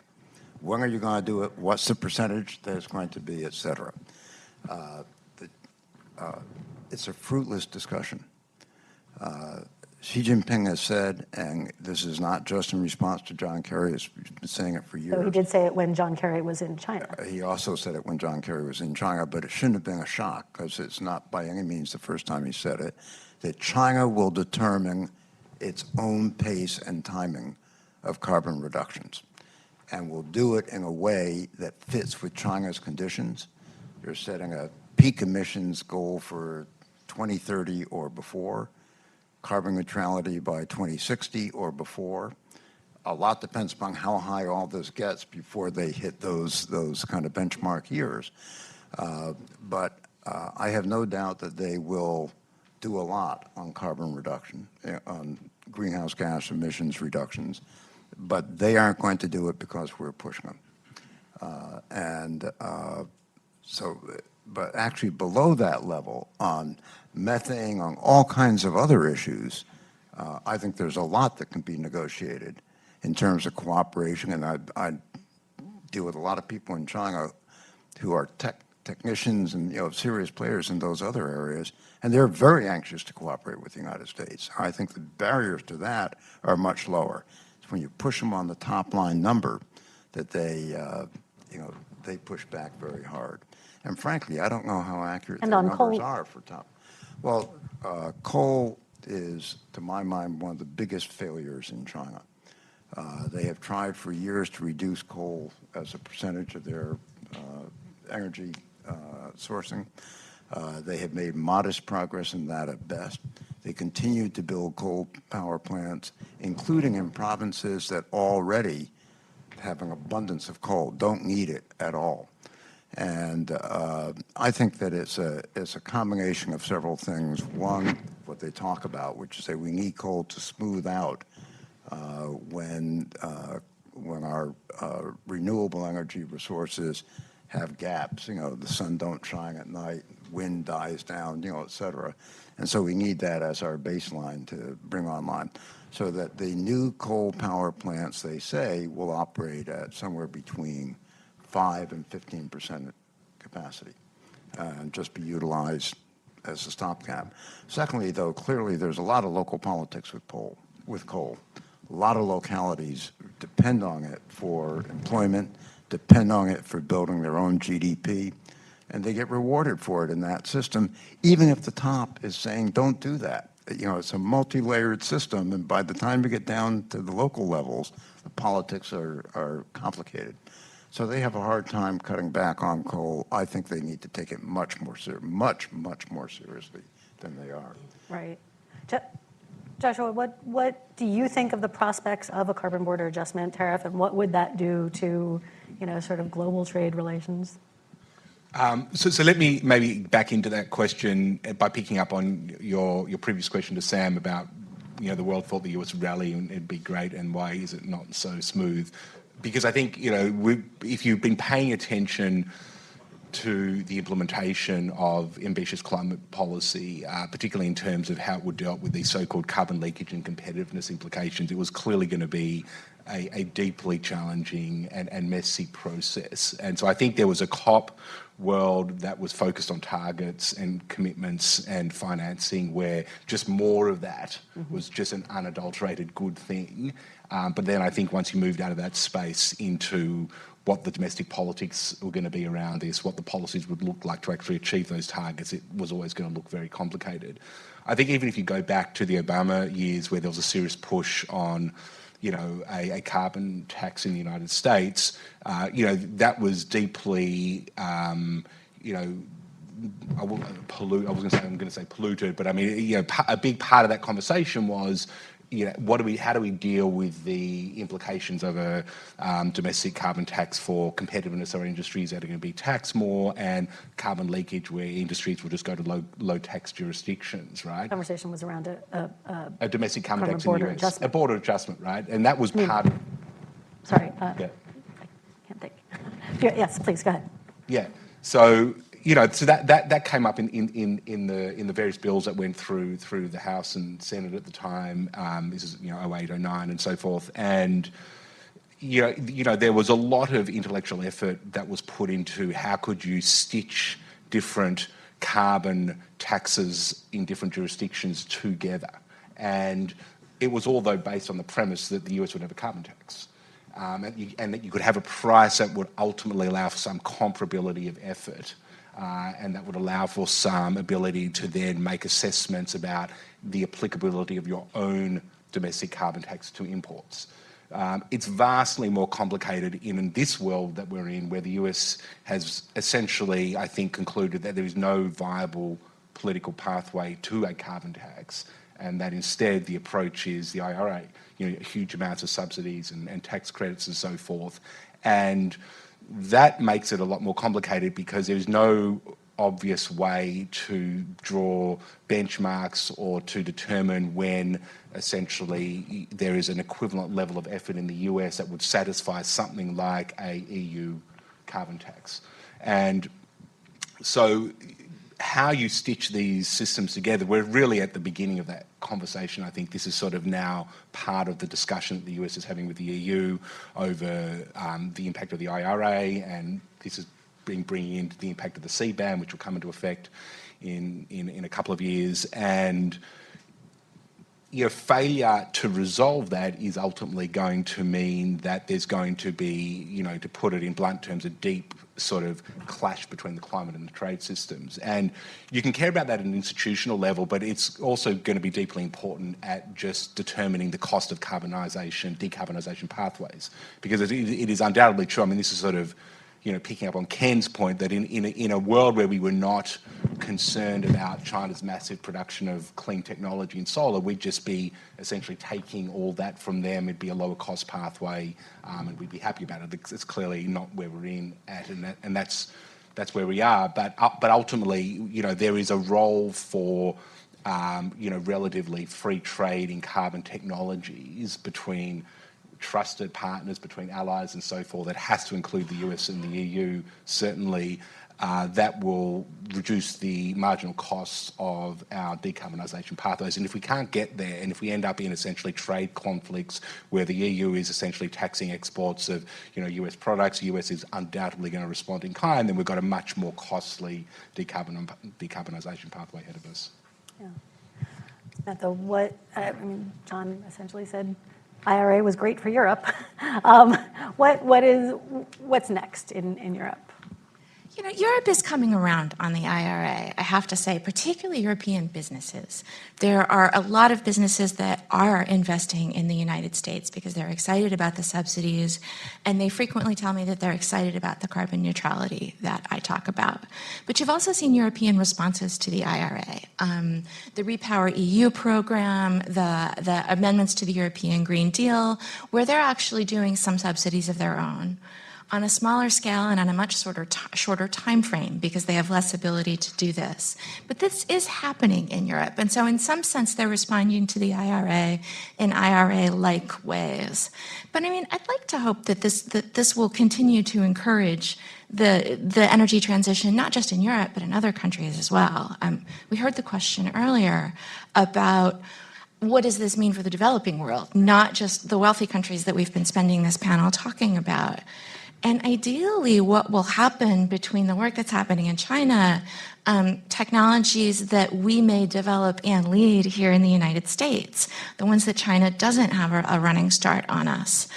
When are you going to do it? What's the percentage that it's going to be, et cetera? It's a fruitless discussion. Xi Jinping has said, and this is not just in response to John Kerry, he's been saying it for years. So he did say it when John Kerry was in China. He also said it when John Kerry was in China, but it shouldn't have been a shock, because it's not by any means the first time he said it, that China will determine its own pace and timing of carbon reductions, and will do it in a way that fits with China's conditions. You're setting a peak emissions goal for 2030 or before, carbon neutrality by 2060 or before. A lot depends upon how high all this gets before they hit those kind of benchmark years. But I have no doubt that they will do a lot on carbon reduction, on greenhouse gas emissions reductions, but they aren't going to do it because we're pushing them. But actually below that level, on methane, on all kinds of other issues, I think there's a lot that can be negotiated in terms of cooperation. And I deal with a lot of people in China who are technicians and serious players in those other areas, and they're very anxious to cooperate with the United States. I think the barriers to that are much lower. It's when you push them on the top line number that they push back very hard. And frankly, I don't know how accurate the numbers are for top. Well, coal is, to my mind, one of the biggest failures in China. They have tried for years to reduce coal as a percentage of their energy sourcing. They have made modest progress in that at best. They continue to build coal power plants, including in provinces that already have an abundance of coal, don't need it at all. And I think that it's a combination of several things. One, what they talk about, which is that we need coal to smooth out when our renewable energy resources have gaps. The sun don't shine at night, wind dies down, et cetera. And so we need that as our baseline to bring online. So that the new coal power plants, they say, will operate at somewhere between 5 and 15% capacity and just be utilized as a stopgap. Secondly, though, clearly there's a lot of local politics with coal. A lot of localities depend on it for employment, depend on it for building their own GDP, and they get rewarded for it in that system, even if the top is saying, don't do that. It's a multi-layered system, and by the time you get down to the local levels, the politics are complicated. So they have a hard time cutting back on coal. I think they need to take it much more seriously than they are. Right. Joshua, what do you think of the prospects of a carbon border adjustment tariff, and what would that do to, sort of global trade relations? So let me maybe back into that question by picking up on your previous question to Sam about, the world thought the US would rally and it'd be great, and why is it not so smooth? Because I think, if you've been paying attention to the implementation of ambitious climate policy, particularly in terms of how it would deal with these so-called carbon leakage and competitiveness implications, it was clearly going to be a deeply challenging and messy process. And so I think there was a COP world that was focused on targets and commitments and financing, where just more of that was just an unadulterated good thing. But then I think once you moved out of that space into what the domestic politics were going to be around this, what the policies would look like to actually achieve those targets, it was always going to look very complicated. I think even if you go back to the Obama years, where there was a serious push on a carbon tax in the United States, that was deeply, I'm going to say polluted, but I mean, a big part of that conversation was, how do we deal with the implications of a domestic carbon tax for competitiveness of our industries that are going to be taxed more, and carbon leakage, where industries will just go to low tax jurisdictions, right? Conversation was around a domestic carbon tax border in the US, adjustment. a border adjustment, right? And that was part of. Sorry, yeah. I can't think. Yes, please go ahead. Yeah. So so that came up in the various bills that went through the House and Senate at the time. This is 08, 09, and so forth. And there was a lot of intellectual effort that was put into how could you stitch different carbon taxes in different jurisdictions together. And it was all, though, based on the premise that the US would have a carbon tax. And that you could have a price that would ultimately allow for some comparability of effort. And that would allow for some ability to then make assessments about the applicability of your own domestic carbon tax to imports. It's vastly more complicated in this world that we're in, where the US has essentially, I think, concluded that there is no viable political pathway to a carbon tax, and that instead the approach is the IRA, huge amounts of subsidies and tax credits and so forth. And that makes it a lot more complicated, because there's no obvious way to draw benchmarks or to determine when essentially there is an equivalent level of effort in the US that would satisfy something like a EU carbon tax. And so how you stitch these systems together, we're really at the beginning of that conversation. I think this is sort of now part of the discussion that the US is having with the EU over the impact of the IRA, and this is bringing in the impact of the CBAM, which will come into effect in a couple of years. And failure to resolve that is ultimately going to mean that there's going to be, to put it in blunt terms, a deep sort of clash between the climate and the trade systems. And you can care about that at an institutional level, but it's also going to be deeply important at just determining the cost of decarbonisation pathways. Because it is undoubtedly true. I mean, this is sort of, picking up on Ken's point, that in a world where we were not concerned about China's massive production of clean technology and solar, we'd just be essentially taking all that from them. It'd be a lower cost pathway, and we'd be happy about it. It's clearly not where we're at, and that's where we are. But ultimately, there is a role for relatively free trade in carbon technologies between trusted partners, between allies and so forth, that has to include the US and the EU, certainly that will reduce the marginal costs of our decarbonisation pathways. And if we can't get there, and if we end up in essentially trade conflicts where the EU is essentially taxing exports of US products, the US is undoubtedly going to respond in kind, then we've got a much more costly decarbonisation pathway ahead of us. Yeah. Samantha, John essentially said IRA was great for Europe. What's next in Europe? Europe is coming around on the IRA, I have to say, particularly European businesses. There are a lot of businesses that are investing in the United States because they're excited about the subsidies, and they frequently tell me that they're excited about the carbon neutrality that I talk about. But you've also seen European responses to the IRA. The Repower EU program, the amendments to the European Green Deal, where they're actually doing some subsidies of their own on a smaller scale and on a much shorter time frame because they have less ability to do this. But this is happening in Europe. And so in some sense, they're responding to the IRA in IRA-like ways. But I'd like to hope that this will continue to encourage the energy transition, not just in Europe, but in other countries as well. We heard the question earlier about what does this mean for the developing world, not just the wealthy countries that we've been spending this panel talking about. And ideally, what will happen between the work that's happening in China, technologies that we may develop and lead here in the United States, the ones that China doesn't have a running start on us,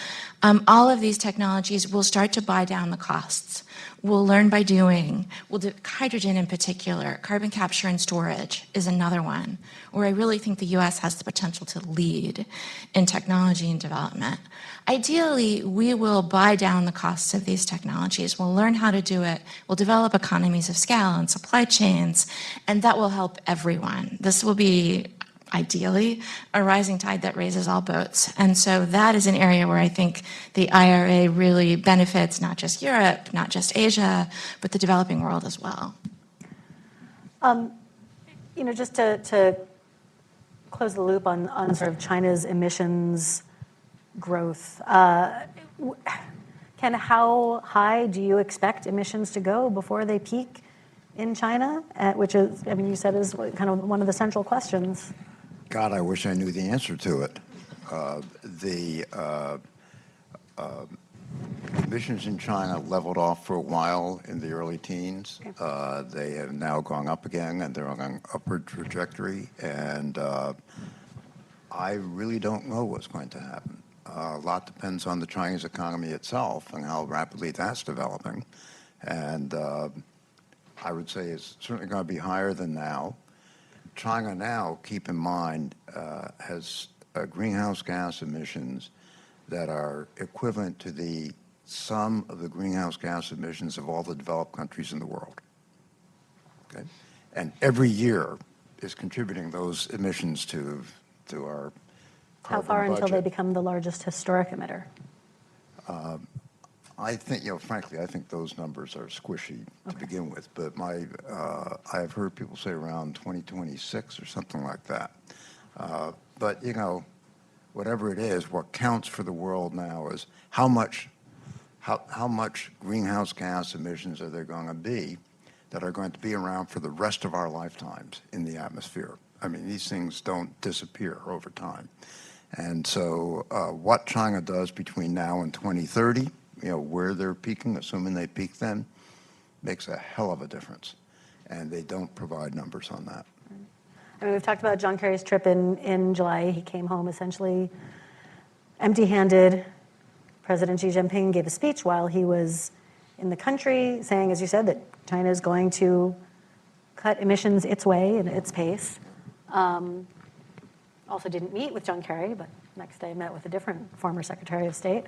all of these technologies will start to buy down the costs. We'll learn by doing. We'll do hydrogen in particular. Carbon capture and storage is another one where I really think the US has the potential to lead in technology and development. Ideally, we will buy down the costs of these technologies. We'll learn how to do it. We'll develop economies of scale and supply chains, and that will help everyone. This will be ideally a rising tide that raises all boats. And so that is an area where I think the IRA really benefits not just Europe, not just Asia, but the developing world as well. Just to close the loop on sort of China's emissions growth, Ken, how high do you expect emissions to go before they peak in China? Which is, you said is kind of one of the central questions. God, I wish I knew the answer to it. The emissions in China leveled off for a while in the early teens. They have now gone up again, and they're on an upward trajectory. And I really don't know what's going to happen. A lot depends on the Chinese economy itself and how rapidly that's developing. And I would say it's certainly going to be higher than now. China now, keep in mind, has greenhouse gas emissions that are equivalent to the sum of the greenhouse gas emissions of all the developed countries in the world. Okay? And every year is contributing those emissions to our How far until they become the largest historic emitter? I think, frankly, I think those numbers are squishy to begin with. But I've heard people say around 2026 or something like that. But whatever it is, what counts for the world now is how much greenhouse gas emissions are there going to be that are going to be around for the rest of our lifetimes in the atmosphere. These things don't disappear over time. And so what China does between now and 2030, where they're peaking, assuming they peak then, makes a hell of a difference. And they don't provide numbers on that. We've talked about John Kerry's trip in July. He came home essentially empty-handed. President Xi Jinping gave a speech while he was in the country, saying, as you said, that China is going to cut emissions its way and its pace. Also didn't meet with John Kerry, but next day met with a different former Secretary of State.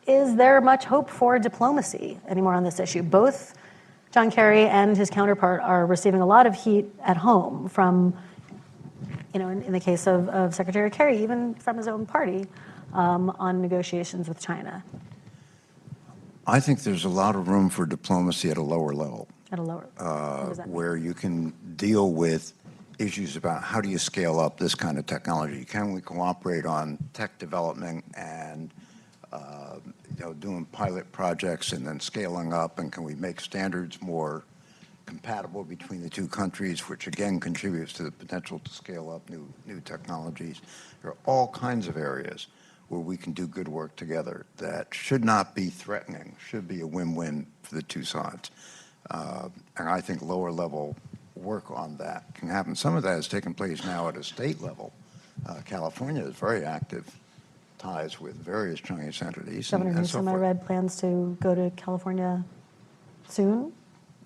Is there much hope for diplomacy anymore on this issue? Both John Kerry and his counterpart are receiving a lot of heat at home from, in the case of Secretary Kerry, even from his own party, on negotiations with China. I think there's a lot of room for diplomacy at a lower level. At a lower. where you can deal with issues about how do you scale up this kind of technology? Can we cooperate on tech development and doing pilot projects and then scaling up? And can we make standards more compatible between the two countries, which again contributes to the potential to scale up new technologies? There are all kinds of areas where we can do good work together that should not be threatening, should be a win-win for the two sides. And I think lower level work on that can happen. Some of that has taken place now at a state level. California is very active ties with various Chinese entities. Governor and so Newsom, I forth. read, plans to go to California soon.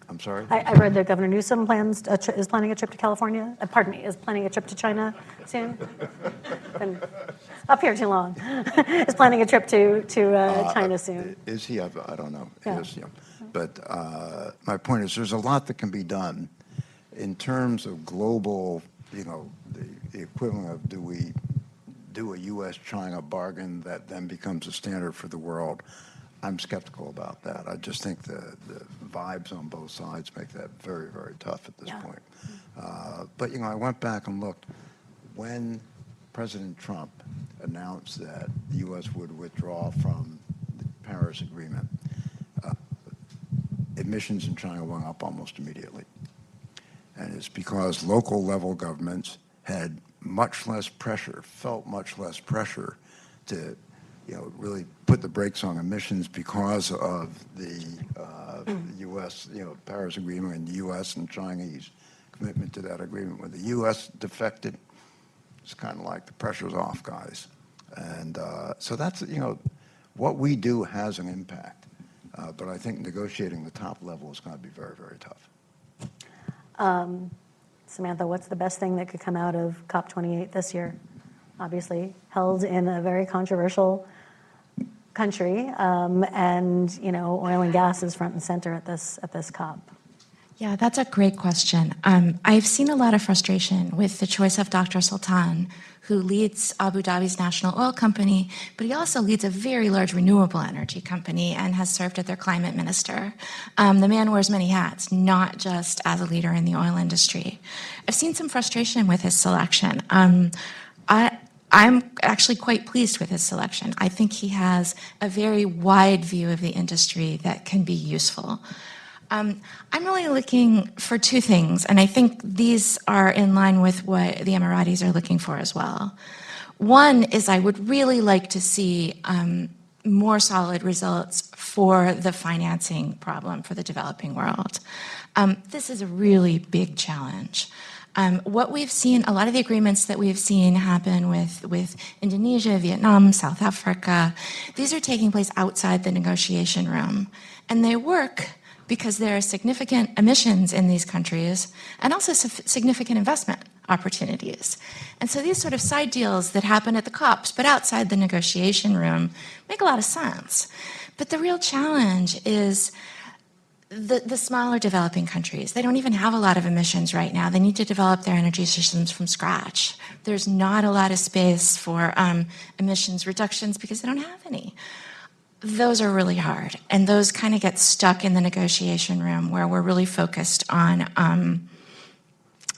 I'm sorry? I read that Governor Newsom is planning a trip to California. Pardon me, is planning a trip to China soon. Been up here too long. Is planning a trip to China soon. Is he? I don't know. Yeah. Yes, yeah. But my point is, there's a lot that can be done in terms of global. The equivalent of do we do a U.S.-China bargain that then becomes a standard for the world? I'm skeptical about that. I just think the vibes on both sides make that very, very tough at this point. But, I went back and looked. When President Trump announced that the U.S. would withdraw from the Paris Agreement, emissions in China went up almost immediately. And it's because local level governments had much less pressure, felt much less pressure to really put the brakes on emissions because of the U.S., Paris Agreement and the U.S. and Chinese commitment to that agreement. When the U.S. defected, it's kind of like the pressure's off, guys. And so that's, what we do has an impact. But I think negotiating the top level is going to be very, very tough. Samantha, what's the best thing that could come out of COP28 this year? Obviously held in a very controversial country, and oil and gas is front and center at this COP. Yeah, that's a great question. I've seen a lot of frustration with the choice of Dr. Sultan, who leads Abu Dhabi's national oil company, but he also leads a very large renewable energy company and has served as their climate minister. The man wears many hats, not just as a leader in the oil industry. I've seen some frustration with his selection. I'm actually quite pleased with his selection. I think he has a very wide view of the industry that can be useful. I'm really looking for two things, and I think these are in line with what the Emiratis are looking for as well. One is I would really like to see more solid results for the financing problem for the developing world. This is a really big challenge. What we've seen, a lot of the agreements that we've seen happen with Indonesia, Vietnam, South Africa, these are taking place outside the negotiation room. And they work because there are significant emissions in these countries and also significant investment opportunities. And so these sort of side deals that happen at the COPs, but outside the negotiation room, make a lot of sense. But the real challenge is the smaller developing countries. They don't even have a lot of emissions right now. They need to develop their energy systems from scratch. There's not a lot of space for emissions reductions because they don't have any. Those are really hard, and those kind of get stuck in the negotiation room where we're really focused on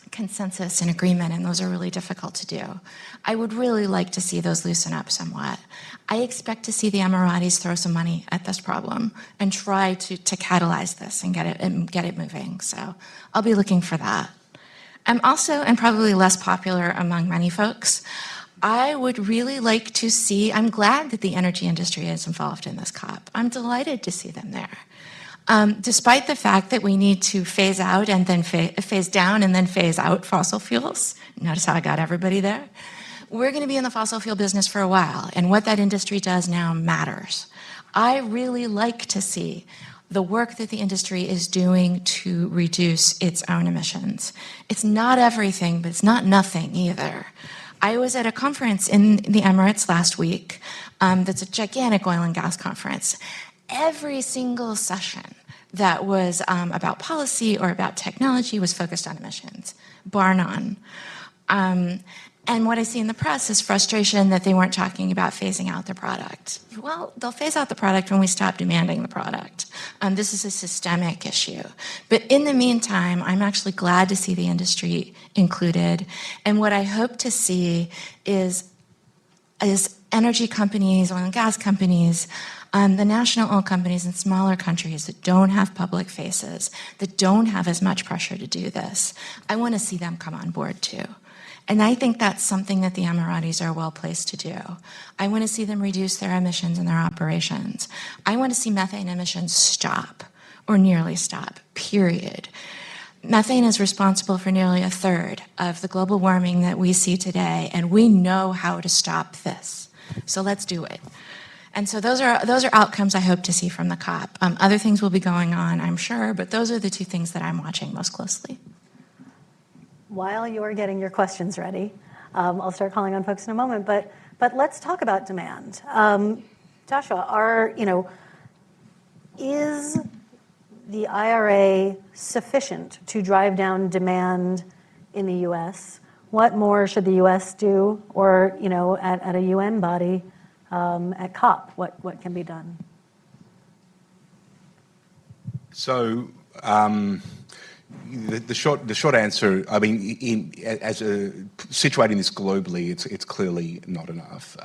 consensus and agreement, and those are really difficult to do. I would really like to see those loosen up somewhat. I expect to see the Emiratis throw some money at this problem and try to catalyze this and get it moving. So I'll be looking for that. Also, and probably less popular among many folks, I would really like to see, I'm glad that the energy industry is involved in this COP. I'm delighted to see them there. Despite the fact that we need to phase out and then phase down and then phase out fossil fuels, notice how I got everybody there? We're going to be in the fossil fuel business for a while, and what that industry does now matters. I really like to see the work that the industry is doing to reduce its own emissions. It's not everything, but it's not nothing either. I was at a conference in the Emirates last week that's a gigantic oil and gas conference. Every single session that was about policy or about technology was focused on emissions, bar none. And what I see in the press is frustration that they weren't talking about phasing out the product. Well, they'll phase out the product when we stop demanding the product. This is a systemic issue. But in the meantime, I'm actually glad to see the industry included. And what I hope to see is energy companies, oil and gas companies, the national oil companies in smaller countries that don't have public faces, that don't have as much pressure to do this, I want to see them come on board too. And I think that's something that the Emiratis are well placed to do. I want to see them reduce their emissions in their operations. I want to see methane emissions stop, or nearly stop, period. Methane is responsible for nearly a third of the global warming that we see today, and we know how to stop this. So let's do it. And so those are outcomes I hope to see from the COP. Other things will be going on, I'm sure, but those are the two things that I'm watching most closely. While you're getting your questions ready, I'll start calling on folks in a moment, but let's talk about demand. Joshua, is the IRA sufficient to drive down demand in the U.S.? What more should the U.S. do, or at a UN body, at COP? What can be done? So. The short answer, I mean, situating this globally, it's clearly not enough.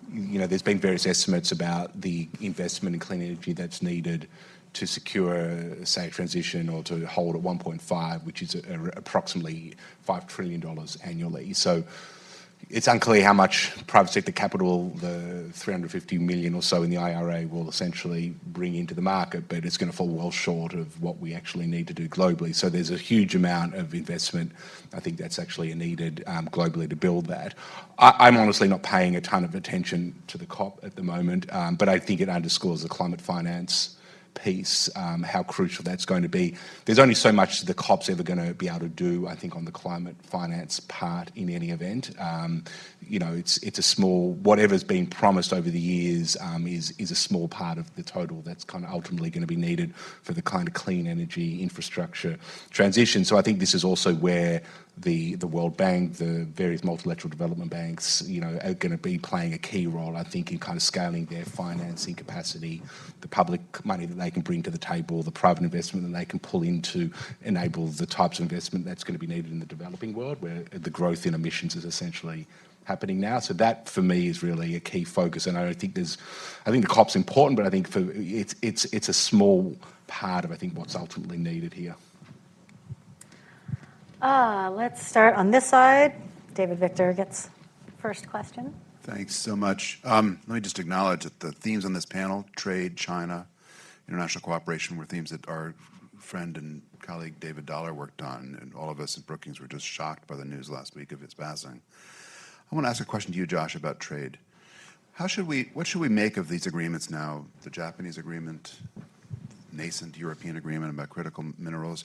There's been various estimates about the investment in clean energy that's needed to secure, say, a transition, or to hold at 1.5, which is approximately $5 trillion annually. So it's unclear how much private sector capital the $350 million or so in the IRA will essentially bring into the market, but it's going to fall well short of what we actually need to do globally. So there's a huge amount of investment, I think, that's actually needed globally to build that. I'm honestly not paying a ton of attention to the COP at the moment, but I think it underscores the climate finance piece, how crucial that's going to be. There's only so much the COP's ever going to be able to do, I think, on the climate finance part in any event. It's a small, whatever's been promised over the years is a small part of the total that's kind of ultimately going to be needed for the kind of clean energy infrastructure transition. So I think this is also where the World Bank, the various multilateral development banks, are going to be playing a key role, I think, in kind of scaling their financing capacity, the public money that they can bring to the table, the private investment that they can pull in to enable the types of investment that's going to be needed in the developing world, where the growth in emissions is essentially happening now. So that, for me, is really a key focus. And I think the COP's important, but I think it's a small part of, I think, what's ultimately needed here. Let's start on this side. David Victor gets first question. Thanks so much. Let me just acknowledge that the themes on this panel, trade, China, international cooperation, were themes that our friend and colleague David Dollar worked on, and all of us at Brookings were just shocked by the news last week of his passing. I want to ask a question to you, Josh, about trade. What should we make of these agreements now? The Japanese agreement, nascent European agreement about critical minerals.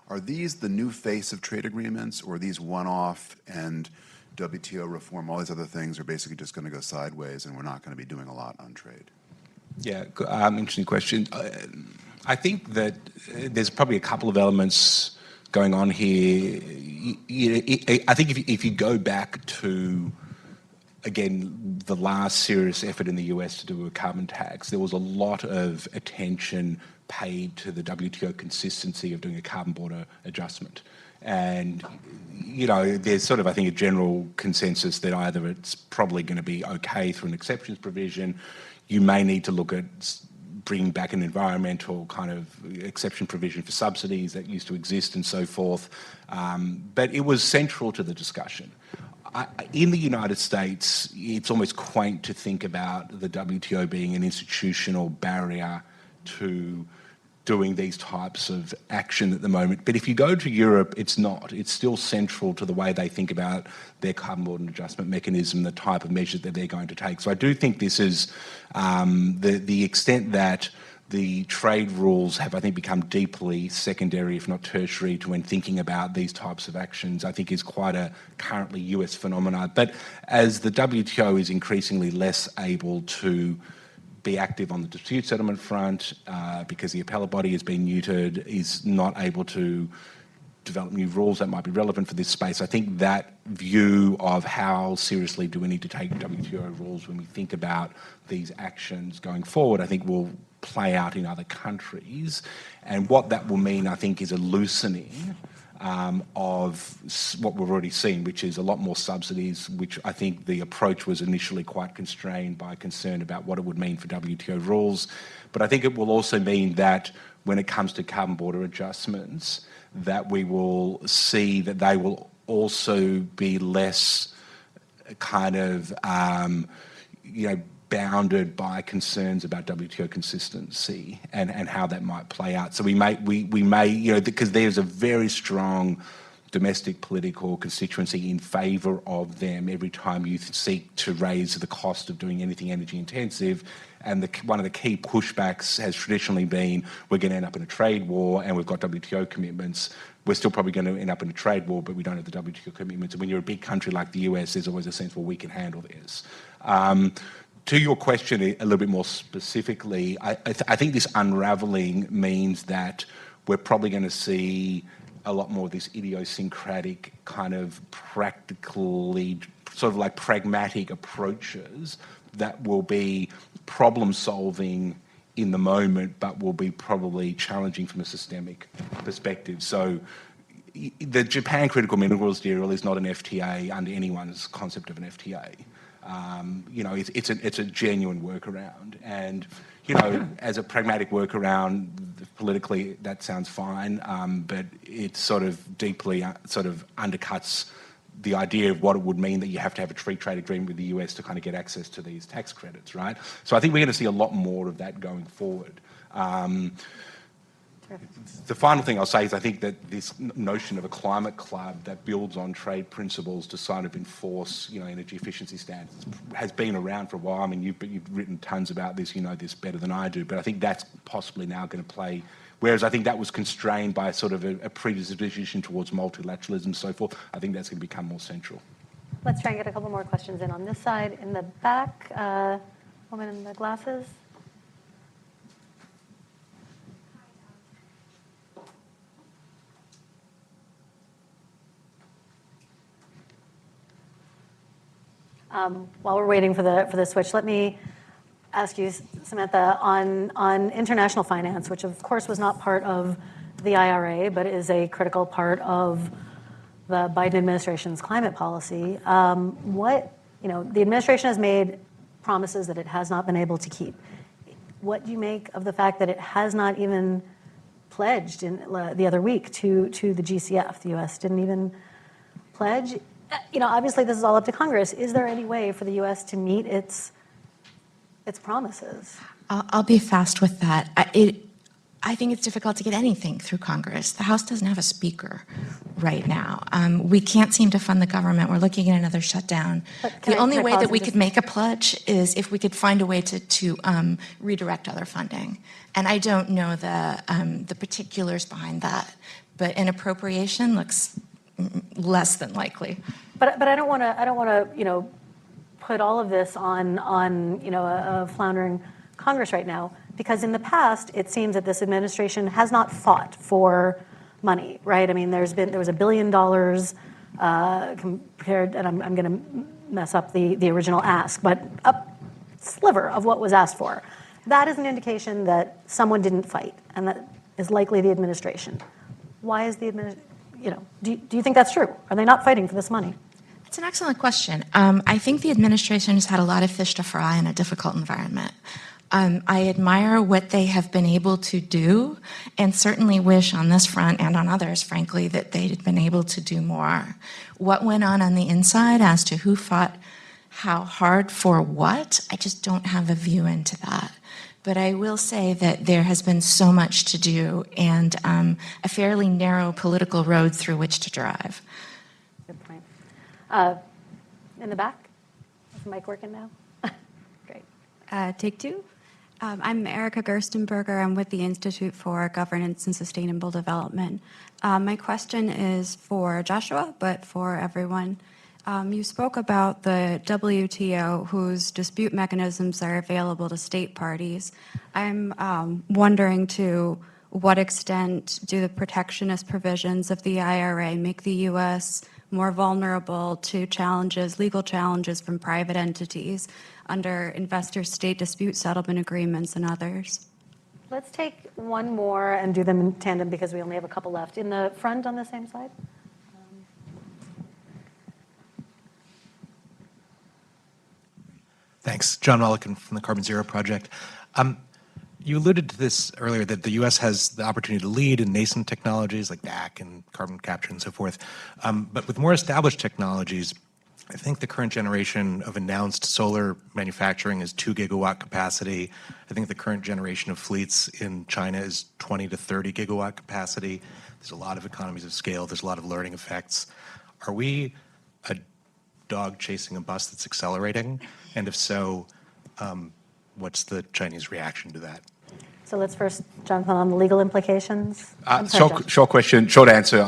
Are these the new face of trade agreements, or are these one-off, and WTO reform, all these other things are basically just going to go sideways and we're not going to be doing a lot on trade? Yeah, interesting question. I think that there's probably a couple of elements going on here. I think if you go back to, again, the last serious effort in the US to do a carbon tax, there was a lot of attention paid to the WTO consistency of doing a carbon border adjustment. And, there's sort of, I think, a general consensus that either it's probably going to be okay through an exceptions provision, you may need to look at bringing back an environmental kind of exception provision for subsidies that used to exist and so forth. But it was central to the discussion. In the United States, it's almost quaint to think about the WTO being an institutional barrier to doing these types of action at the moment. But if you go to Europe, it's not. It's still central to the way they think about their carbon border adjustment mechanism, the type of measures that they're going to take. So I do think this is the extent that the trade rules have, I think, become deeply secondary, if not tertiary, to when thinking about these types of actions, I think is quite a currently US phenomenon. But as the WTO is increasingly less able to be active on the dispute settlement front because the appellate body has been neutered, is not able to develop new rules that might be relevant for this space. I think that view of how seriously do we need to take WTO rules when we think about these actions going forward, I think will play out in other countries. And what that will mean, I think, is a loosening of what we've already seen, which is a lot more subsidies, which I think the approach was initially quite constrained by concern about what it would mean for WTO rules. But I think it will also mean that when it comes to carbon border adjustments, that we will see that they will also be less kind of, bounded by concerns about WTO consistency and how that might play out. So we may, because there's a very strong domestic political constituency in favour of them every time you seek to raise the cost of doing anything energy intensive. And one of the key pushbacks has traditionally been, we're going to end up in a trade war and we've got WTO commitments. We're still probably going to end up in a trade war, but we don't have the WTO commitments. And when you're a big country like the US, there's always a sense, well, we can handle this. To your question a little bit more specifically, I think this unravelling means that we're probably going to see a lot more of this idiosyncratic kind of practically, sort of like pragmatic approaches that will be problem solving in the moment, but will be probably challenging from a systemic perspective. So the Japan critical minerals deal is not an FTA under anyone's concept of an FTA. It's a genuine workaround, and as a pragmatic workaround, politically that sounds fine, but it sort of deeply undercuts the idea of what it would mean that you have to have a free trade agreement with the US to kind of get access to these tax credits, right? So I think we're going to see a lot more of that going forward. The final thing I'll say is I think that this notion of a climate club that builds on trade principles to sort of enforce, energy efficiency standards has been around for a while. I mean, you've written tons about this, you know this better than I do, but I think that's possibly now going to play. Whereas I think that was constrained by sort of a predisposition towards multilateralism and so forth, I think that's going to become more central. Let's try and get a couple more questions in on this side. In the back, woman in the glasses. While we're waiting for the switch, let me ask you, Samantha, on international finance, which of course was not part of the IRA, but is a critical part of the Biden administration's climate policy. The administration has made promises that it has not been able to keep. What do you make of the fact that it has not even pledged the other week to the GCF? The U.S. didn't even pledge. Obviously this is all up to Congress. Is there any way for the U.S. to meet its promises? I'll be fast with that. I think it's difficult to get anything through Congress. The House doesn't have a speaker right now. We can't seem to fund the government. We're looking at another shutdown. The only way that we could make a pledge is if we could find a way to redirect other funding. And I don't know the particulars behind that, but an appropriation looks less than likely. But I don't want to put all of this on a floundering Congress right now, because in the past it seems that this administration has not fought for money, right? I mean, there was $1 billion compared, and I'm going to mess up the original ask, but a sliver of what was asked for. That is an indication that someone didn't fight, and that is likely the administration. Why is the administration? Do you think that's true? Are they not fighting for this money? It's an excellent question. I think the administration has had a lot of fish to fry in a difficult environment. I admire what they have been able to do, and certainly wish on this front and on others, frankly, that they had been able to do more. What went on the inside as to who fought how hard for what, I just don't have a view into that. But I will say that there has been so much to do and a fairly narrow political road through which to drive. Good point. In the back? Is the mic working now? Great. Take two. I'm Erica Gerstenberger. I'm with the Institute for Governance and Sustainable Development. My question is for Joshua, but for everyone. You spoke about the WTO, whose dispute mechanisms are available to state parties. I'm wondering, too, what extent do the protectionist provisions of the IRA make the U.S. more vulnerable to challenges, legal challenges from private entities under investor-state dispute settlement agreements and others? Let's take one more and do them in tandem because we only have a couple left. In the front on the same side. Thanks. John Mulliken from the Carbon Zero Project. You alluded to this earlier, that the U.S. has the opportunity to lead in nascent technologies like DAC and carbon capture and so forth. But with more established technologies, I think the current generation of announced solar manufacturing is 2 gigawatt capacity. I think the current generation of fleets in China is 20 to 30 gigawatt capacity. There's a lot of economies of scale. There's a lot of learning effects. Are we a dog chasing a bus that's accelerating? And if so, what's the Chinese reaction to that? So let's first, Jonathan, on the legal implications. Short question, short answer.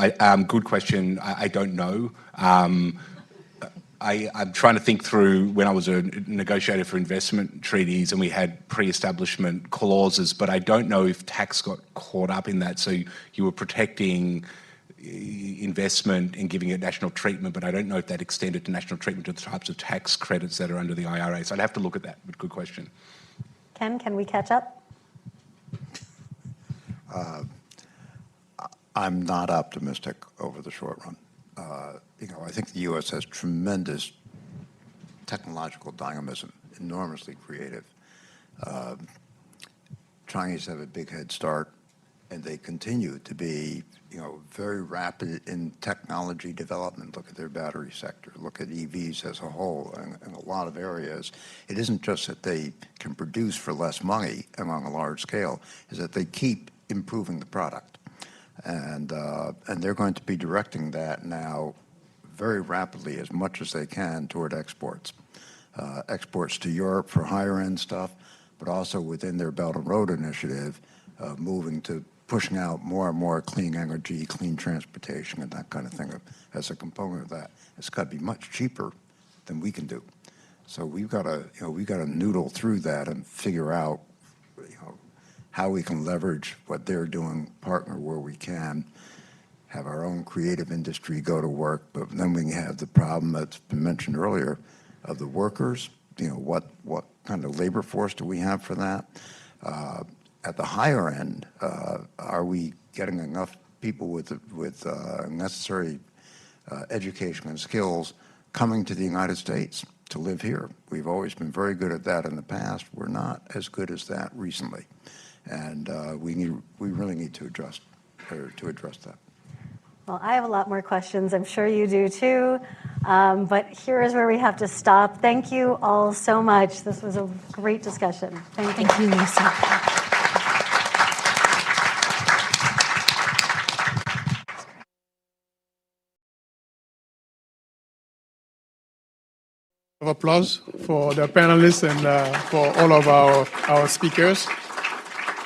Good question. I don't know. I'm trying to think through when I was a negotiator for investment treaties and we had pre-establishment clauses, but I don't know if tax got caught up in that. So you were protecting investment and giving it national treatment, but I don't know if that extended to national treatment to the types of tax credits that are under the IRA. So I'd have to look at that, but good question. Ken, can we catch up? I'm not optimistic over the short run. I think the U.S. has tremendous technological dynamism, enormously creative. Chinese have a big head start, and they continue to be, very rapid in technology development. Look at their battery sector. Look at EVs as a whole, and in a lot of areas. It isn't just that they can produce for less money and on a large scale, is that they keep improving the product. And they're going to be directing that now very rapidly, as much as they can, toward exports. Exports to Europe for higher-end stuff, but also within their Belt and Road Initiative, moving to pushing out more and more clean energy, clean transportation, and that kind of thing as a component of that. It's got to be much cheaper than we can do. So we've got to noodle through that and figure out, how we can leverage what they're doing, partner where we can, have our own creative industry go to work, but then we have the problem that's been mentioned earlier of the workers. What kind of labor force do we have for that? At the higher end, are we getting enough people with necessary education and skills coming to the United States to live here? We've always been very good at that in the past. We're not as good as that recently. And we really need to address that. Well, I have a lot more questions. I'm sure you do too. But here is where we have to stop. Thank you all so much. This was a great discussion. Thank you. Thank you, Lisa. Applause for the panelists and for all of our speakers.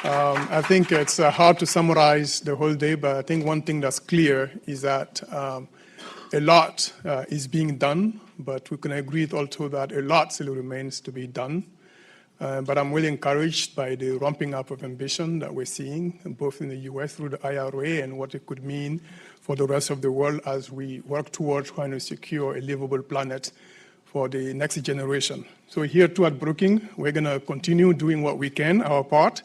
I think it's hard to summarize the whole day, but I think one thing that's clear is that a lot is being done, but we can agree also that a lot still remains to be done. But I'm really encouraged by the ramping up of ambition that we're seeing, both in the U.S. through the IRA and what it could mean for the rest of the world as we work towards trying to secure a livable planet for the next generation. So here too at Brookings, we're going to continue doing what we can, our part.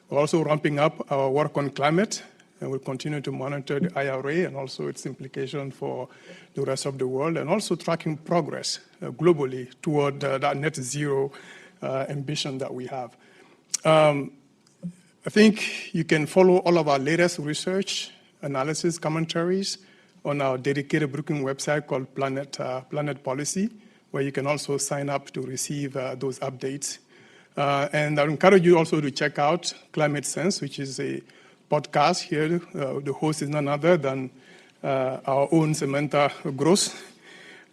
We're also ramping up our work on climate, and we'll continue to monitor the IRA and also its implication for the rest of the world, and also tracking progress globally toward that net zero ambition that we have. I think you can follow all of our latest research, analysis, commentaries on our dedicated Brookings website called Planet Policy, where you can also sign up to receive those updates. And I encourage you also to check out Climate Sense, which is a podcast here. The host is none other than our own Samantha Gross.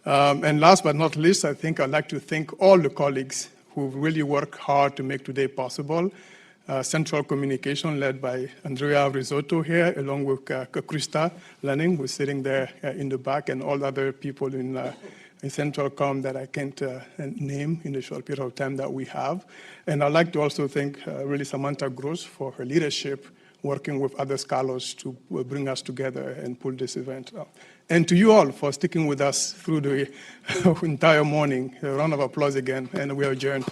And last but not least, I think I'd like to thank all the colleagues who really worked hard to make today possible. Central Communication led by Andrea Risotto here, along with Krista Lanning, who's sitting there in the back, and all other people in Central Com that I can't name in the short period of time that we have. And I'd like to also thank really Samantha Gross for her leadership working with other scholars to bring us together and pull this event off. And to you all for sticking with us through the entire morning. A round of applause again, and we are adjourned.